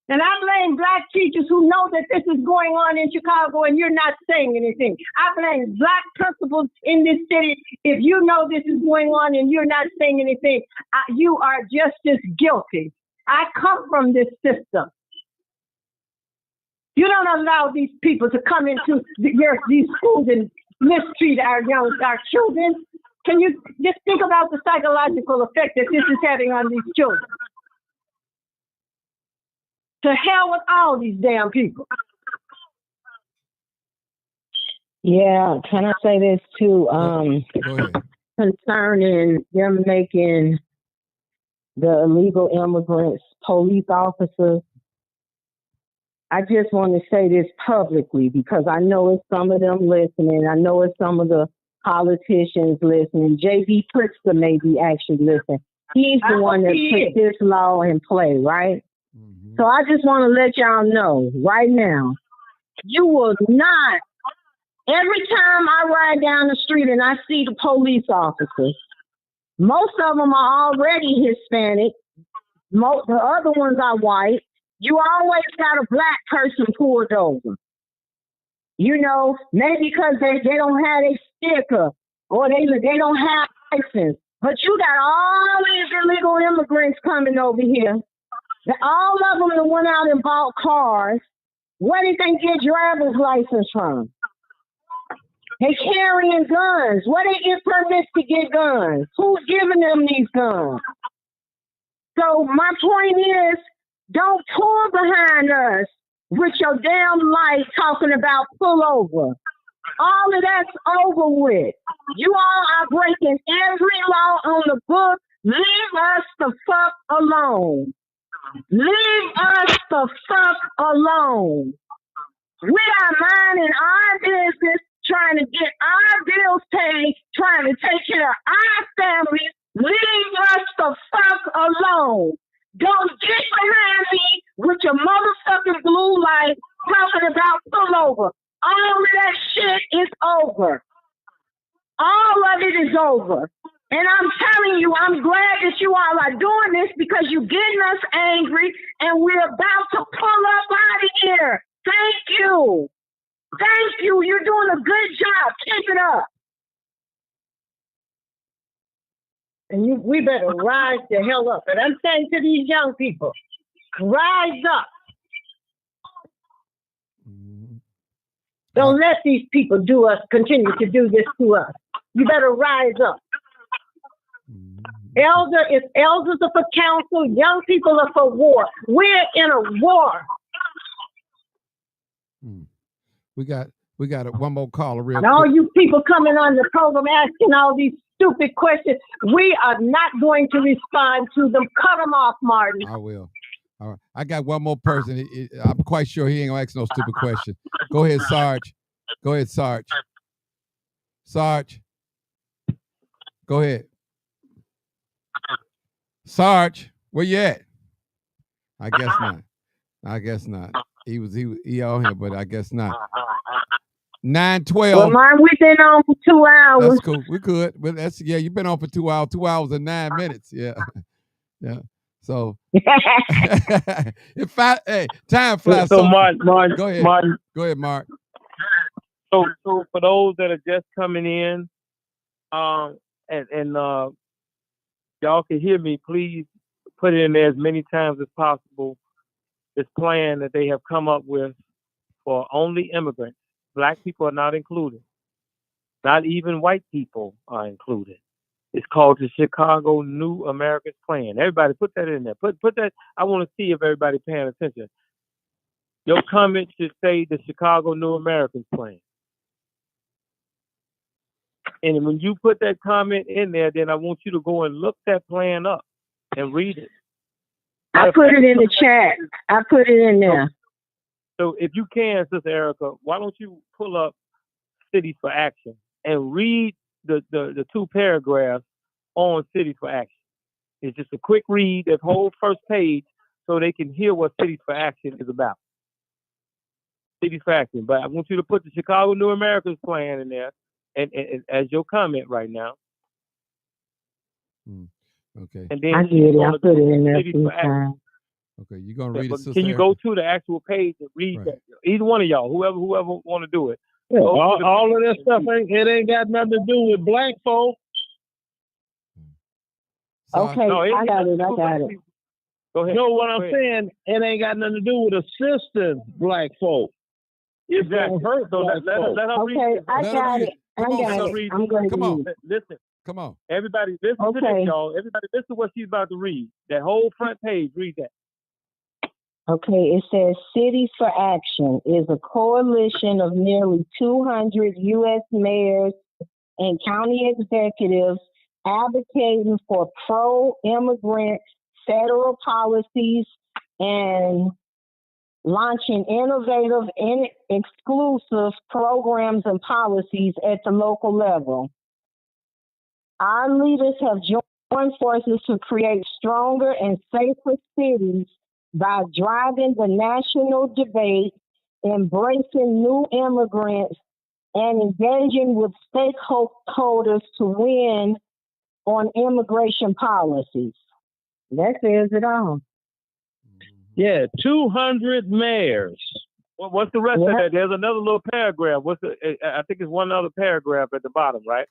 And I blame black teachers who know that this is going on in Chicago and you're not saying anything. I blame black principals in this city. If you know this is going on and you're not saying anything, you are just as guilty. I come from this system. You don't allow these people to come into these schools and mistreat our children. Can you just think about the psychological effect that this is having on these children? To hell with all these damn people. Yeah, can I say this too? Go ahead. Concerning them making the illegal immigrants police officers, I just want to say this publicly because I know it's some of them listening. I know it's some of the politicians listening. J.B. Pritzker may be actually listening. He's the one that put this law in play, right? Mm-hmm. So I just want to let y'all know right now, you will not, every time I ride down the street and I see the police officers, most of them are already Hispanic. The other ones are white. You always got a black person pulled over. You know, maybe because they don't have a sticker or they don't have license. But you got all these illegal immigrants coming over here. All of them that went out and bought cars. Where did they get driver's license from? They carrying guns. Where they get permits to get guns? Who's giving them these guns? So my point is, don't pull behind us with your damn light talking about pull over. All of that's over with. You all are breaking every law on the book. Leave us the fuck alone. Leave us the fuck alone. We are minding our business, trying to get our bills paid, trying to take care of our families. Leave us the fuck alone. Don't get behind me with your motherfucking blue light talking about pullover. All of that shit is over. All of it is over. And I'm telling you, I'm glad that you all are doing this because you're getting us angry and we're about to pull up out of here. Thank you. Thank you. You're doing a good job. Keep it up. And we better rise the hell up. And I'm saying to these young people, rise up. Don't let these people continue to do this to us. You better rise up. Elders are for counsel, young people are for war. We're in a war. We got one more caller real and quick. all you people coming on the program asking all these stupid questions, we are not going to respond to them. Cut them off, Martin. I will. All right. I got one more person. I'm quite sure he ain't gonna ask no stupid question. Go ahead, Sarge. Go ahead, Sarge. Sarge. Go ahead. Sarge, where you at? I guess not. I guess not. He on here, but I guess not. 9:12. Well, Martin, we've been on for 2 hours. That's cool. We could. But you've been on for 2 hours. 2 hours and 9 minutes. Yeah. Yeah. So time flies. So Martin, go ahead. Martin. Go ahead, Mark. So for those that are just coming in, and y'all can hear me, please put it in there as many times as possible. This plan that they have come up with for only immigrants. Black people are not included. Not even white people are included. It's called the Chicago New Americans Plan. Everybody put that in there. Put that. I want to see if everybody paying attention. Your comment should say the Chicago New Americans Plan. And when you put that comment in there, then I want you to go and look that plan up and read it. I put it in the chat. I put it in there. So if you can, Sister Erica, why don't you pull up Cities for Action and read the 2 paragraphs on Cities for Action. It's just a quick read, that whole first page, so they can hear what Cities for Action is about. Cities for Action. But I want you to put the Chicago New Americans Plan in there and as your comment right now. Okay. And then I did it. I put it in there a few times. Okay, you're gonna read it, Sister Can you Erica? go to the actual page and read that? Either one of y'all, whoever want to do it. Yeah, all of that stuff ain't got nothing to do with black folk. Okay, No, I got it. Go ahead. You know what I'm saying? It ain't got nothing to do with assisting black folk. It's Exactly. gonna hurt So black folk. let her read Okay, it. I Let her got read it. it. I Come on, got sis. it. I'm going to Come on. read it. Listen, Come on. everybody, listen to this, y'all. Everybody, listen to what she's about to read. That whole front page, read that. Okay, it says Cities for Action is a coalition of nearly 200 U.S. mayors and county executives advocating for pro-immigrant federal policies and launching innovative and exclusive programs and policies at the local level. Our leaders have joined forces to create stronger and safer cities by driving the national debate, embracing new immigrants, and engaging with stakeholders to win on immigration policies. That says it all. Yeah, 200 mayors. What's the rest of that? There's another little paragraph. I think it's one other paragraph at the bottom, right?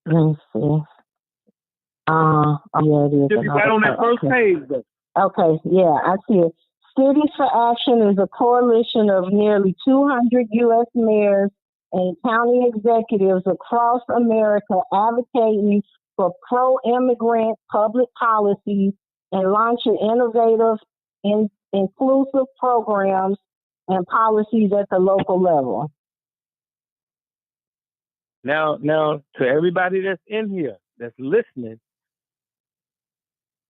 Let me see. Yeah, it is. Just right on that first page, though. Okay, yeah, I see it. Cities for Action is a coalition of nearly 200 U.S. mayors and county executives across America advocating for pro-immigrant public policies and launching innovative and inclusive programs and policies at the local level. Now, to everybody that's in here, that's listening,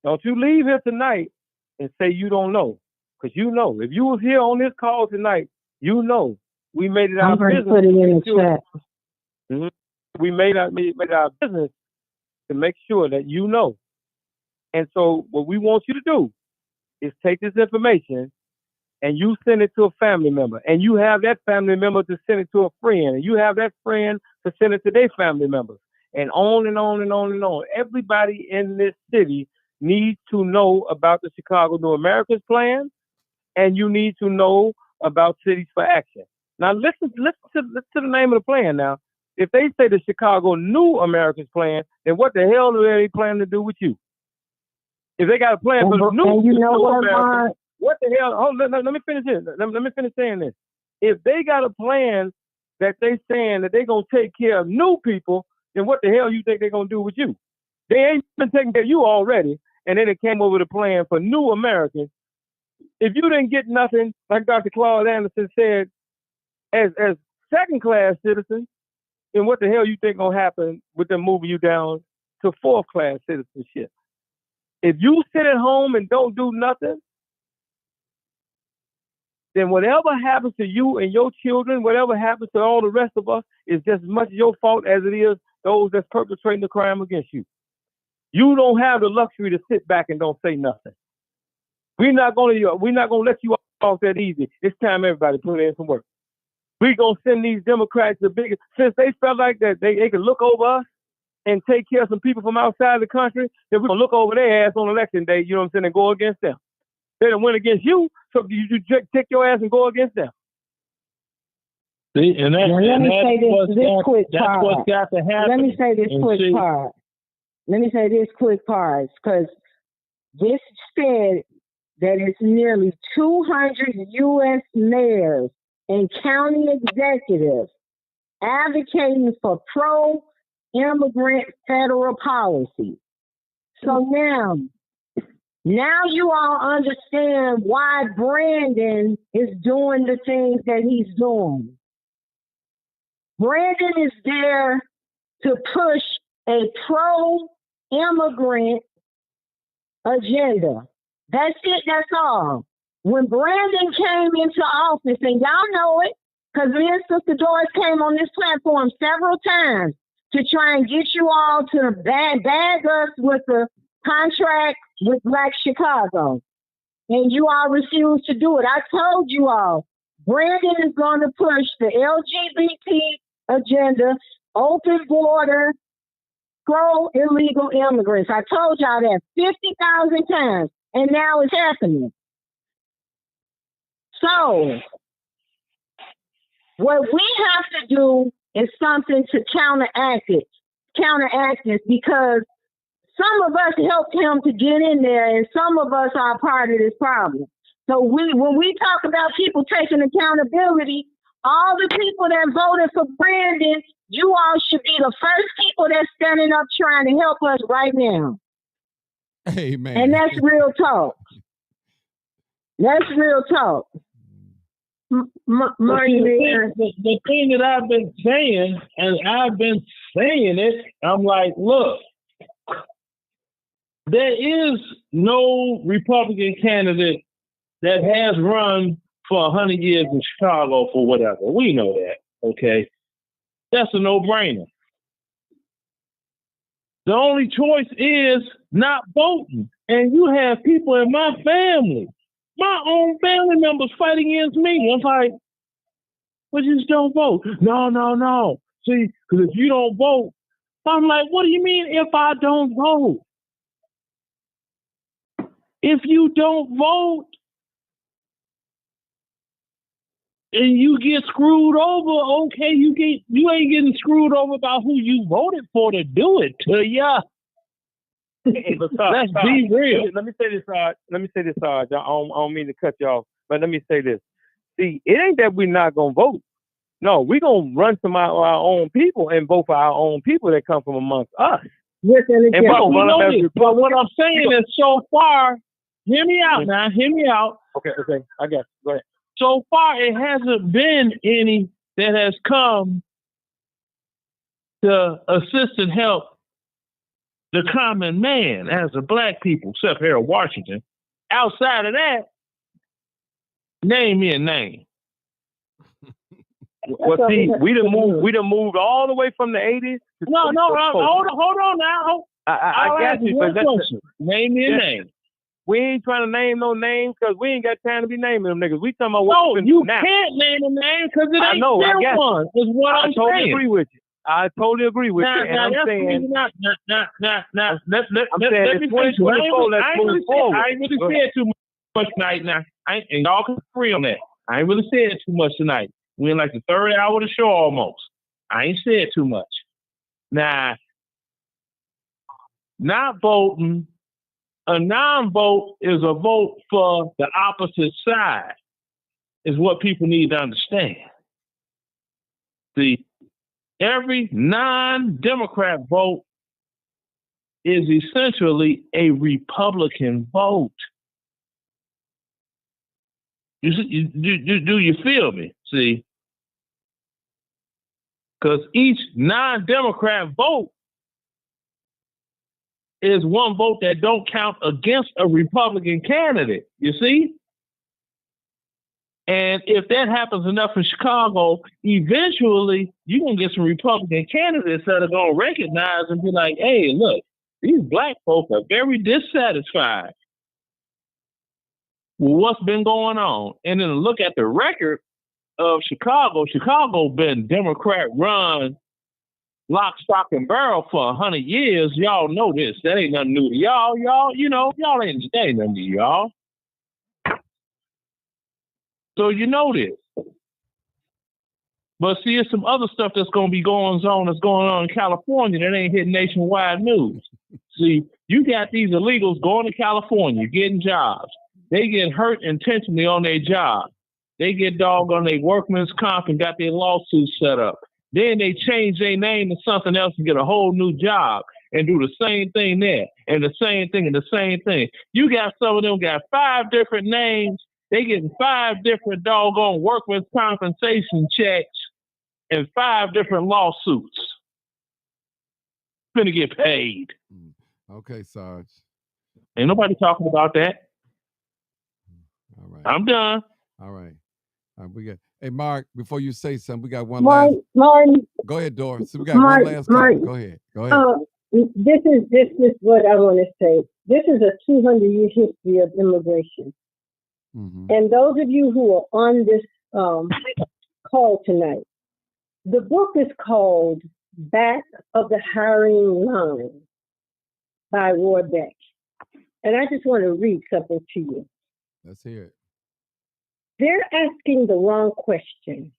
don't you leave here tonight and say you don't know. Because you know, if you was here on this call tonight, you know we made it our I'm going business. to put it in the chat. Mm-hmm. We made our business to make sure that you know. And so what we want you to do is take this information and you send it to a family member. And you have that family member to send it to a friend. And you have that friend to send it to their family members. And on and on and on and on. Everybody in this city needs to know about the Chicago New Americans Plan, and you need to know about Cities for Action. Now listen to the name of the plan now. If they say the Chicago New Americans Plan, then what the hell do they plan to do with you? If they got a plan for the new Americans, what the hell? Oh, let me finish this. Let me finish saying this. If they got a plan that they saying that they're going to take care of new people, then what the hell you think they're going to do with you? They ain't been taking care of you already, and then they came up with a plan for new Americans. If you didn't get nothing, like Dr. Claude Anderson said, as second-class citizens, then what the hell you think going to happen with them moving you down to fourth-class citizenship? If you sit at home and don't do nothing, then whatever happens to you and your children, whatever happens to all the rest of us, is just as much your fault as it is those that's perpetrating the crime against you. You don't have the luxury to sit back and don't say nothing. We're not going to let you off that easy. It's time everybody put in some work. We're going to send these Democrats the biggest, since they felt like that they could look over us and take care of some people from outside the country, then we're going to look over their ass on election day, you know what I'm saying, and go against them. They done win against you, so you take your ass and go against them. See, and that's what's got to happen. Let me say this quick part, because this said that it's nearly 200 U.S. mayors and county executives advocating for pro immigrant federal policy. So now you all understand why Brandon is doing the things that he's doing. Brandon is there to push a pro-immigrant agenda. That's it, that's all. When Brandon came into office, and y'all know it, because me and Sister Doris came on this platform several times to try and get you all to bag us with the contract with Black Chicago. And you all refused to do it. I told you all, Brandon is going to push the LGBT agenda, open border, pro-illegal immigrants. I told y'all that 50,000 times, and now it's happening. So, what we have to do is something to counteract this, because some of us helped him to get in there, and some of us are part of this problem. So when we talk about people taking accountability, all the people that voted for Brandon, you all should be the first people that's standing up trying to help us right now. Amen. And that's real talk. That's real talk. The thing that I've been saying, and I've been saying it, I'm like, look, there is no Republican candidate that has run for 100 years in Chicago for whatever. We know that, okay? That's a no-brainer. The only choice is not voting. And you have people in my family, my own family members fighting against me. I'm like, well, just don't vote. No. See, because if you don't vote, I'm like, what do you mean if I don't vote? If you don't vote and you get screwed over, okay, you ain't getting screwed over about who you voted for to do it to ya. Hey, but Let's be real. Let me say this, Sarge. I don't mean to cut you off, but let me say this. See, it ain't that we're not gonna vote. No, we're gonna run some of our own people and vote for our own people that come from amongst us. Yes, and And but we know this. But what I'm saying is, so far, hear me out now. Hear me out. Okay, I got you. Go ahead. So far, it hasn't been any that has come to assist and help the common man as a black people, except here in Washington. Outside of that, name me a name. Well, see, we done moved all the way from the 80s. No, hold on now. I got you. But name me a name. We ain't trying to name no names because we ain't got time to be naming them niggas. We talking about No, what's you now. can't name a name because it I ain't know, I their got you. one. Is what I'm totally saying. agree with you. I totally agree with you. And I'm saying, let me it's 2024. Let's move forward. I ain't really said too much tonight now. And y'all can agree on that. I ain't really said too much tonight. We're in like the third hour of the show almost. I ain't said too much. Now, not voting, a non-vote is a vote for the opposite side, is what people need to understand. See, every non-Democrat vote is essentially a Republican vote. Do you feel me? See? Because each non-Democrat vote is one vote that don't count against a Republican candidate, you see? And if that happens enough in Chicago, eventually you're going to get some Republican candidates that are going to recognize and be like, hey, look, these black folk are very dissatisfied with what's been going on. And then look at the record of Chicago. Chicago been Democrat run lock, stock, and barrel for 100 years. Y'all know this. That ain't nothing new to y'all. Y'all ain't nothing to y'all. So you know this. But see, there's some other stuff that's going to be going on in California that ain't hitting nationwide news. See, you got these illegals going to California, getting jobs. They get hurt intentionally on their job. They get dogged on their workman's comp and got their lawsuits set up. Then they change their name to something else and get a whole new job and do the same thing there and the same thing and the same thing. You got some of them got 5 different names. They getting 5 different doggone workers' compensation checks and 5 different lawsuits. Finna get paid. Okay, Sarge. Ain't nobody talking about that. All right. I'm done. All right. We got. Hey, Mark. Before you say something, we got one Martin, last. Go ahead, Doris. We got one last call. Martin, Go ahead. Go ahead. this is what I want to say. This is a 200-year history of immigration. Mm-hmm. And those of you who are on this call tonight, the book is called Back of the Hiring Line by Roy Beck. And I just want to read something to you. Let's hear it. They're asking the wrong question.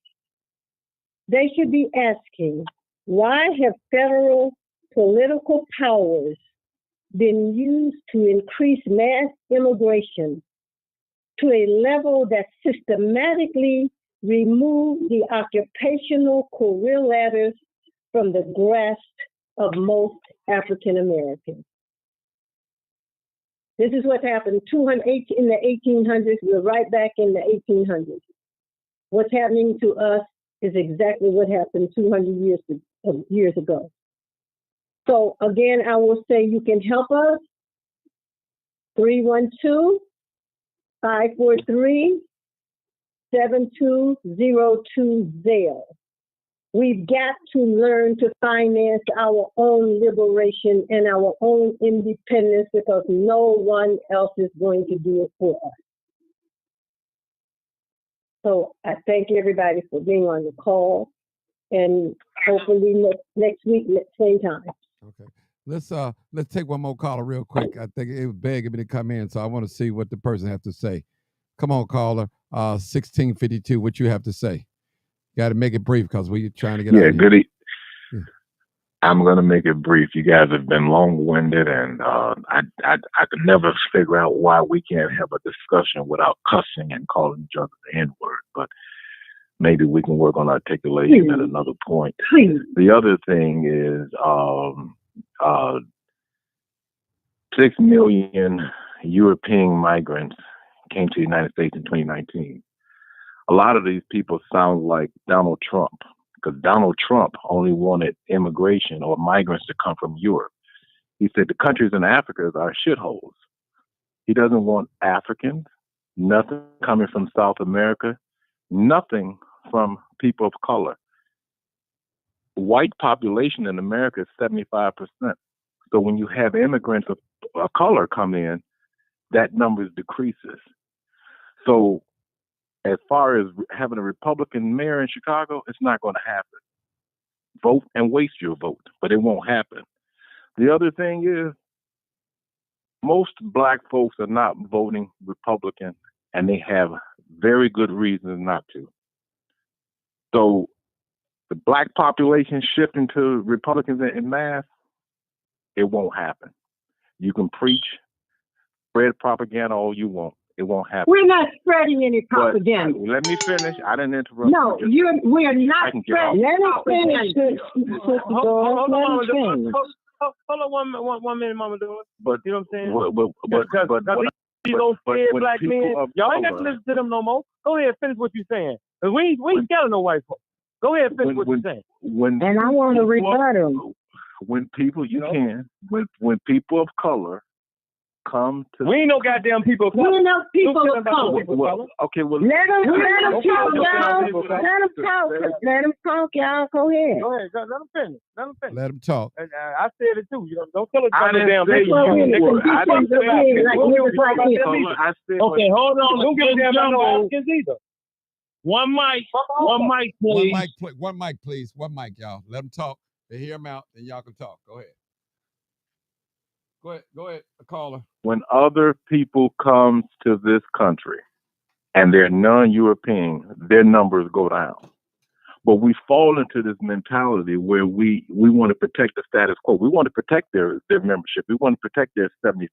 They should be asking, why have federal political powers been used to increase mass immigration to a level that systematically removed the occupational career ladders from the grasp of most African Americans? This is what happened in the 1800s. We're right back in the 1800s. What's happening to us is exactly what happened 200 years ago. So again, I will say you can help us. 312-543-7202. We've got to learn to finance our own liberation and our own independence because no one else is going to do it for us. So I thank everybody for being on the call, and hopefully next week, same time. Okay. Let's take one more caller real quick. I think it was begging me to come in, so I want to see what the person has to say. Come on, caller. 1652. What you have to say? Got to make it brief because we're trying to get out of here. Yeah. I'm going to make it brief. You guys have been long-winded, and I could never figure out why we can't have a discussion without cussing and calling each other the N-word. But maybe we can work on articulation at another point. The other thing is 6 million European migrants came to the United States in 2019. A lot of these people sound like Donald Trump, because Donald Trump only wanted immigration or migrants to come from Europe. He said the countries in Africa are shitholes. He doesn't want Africans, nothing coming from South America, nothing from people of color. White population in America is 75%. So when you have immigrants of color come in, that number decreases. So as far as having a Republican mayor in Chicago, it's not going to happen. Vote and waste your vote, but it won't happen. The other thing is, most black folks are not voting Republican, and they have very good reasons not to. So the black population shifting to Republicans in mass, it won't happen. You can preach, spread propaganda all you want. It won't happen. We're not spreading any propaganda. But, let me finish. I didn't interrupt. No, we are not spreading. Let us finish. Hold on one minute, Mama Doris. But you know what I'm saying? But these old scared black men, y'all ain't got to listen to them no more. Go ahead, finish what you're saying. We ain't scared of no white folks. Go ahead, finish what you're saying. And I want to rebut them. When people, when people of color come to, we ain't no goddamn people of color. We ain't no people of color. Okay, well, let them talk, y'all. Let them talk, y'all. Go ahead. Go ahead. Let them finish. Let them talk. And, I said it too. Don't tell us damn thing. Okay, hold on. Don't give a damn about no Africans either. One mic, please. One mic, please. One mic, y'all. Let them talk. They hear them out, then y'all can talk. Go ahead. Go ahead, caller. When other people come to this country and they're non-European, their numbers go down. But we fall into this mentality where we want to protect the status quo. We want to protect their membership. We want to protect their 75%.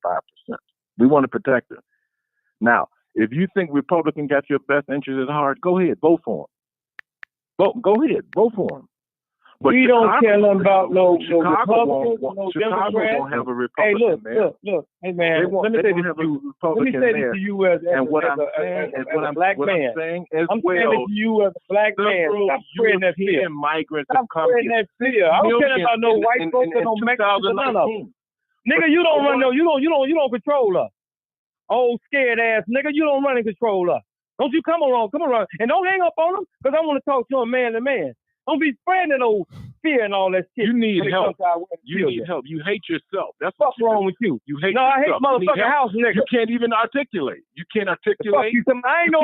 We want to protect them. Now, if you think Republican got your best interest at heart, go ahead, vote for them. Go ahead, vote for them. But we don't care nothing about no Chicago Republicans, no Chicago Democrats. won't have a Hey, Republican there. look. Hey, man, They won't, let me they say won't this have to a you. Let me Republican say this there. to you as And what a I'm saying is what I'm black man. saying as I'm well. saying it to you as a black man. Stop spreading that fear. European migrants Stop have come spreading here. that fear. I don't care about no white folks or in no Mexicans or none of them. 2019. Nigga, you don't run no, you don't control us. Old scared ass nigga, you don't run and control us. Don't you come around, and don't hang up on them, because I want to talk to a man to man. Don't be spreading that old fear and all that shit. You need help. You need help. You hate yourself. That's what's wrong with you. You hate no, yourself. I hate motherfucking house nigga. You can't even articulate. You can't articulate. Fuck you, I ain't no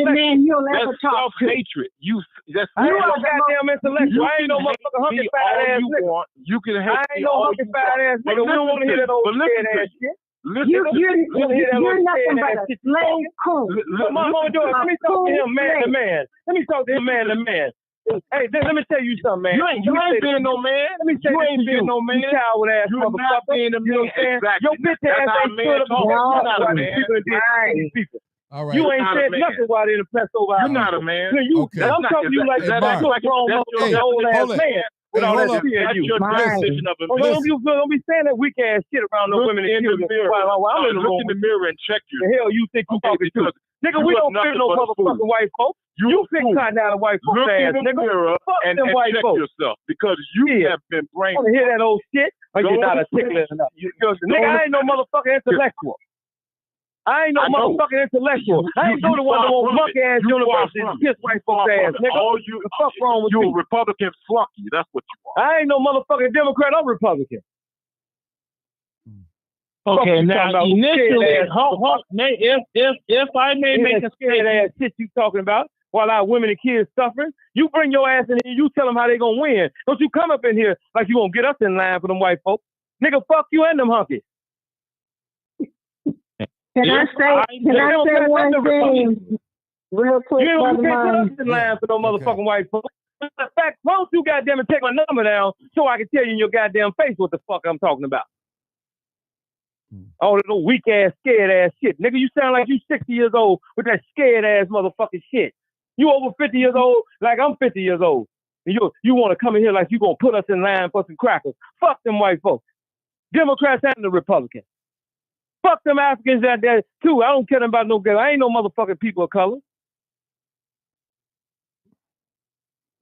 man you'll ever talk to. Self-hatred. You are goddamn intellectual. I ain't no motherfucking hunky fat ass nigga. You can hate I ain't no hunky fat ass nigga. We don't want to hear that old scared ass shit. You're nothing but a slave coon. Let me talk to him man to man. Let me talk to him man to man. Hey, let me tell you something, man. You ain't being no man. Let me say you ain't being no man. You coward ass motherfucker. You know what I'm saying? Exactly. Your bitch ass ain't stood up people. All right. You ain't said nothing while they pressed over. You're not a man. Okay. I'm talking to you like that. That's your grown motherfucker, old ass man. Hey, hold up. That's your definition of a man. Don't be saying that weak ass shit around no women and children. I'm in the room. Look in the mirror and check yourself. The hell you think you talking to? Nigga, we don't fear no motherfucking white folks. You fit cotton out of white folks' ass, nigga. Fuck them white folks. Yourself because you have been brainwashed. I want to hear that old shit. Or you're not articulate enough. Nigga, I ain't no motherfucking intellectual. I ain't no motherfucking intellectual. I ain't go to one of those monkey ass universities and kiss white folks' ass, nigga. What the fuck wrong with you? You a Republican flunky. That's what you are. I ain't no motherfucking Democrat. I'm Republican. Okay, now initially, if I may make a scared ass shit you talking about while our women and kids suffering, you bring your ass in here, you tell them how they gonna win. Don't you come up in here like you gonna get us in line for them white folks. Nigga, fuck you and them hunkies. Can I say one thing real quick? You can't put us in line for no motherfucking white folks. In fact, why don't you goddamn it take my number down so I can tell you in your goddamn face what the fuck I'm talking about? All that little weak ass, scared ass shit. Nigga, you sound like you 60 years old with that scared ass motherfucking shit. You over 50 years old like I'm 50 years old. And you want to come in here like you going to put us in line for some crackers. Fuck them white folks. Democrats and the Republicans. Fuck them Africans out there too. I don't care about no girl. I ain't no motherfucking people of color.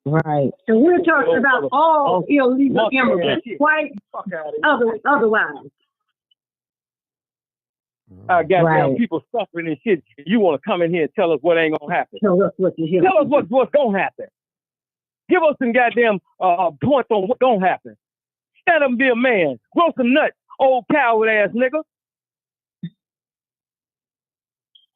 Right. So we're talking about all illegal immigrants, white, otherwise. Goddamn people suffering and shit. You want to come in here and tell us what ain't gonna happen? Tell us what you hear. Tell us what's gonna happen. Give us some goddamn points on what's gonna happen. Stand up and be a man. Grow some nuts, old coward ass nigga.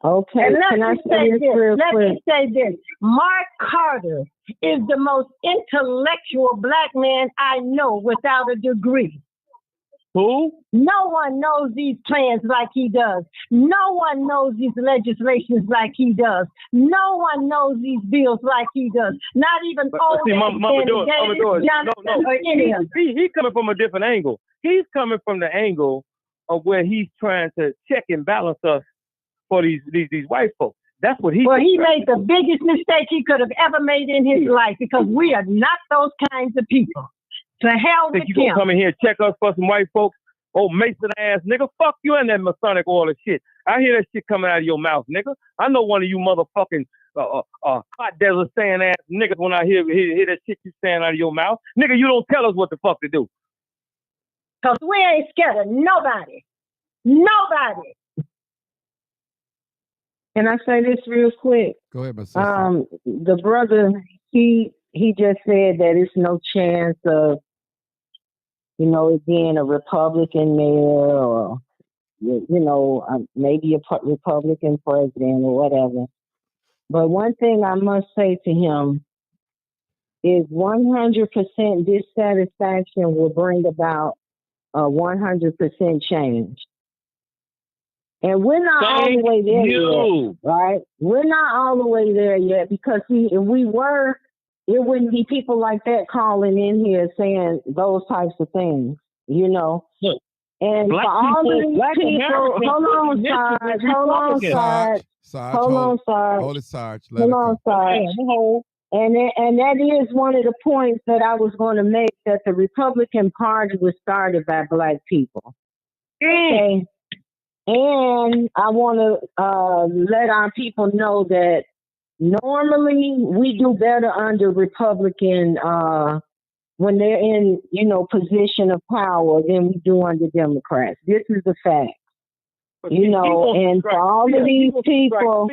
Okay, and can I say this real quick? Let me say this. Mark Carter is the most intellectual black man I know without a degree. Who? No one knows these plans like he does. No one knows these legislations like he does. No one knows these bills like he does. Not even old Mama Johnson or any of them. He's coming from a different angle. He's coming from the angle of where he's trying to check and balance us for these white folks. That's what he. Well, he made the biggest mistake he could have ever made in his life because we are not those kinds of people. To hell with him. You gonna come in here and check us for some white folks? Oh, Mason ass nigga, fuck you and that Masonic oil and shit. I hear that shit coming out of your mouth, nigga. I know one of you motherfucking hot desert saying ass niggas when I hear that shit you saying out of your mouth. Nigga, you don't tell us what the fuck to do. Cause we ain't scared of nobody. Nobody. Can I say this real quick? Go ahead, my sister. The brother, he just said that it's no chance of, it being a Republican mayor or, maybe a Republican president or whatever. But one thing I must say to him is 100% dissatisfaction will bring about a 100% change. And we're not all the way there yet, right? We're not all the way there yet because, if we were, it wouldn't be people like that calling in here saying those types of things, Look, and for all these people, hold on, Sarge. And that is one of the points that I was going to make, that the Republican Party was started by Black people. Okay. And I want to let our people know that normally we do better under Republican when they're in, position of power than we do under Democrats. This is the fact. And for all of these people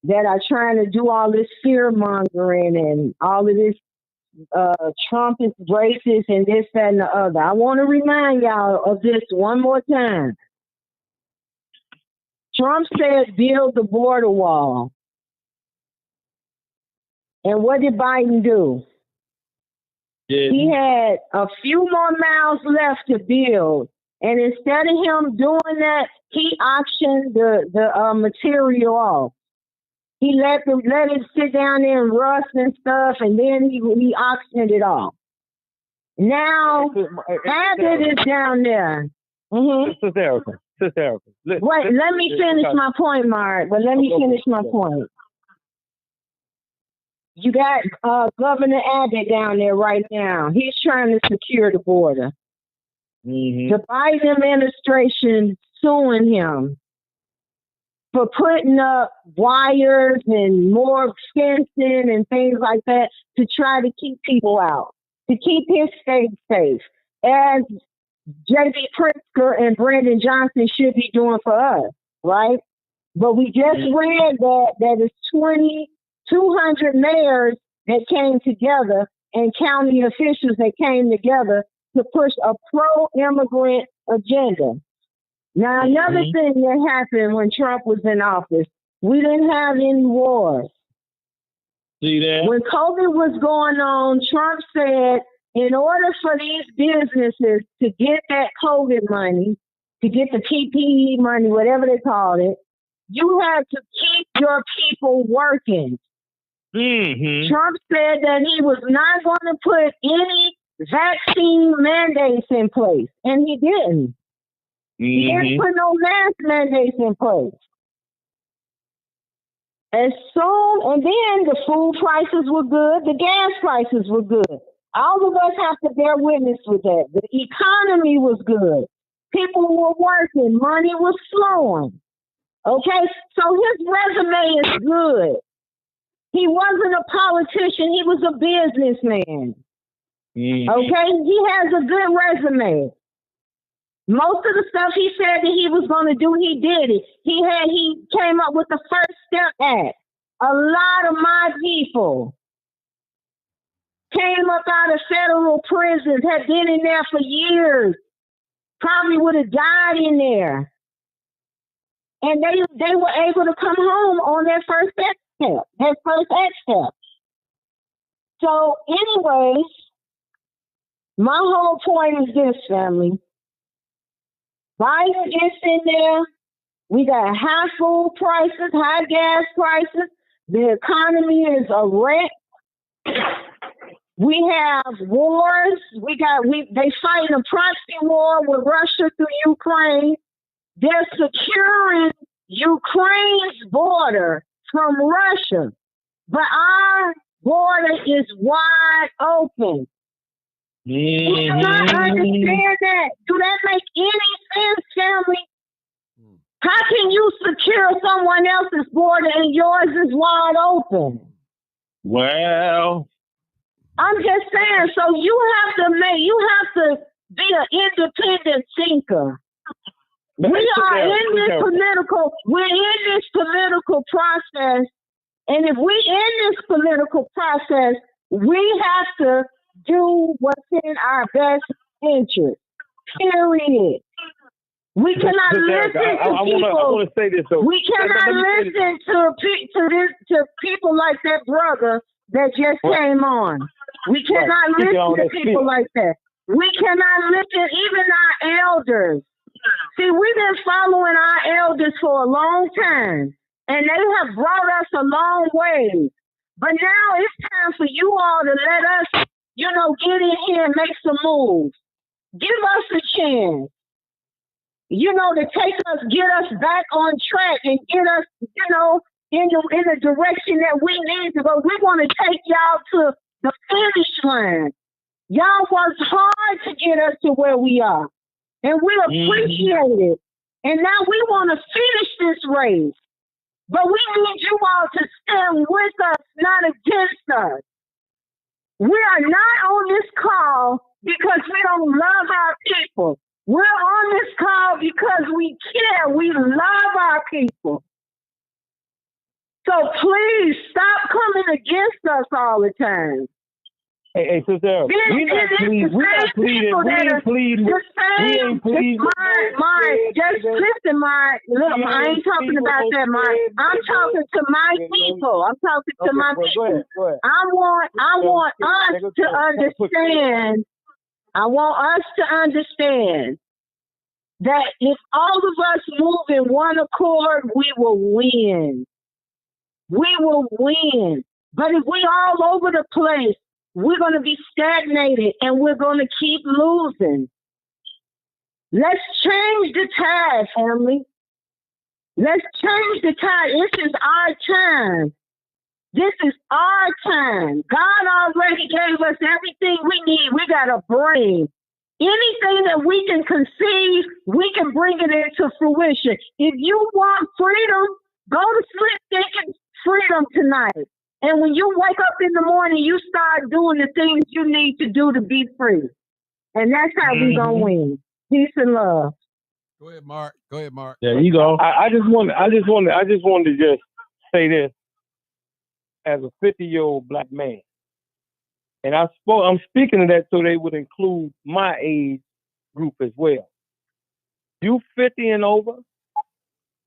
that are trying to do all this fear mongering and all of this Trump is racist and this, that, and the other. I want to remind y'all of this one more time. Trump said build the border wall. And what did Biden do? He had a few more miles left to build. And instead of him doing that, he auctioned the material off. He let it sit down there and rust and stuff, and then he auctioned it off. Now, Abbott is down there. Sister Erica. Wait, let me finish my point, Mark. But let me finish my point. You got Governor Abbott down there right now. He's trying to secure the border. The Biden administration suing him for putting up wires and more fencing and things like that to try to keep people out, to keep his state safe, as J.B. Pritzker and Brandon Johnson should be doing for us, right? But we just read that it's 200 mayors that came together and county officials that came together to push a pro-immigrant agenda. Now, another thing that happened when Trump was in office, we didn't have any wars. See that? When COVID was going on, Trump said, in order for these businesses to get that COVID money, to get the PPE money, whatever they called it, you had to keep your people working. Trump said that he was not going to put any vaccine mandates in place, and he didn't. He didn't put no mask mandates in place. And then the food prices were good, the gas prices were good. All of us have to bear witness with that. The economy was good. People were working. Money was flowing. Okay? So his resume is good. He wasn't a politician. He was a businessman. Okay? He has a good resume. Most of the stuff he said that he was going to do, he did it. He came up with the First Step Act. A lot of my people came up out of federal prisons, had been in there for years, probably would have died in there. And they were able to come home on their first step, their first step. So anyways, my whole point is this, family. Biden gets in there. We got high food prices, high gas prices. The economy is a wreck. We have wars. They fighting a proxy war with Russia through Ukraine. They're securing Ukraine's border from Russia, but our border is wide open. We do not understand that. Do that make any sense, family? How can you secure someone else's border and yours is wide open? Well, I'm just saying. So you have to be an independent thinker. We're in this political process, and if we're in this political process, we have to do what's in our best interest. Period. We cannot listen to people. I want to say this though. We cannot listen to people like that brother that just came on. We cannot listen to people like that. We cannot listen, even our elders. See, we've been following our elders for a long time, and they have brought us a long way. But now it's time for you all to let us, get in here and make some moves. Give us a chance. to get us back on track and get us, in the direction that we need to go. We want to take y'all to the finish line. Y'all worked hard to get us to where we are, and we appreciate it. And now we want to finish this race. But we need you all to stand with us, not against us. We are not on this call because we don't love our people. We're on this call because we care. We love our people. So please stop coming against us all the time. Hey, sister, we not pleading. We ain't pleading. Just listen, look, I ain't talking about that, I'm talking to my people. I'm talking to my people. Go ahead. I want us to understand. I want us to understand that if all of us move in one accord, we will win. We will win. But if we all over the place, we're going to be stagnated and we're going to keep losing. Let's change the tide, family. Let's change the tide. This is our time. This is our time. God already gave us everything we need. We got a brain. Anything that we can conceive, we can bring it into fruition. If you want freedom, go to sleep thinking freedom tonight. And when you wake up in the morning, you start doing the things you need to do to be free. And that's how we're going to win. Peace and love. Go ahead, Mark. There you go. I just wanted to just say this as a 50-year-old black man. And I'm speaking of that so they would include my age group as well. You 50 and over,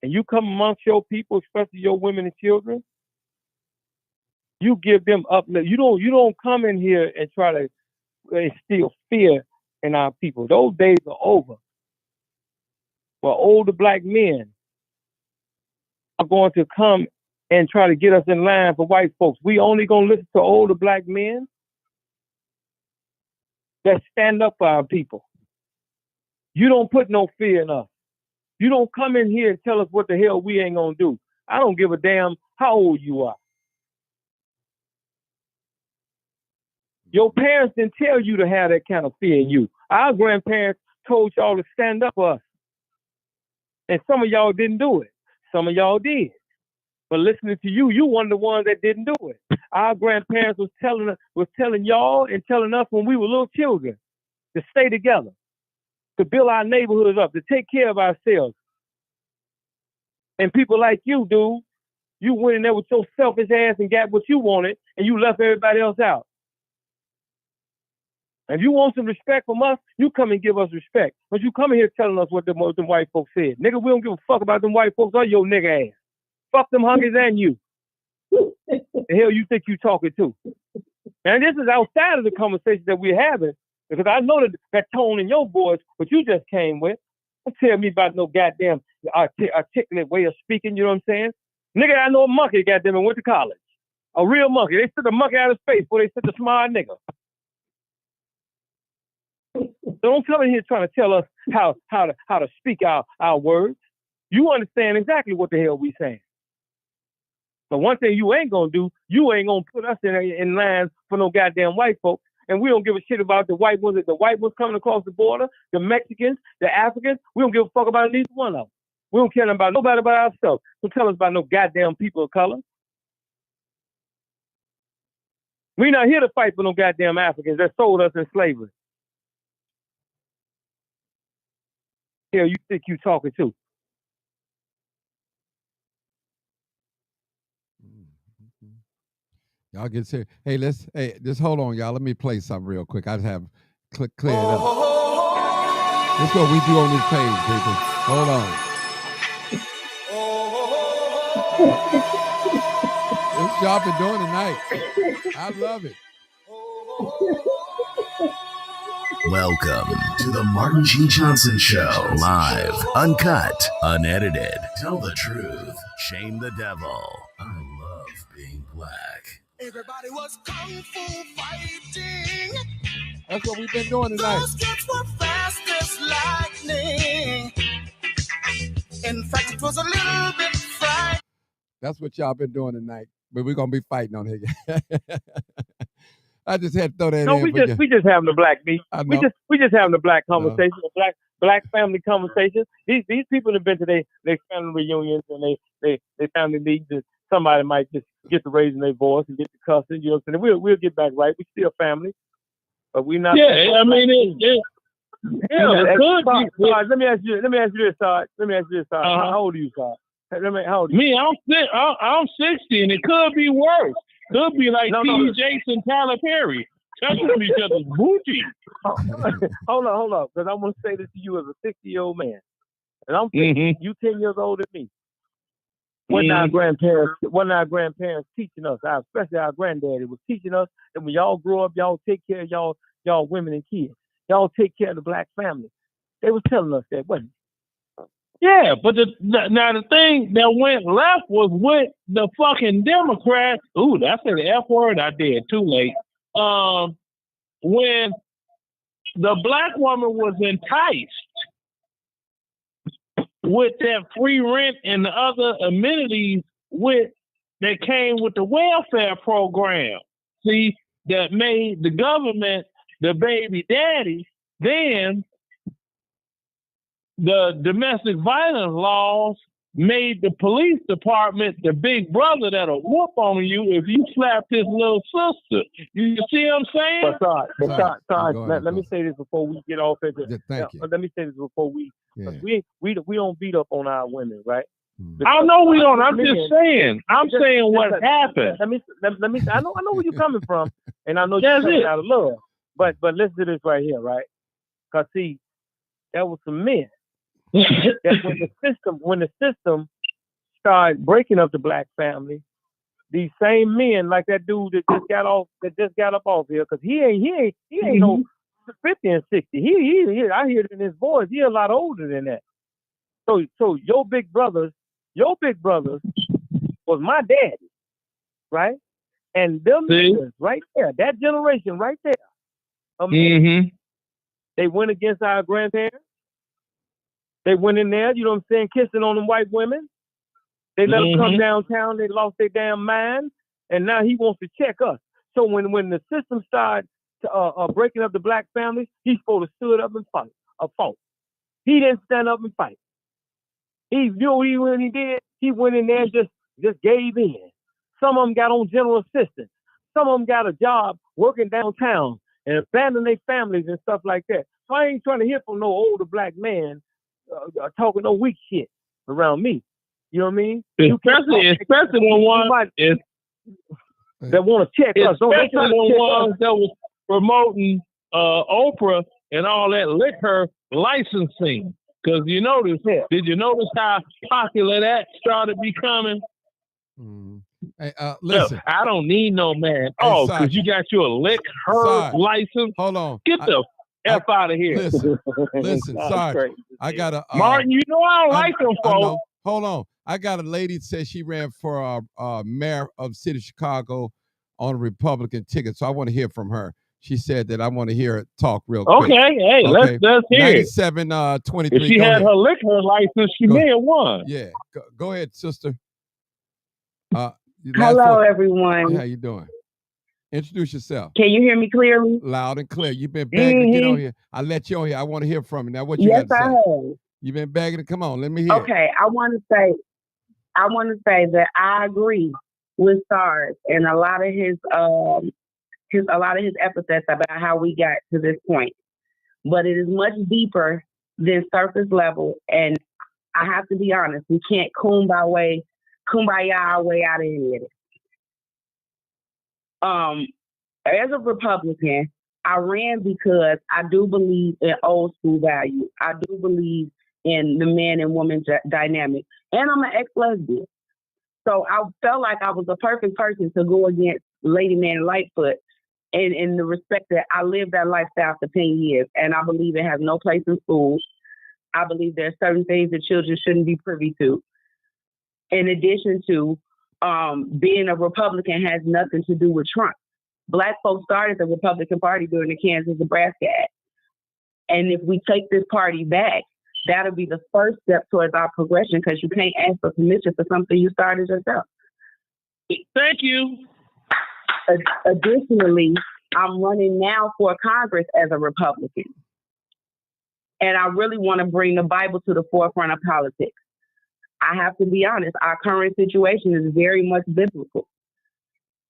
and you come amongst your people, especially your women and children, you give them uplift. You don't come in here and try to instill fear in our people. Those days are over. Well, older black men are going to come and try to get us in line for white folks. We only gonna listen to older black men that stand up for our people. You don't put no fear in us. You don't come in here and tell us what the hell we ain't gonna do. I don't give a damn how old you are. Your parents didn't tell you to have that kind of fear in you. Our grandparents told y'all to stand up for us. And some of y'all didn't do it. Some of y'all did. But listening to you, you one of the ones that didn't do it. Our grandparents was telling y'all and telling us when we were little children to stay together, to build our neighborhoods up, to take care of ourselves. And people like you, dude, you went in there with your selfish ass and got what you wanted, and you left everybody else out. If you want some respect from us, you come and give us respect. But you come in here telling us what them white folks said. Nigga, we don't give a fuck about them white folks or your nigga ass. Fuck them hunkies and you. The hell you think you talking to? And this is outside of the conversation that we're having, because I know that tone in your voice, what you just came with, don't tell me about no goddamn articulate way of speaking, you know what I'm saying? Nigga, I know a monkey, goddamn, and went to college. A real monkey. They took the monkey out of space before they took the smart nigga. So don't come in here trying to tell us how to speak our words. You understand exactly what the hell we saying. But one thing you ain't gonna do, you ain't gonna put us in line for no goddamn white folks. And we don't give a shit about the white ones coming across the border, the Mexicans, the Africans. We don't give a fuck about at least one of them. We don't care about nobody but ourselves. Don't tell us about no goddamn people of color. We not here to fight for no goddamn Africans that sold us in slavery. Hell, you think you talking to? Y'all get serious. Hey, just hold on, y'all. Let me play something real quick. I just have clear it up. This is what we do on this page, people. Hold on. This is y'all been doing tonight. I love it. Welcome to the Martin G. Johnson Show. Live, uncut, unedited. Tell the truth. Shame the devil. I love being black. Everybody was kung fu fighting. That's what we've been doing tonight. Those kids were fast as lightning. In fact, it was a little bit fright. That's what y'all been doing tonight. But we're gonna be fighting on here. I just had to throw that No, in we for just you. we just having a black meet. I We know. just having a black No. conversation, a black family conversation. These people have been to their family reunions and they family meetings, and somebody might just get to raising their voice and get to cussing. You know what I'm saying? We'll get back right. We still family, but we not. Yeah, I mean it could be. Sarge, let me ask you this, Sarge. How old are you, Sarge? How old are you? Me, I'm 60, and it could be worse. Could be like T. Jason, Tyler Perry, touching each other's booty. Hold on, because I want to say this to you as a 60-year-old man, and I'm 50, you 10 years older than me. When our grandparents teaching us, especially our granddaddy was teaching us that when y'all grow up, y'all take care of y'all women and kids. Y'all take care of the black family. They was telling us that, wasn't it? Yeah, but now the thing that went left was with the fucking Democrats. Ooh, that's an F word. I did too late. When the black woman was enticed with that free rent and the other amenities that came with the welfare program. See, that made the government the baby daddy. Then the domestic violence laws made the police department the big brother that'll whoop on you if you slap his little sister. You see what I'm saying? But let me say this before we get off into Thank you. Let me say this before we don't beat up on our women, right? I know we don't. I'm just saying. I'm saying what happened. Let me. I know where you're coming from, and I know you're coming out of love. But listen to this right here, right? Cause see, there was some men that when the system started breaking up the black family, these same men, like that dude that just got up off here, cause he ain't no 50 and 60. He I hear it in his voice. He a lot older than that. So your big brothers was my daddy, right? And them niggas right there, that generation right there, they went against our grandparents. They went in there, you know what I'm saying, kissing on them white women. They let them come downtown. They lost their damn mind, and now he wants to check us. So when the system started breaking up the black families, he's supposed to stood up and fought. He didn't stand up and fight. He when he did, he went in there and just gave in. Some of them got on general assistance. Some of them got a job working downtown and abandoned their families and stuff like that. So I ain't trying to hear from no older black man talking no weak shit around me. You know what I mean? Especially the ones that want to check us. Especially the ones that was promoting Oprah and all that liquor licensing. Because did you notice how popular that started becoming? Hey, listen. Look, I don't need no man. Hey, because you got your liquor license. Hold on. Get the F out of here. Listen, Sarge. I got a Martin, you know I don't like them folks. Hold on. I got a lady that says she ran for mayor of the city of Chicago on a Republican ticket. So I want to hear from her. She said that I want to hear her talk real quick. Okay, hey, let's hear it. 97-23. If she had her liquor license, she may have won. Yeah. Go ahead, sister. Hello, everyone. How you doing? Introduce yourself. Can you hear me clearly? Loud and clear. You've been begging to get on here. I let you on here. I want to hear from you. Now, what you got to say? Yes, I have. You've been begging to come on. Let me hear. Okay, I want to say that I agree with Sarge and a lot of his epithets about how we got to this point. But it is much deeper than surface level, and I have to be honest, we can't kumbaya our way out of any of it. As a Republican, I ran because I do believe in old school values. I do believe in the man and woman dynamic, and I'm an ex-lesbian. So I felt like I was the perfect person to go against Lady Man Lightfoot in the respect that I lived that lifestyle for 10 years, and I believe it has no place in schools. I believe there are certain things that children shouldn't be privy to. In addition to being a Republican has nothing to do with Trump. Black folks started the Republican Party during the Kansas-Nebraska Act. And if we take this party back, That'll be the first step towards our progression, because you can't ask for permission for something you started yourself. Thank you. Additionally, I'm running now for Congress as a Republican. And I really want to bring the Bible to the forefront of politics. I have to be honest, our current situation is very much biblical.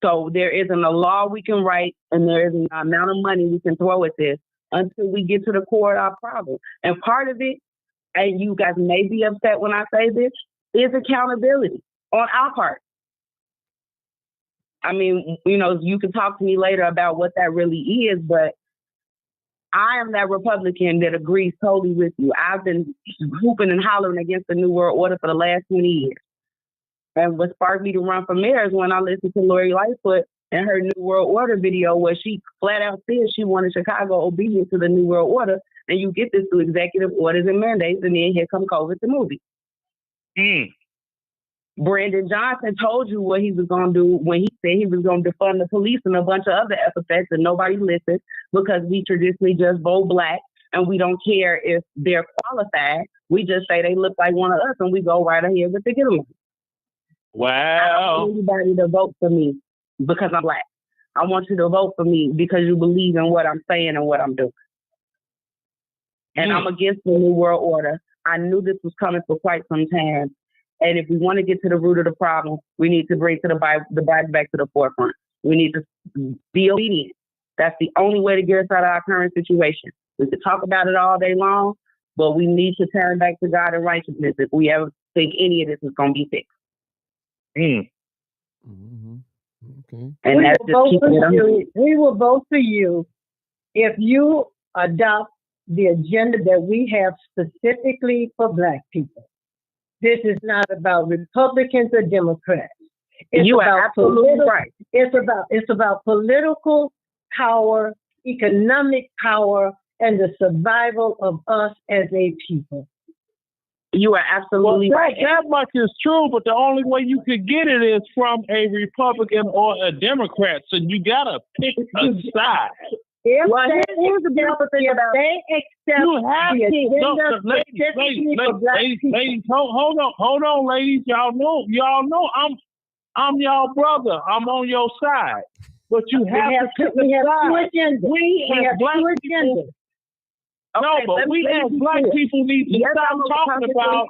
So there isn't a law we can write, and there isn't an amount of money we can throw at this until we get to the core of our problem. And part of it, and you guys may be upset when I say this, is accountability on our part. I mean, you know, you can talk to me later about what that really is, but I am that Republican that agrees totally with you. I've been hooping and hollering against the New World Order for the last 20 years. And what sparked me to run for mayor is when I listened to Lori Lightfoot and her New World Order video, where she flat out said she wanted Chicago obedient to the New World Order. And you get this through executive orders and mandates, and then here come COVID the movie. Brandon Johnson told you what he was going to do when he said he was going to defund the police and a bunch of other epithets, and nobody listened because we traditionally just vote black and we don't care if they're qualified. We just say they look like one of us and we go right ahead with the get along. Wow. I don't want anybody to vote for me because I'm black. I want you to vote for me because you believe in what I'm saying and what I'm doing. And I'm against the New World Order. I knew this was coming for quite some time. And if we want to get to the root of the problem, we need to bring the Bible back to the forefront. We need to be obedient. That's the only way to get us out of our current situation. We could talk about it all day long, but we need to turn back to God and righteousness if we ever think any of this is going to be fixed. Okay. And that's just keeping it on. We will vote for you if you adopt the agenda that we have specifically for Black people. This is not about Republicans or Democrats. You are absolutely right. It's about political power, economic power, and the survival of us as a people. You are absolutely right. That much is true, but the only way you could get it is from a Republican or a Democrat. So you gotta pick a side. If Well, they, here's the beautiful thing if about they accept You have the to. agenda No, specifically for Black people, ladies, hold on, ladies. Y'all know, I'm y'all brother. I'm on your side. But you have to pick we a have side. two agendas. We We as have Black two people. agendas. No, Okay, but let me as be Black clear. people need to Yes, stop I'm a talking Republican. about.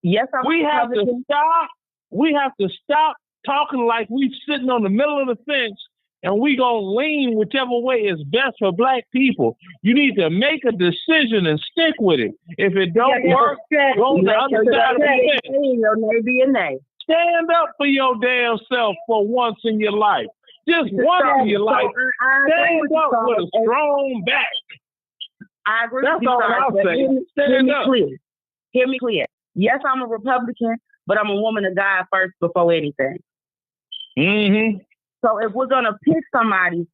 Yes, I'm We a have to Republican. stop. We have to stop talking like we sitting on the middle of the fence and we gonna lean whichever way is best for Black people. You need to make a decision and stick with it. If it don't work, go on the other side of the fence. Your nay be a nay. Stand up for your damn self for once in your life. Just once in your life. Stand up with a strong back. I agree That's with you, all Sarge, I'll but say. Hear Stand me up. clear. Hear me clear. Yes, I'm a Republican, but I'm a woman of God first before anything. Mm-hmm. So if we're gonna pick somebody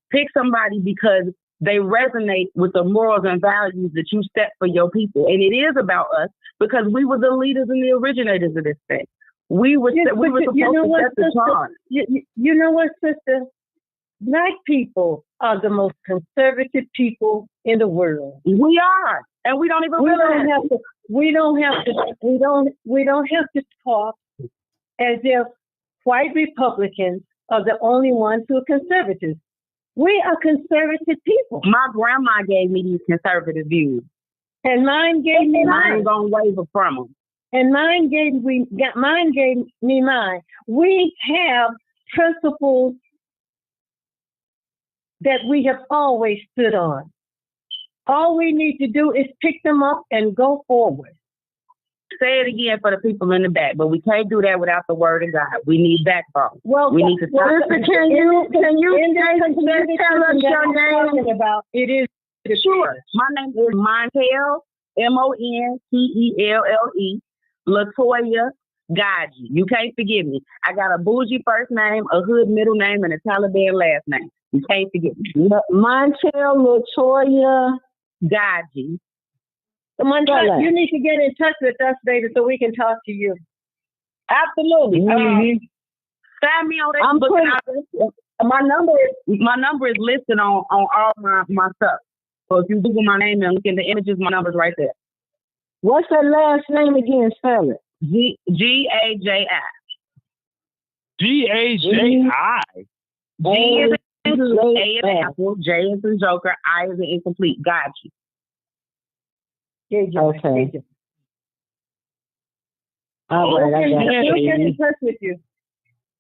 because they resonate with the morals and values that you set for your people, and it is about us because we were the leaders and the originators of this thing. We were supposed to set the charge. You know what, sister? Black people are the most conservative people in the world. We are, and we don't even realize it. We don't have to talk as if white Republicans are the only ones who are conservatives. We are conservative people. My grandma gave me these conservative views, and mine gave me I mine. ain't gonna waver from them. And mine gave me mine. We have principles that we have always stood on. All we need to do is pick them up and go forward. Say it again for the people in the back, but we can't do that without the word of God. We need backbone. Well, we need to stop. Can you tell us your name? About it is sure. My name is Montel, Montelle, Latoya Gaji. You can't forget me. I got a bougie first name, a hood middle name, and a Taliban last name. You can't forget me. Montel Latoya Gaji. Montel, you need to get in touch with us, baby, so we can talk to you. Absolutely. Mm-hmm. Find me on Facebook. My number is listed on all my stuff. So if you Google my name and look in the images, my number's right there. What's that last name again? Spell it. Gaji. Gaji. G is in goose, A is in apple, J is in joker, I is in incomplete. Got you. Okay. All right, I got We'll get in it. touch with you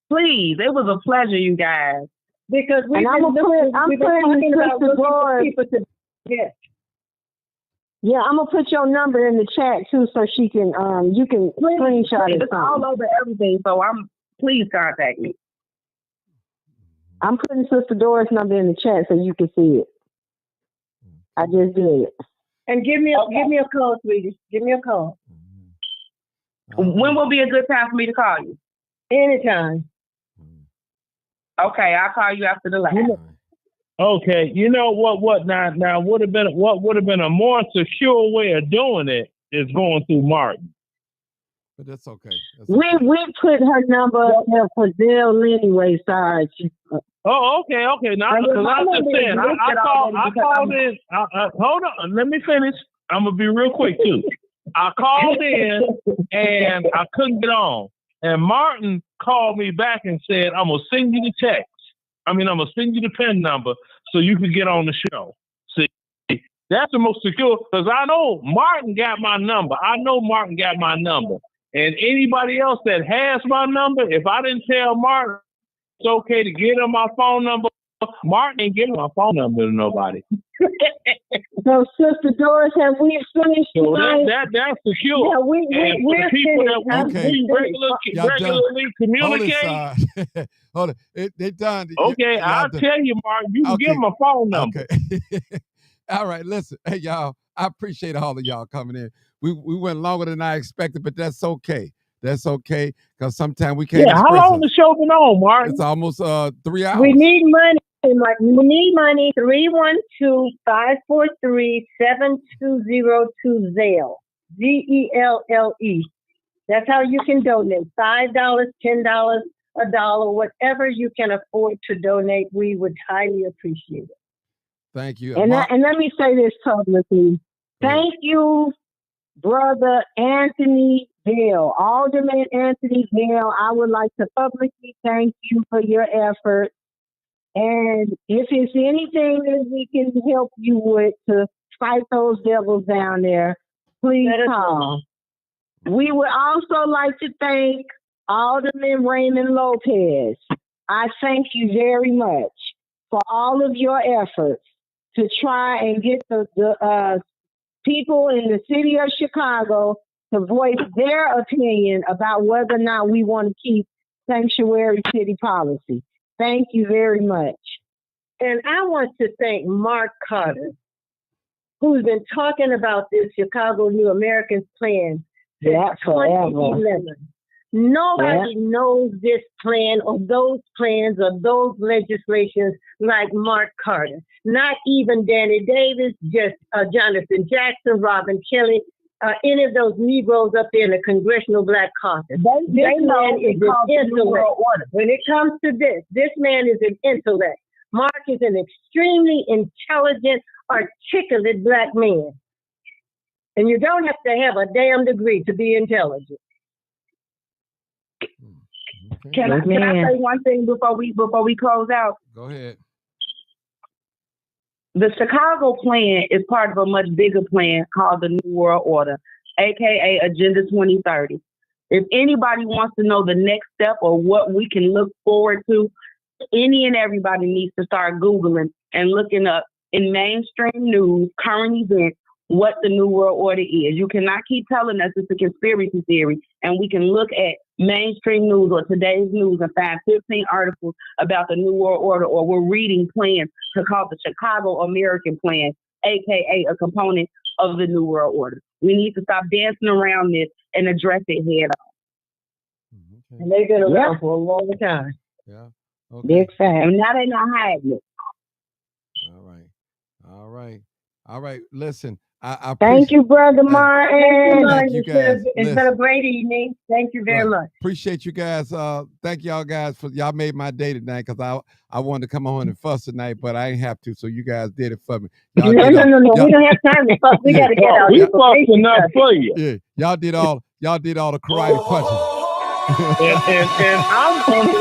Please, it was a pleasure, you guys. because And I'm putting Sister Doris. Yes. Yeah, I'm gonna put your number in the chat too, so she can you can screenshot it. It's all over everything, so please contact me. I'm putting Sister Doris' number in the chat so you can see it. I just did it. And give me a call, sweetie. Give me a call. When will be a good time for me to call you? Anytime. Okay, I'll call you after the last. Okay, you know what would have been a more secure way of doing it is going through Martin. But that's okay. We put her number up there for Zelle anyway. Sorry. Oh, okay. Now, because I understand. I called in. Hold on. Let me finish. I'm going to be real quick, too. I called in, and I couldn't get on. And Martin called me back and said, I'm going to send you the text. I'm going to send you the PIN number so you can get on the show. See, that's the most secure, because I know Martin got my number. And anybody else that has my number, if I didn't tell Martin it's okay to get him my phone number, Martin ain't giving my phone number to nobody. So, Sister Doris, have we finished So tonight? that's secure. Yeah, we're people finished. that we regularly communicate. Hold on. They done. Okay, I'll tell you, Martin. You can give my phone number. Okay. All right, listen. Hey, y'all, I appreciate all of y'all coming in. We went longer than I expected, but that's okay. That's okay, because sometimes we can't how long the show been on, Martin? It's almost 3 hours. We need money. We need money. 312-543-7202 Zelle. Zelle. That's how you can donate. $5, $10, $1, whatever you can afford to donate. We would highly appreciate it. Thank you. And let me say this publicly. Thank you, Brother Anthony Bell, Alderman Anthony Bell. I would like to publicly thank you for your effort. And if it's anything that we can help you with to fight those devils down there, please call. We would also like to thank Alderman Raymond Lopez. I thank you very much for all of your efforts to try and get the people in the city of Chicago to voice their opinion about whether or not we want to keep sanctuary city policy. Thank you very much. And I want to thank Mark Carter, who's been talking about this Chicago New Americans plan since 2011. Nobody knows this plan or those plans or those legislations like Mark Carter. Not even Danny Davis, just Jonathan Jackson, Robin Kelly, any of those Negroes up there in the Congressional Black Caucus. This man is an intellect. When it comes to this man is an intellect. Mark is an extremely intelligent, articulate black man. And you don't have to have a damn degree to be intelligent. Can I say one thing before we close out? Go ahead. The Chicago plan is part of a much bigger plan called the New World Order, aka Agenda 2030. If anybody wants to know the next step or what we can look forward to, any and everybody needs to start Googling and looking up in mainstream news, current events, what the New World Order is. You cannot keep telling us it's a conspiracy theory, and we can look at mainstream news or today's news and find 15 articles about the New World Order, or we're reading plans to call the Chicago American Plan, aka a component of the New World Order. We need to stop dancing around this and address it head on. And they've been around for a long time. Yeah. Okay. Big fact. And now they're not hiding it. All right. Listen, I Thank you, Brother Hey, Martin. thank you guys. It's been a great evening. Thank you very much. Appreciate you guys. Thank y'all guys for y'all made my day tonight because I wanted to come on and fuss tonight, but I ain't have to. So you guys did it for me. Y'all No. y'all, We don't have time to fuss. We got to get out We here. fucking not for you. Yeah, y'all did all the karate punches. And I'm going to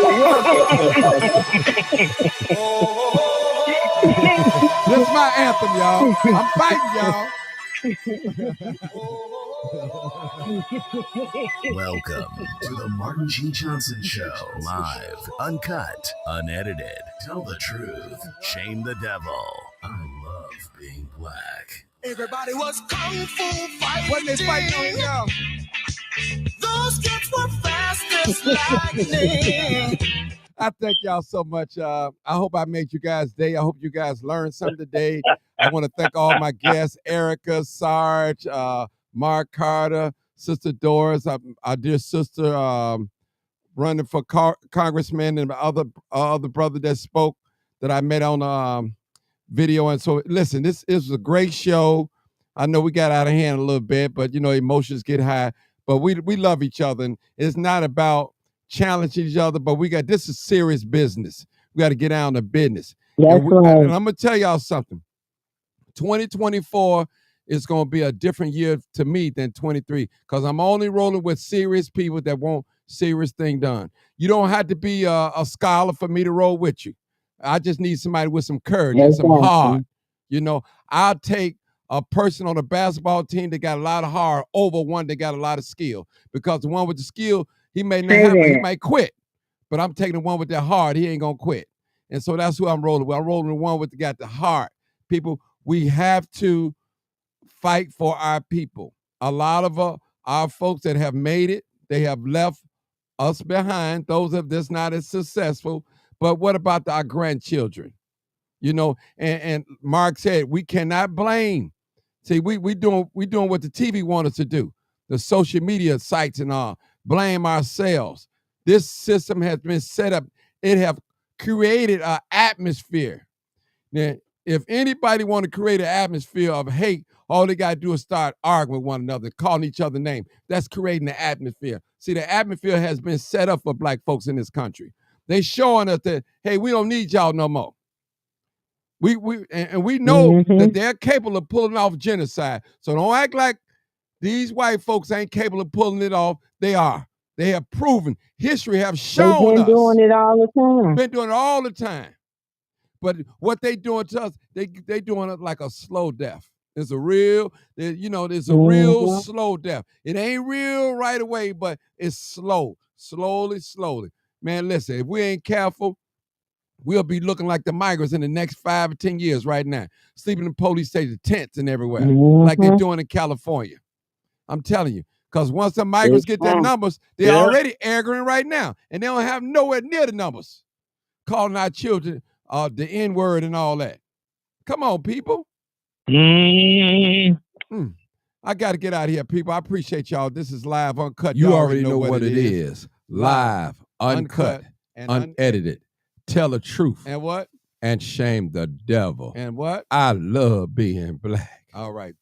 This is my anthem, y'all. I'm fighting, y'all. Welcome to the Martin G. Johnson Show. Live, uncut, unedited. Tell the truth. Shame the devil. I love being black. Everybody was kung fu fighting. Wasn't they fighting on y'all? Those kids were fast as lightning. I thank y'all so much. I hope I made you guys' day. I hope you guys learned something today. I want to thank all my guests, Erica, Sarge, Mark Carter, Sister Doris, our dear sister running for congressman, and my other brother that spoke that I met on video. And so, listen, this is a great show. I know we got out of hand a little bit, but, emotions get high. But we love each other, and it's not about challenging each other, but this is serious business. We got to get down to business. That's right. And I'm going to tell y'all something. 2024 is going to be a different year to me than 23 because I'm only rolling with serious people that want serious thing done. You don't have to be a scholar for me to roll with you. I just need somebody with some courage and some heart. I'll take a person on a basketball team that got a lot of heart over one that got a lot of skill, because the one with the skill, he may not have, he might quit, but I'm taking the one with that heart. He ain't gonna quit, and so that's who I'm rolling with. I'm rolling the one with got the heart. People, we have to fight for our people. A lot of our folks that have made it, they have left us behind. Those of that's not as successful. But what about our grandchildren? And Mark said we cannot blame. See, we doing what the TV want us to do, the social media sites and all. Blame ourselves. This system has been set up. It have created an atmosphere. Now, if anybody want to create an atmosphere of hate, all they got to do is start arguing with one another, calling each other names. That's creating the atmosphere. See, the atmosphere has been set up for black folks in this country. They showing us that, hey, we don't need y'all no more. We know that they're capable of pulling off genocide. So don't act like these white folks ain't capable of pulling it off. They are. They have proven. History have shown us. They've been doing it all the time. Been doing it all the time. But what they doing to us, they doing it like a slow death. It's a real, there's a real slow death. It ain't real right away, but it's slow, slowly. Man, listen, if we ain't careful, we'll be looking like the migrants in the next 5 or 10 years right now, sleeping in police stations, tents and everywhere, like they're doing in California. I'm telling you, because once the migrants get their numbers, they're already angering right now, and they don't have nowhere near the numbers, calling our children the N-word and all that. Come on, people. I got to get out of here, people. I appreciate y'all. This is Live Uncut. You already know what it is. Live, uncut, and unedited. Tell the truth. And what? And shame the devil. And what? I love being black. All right.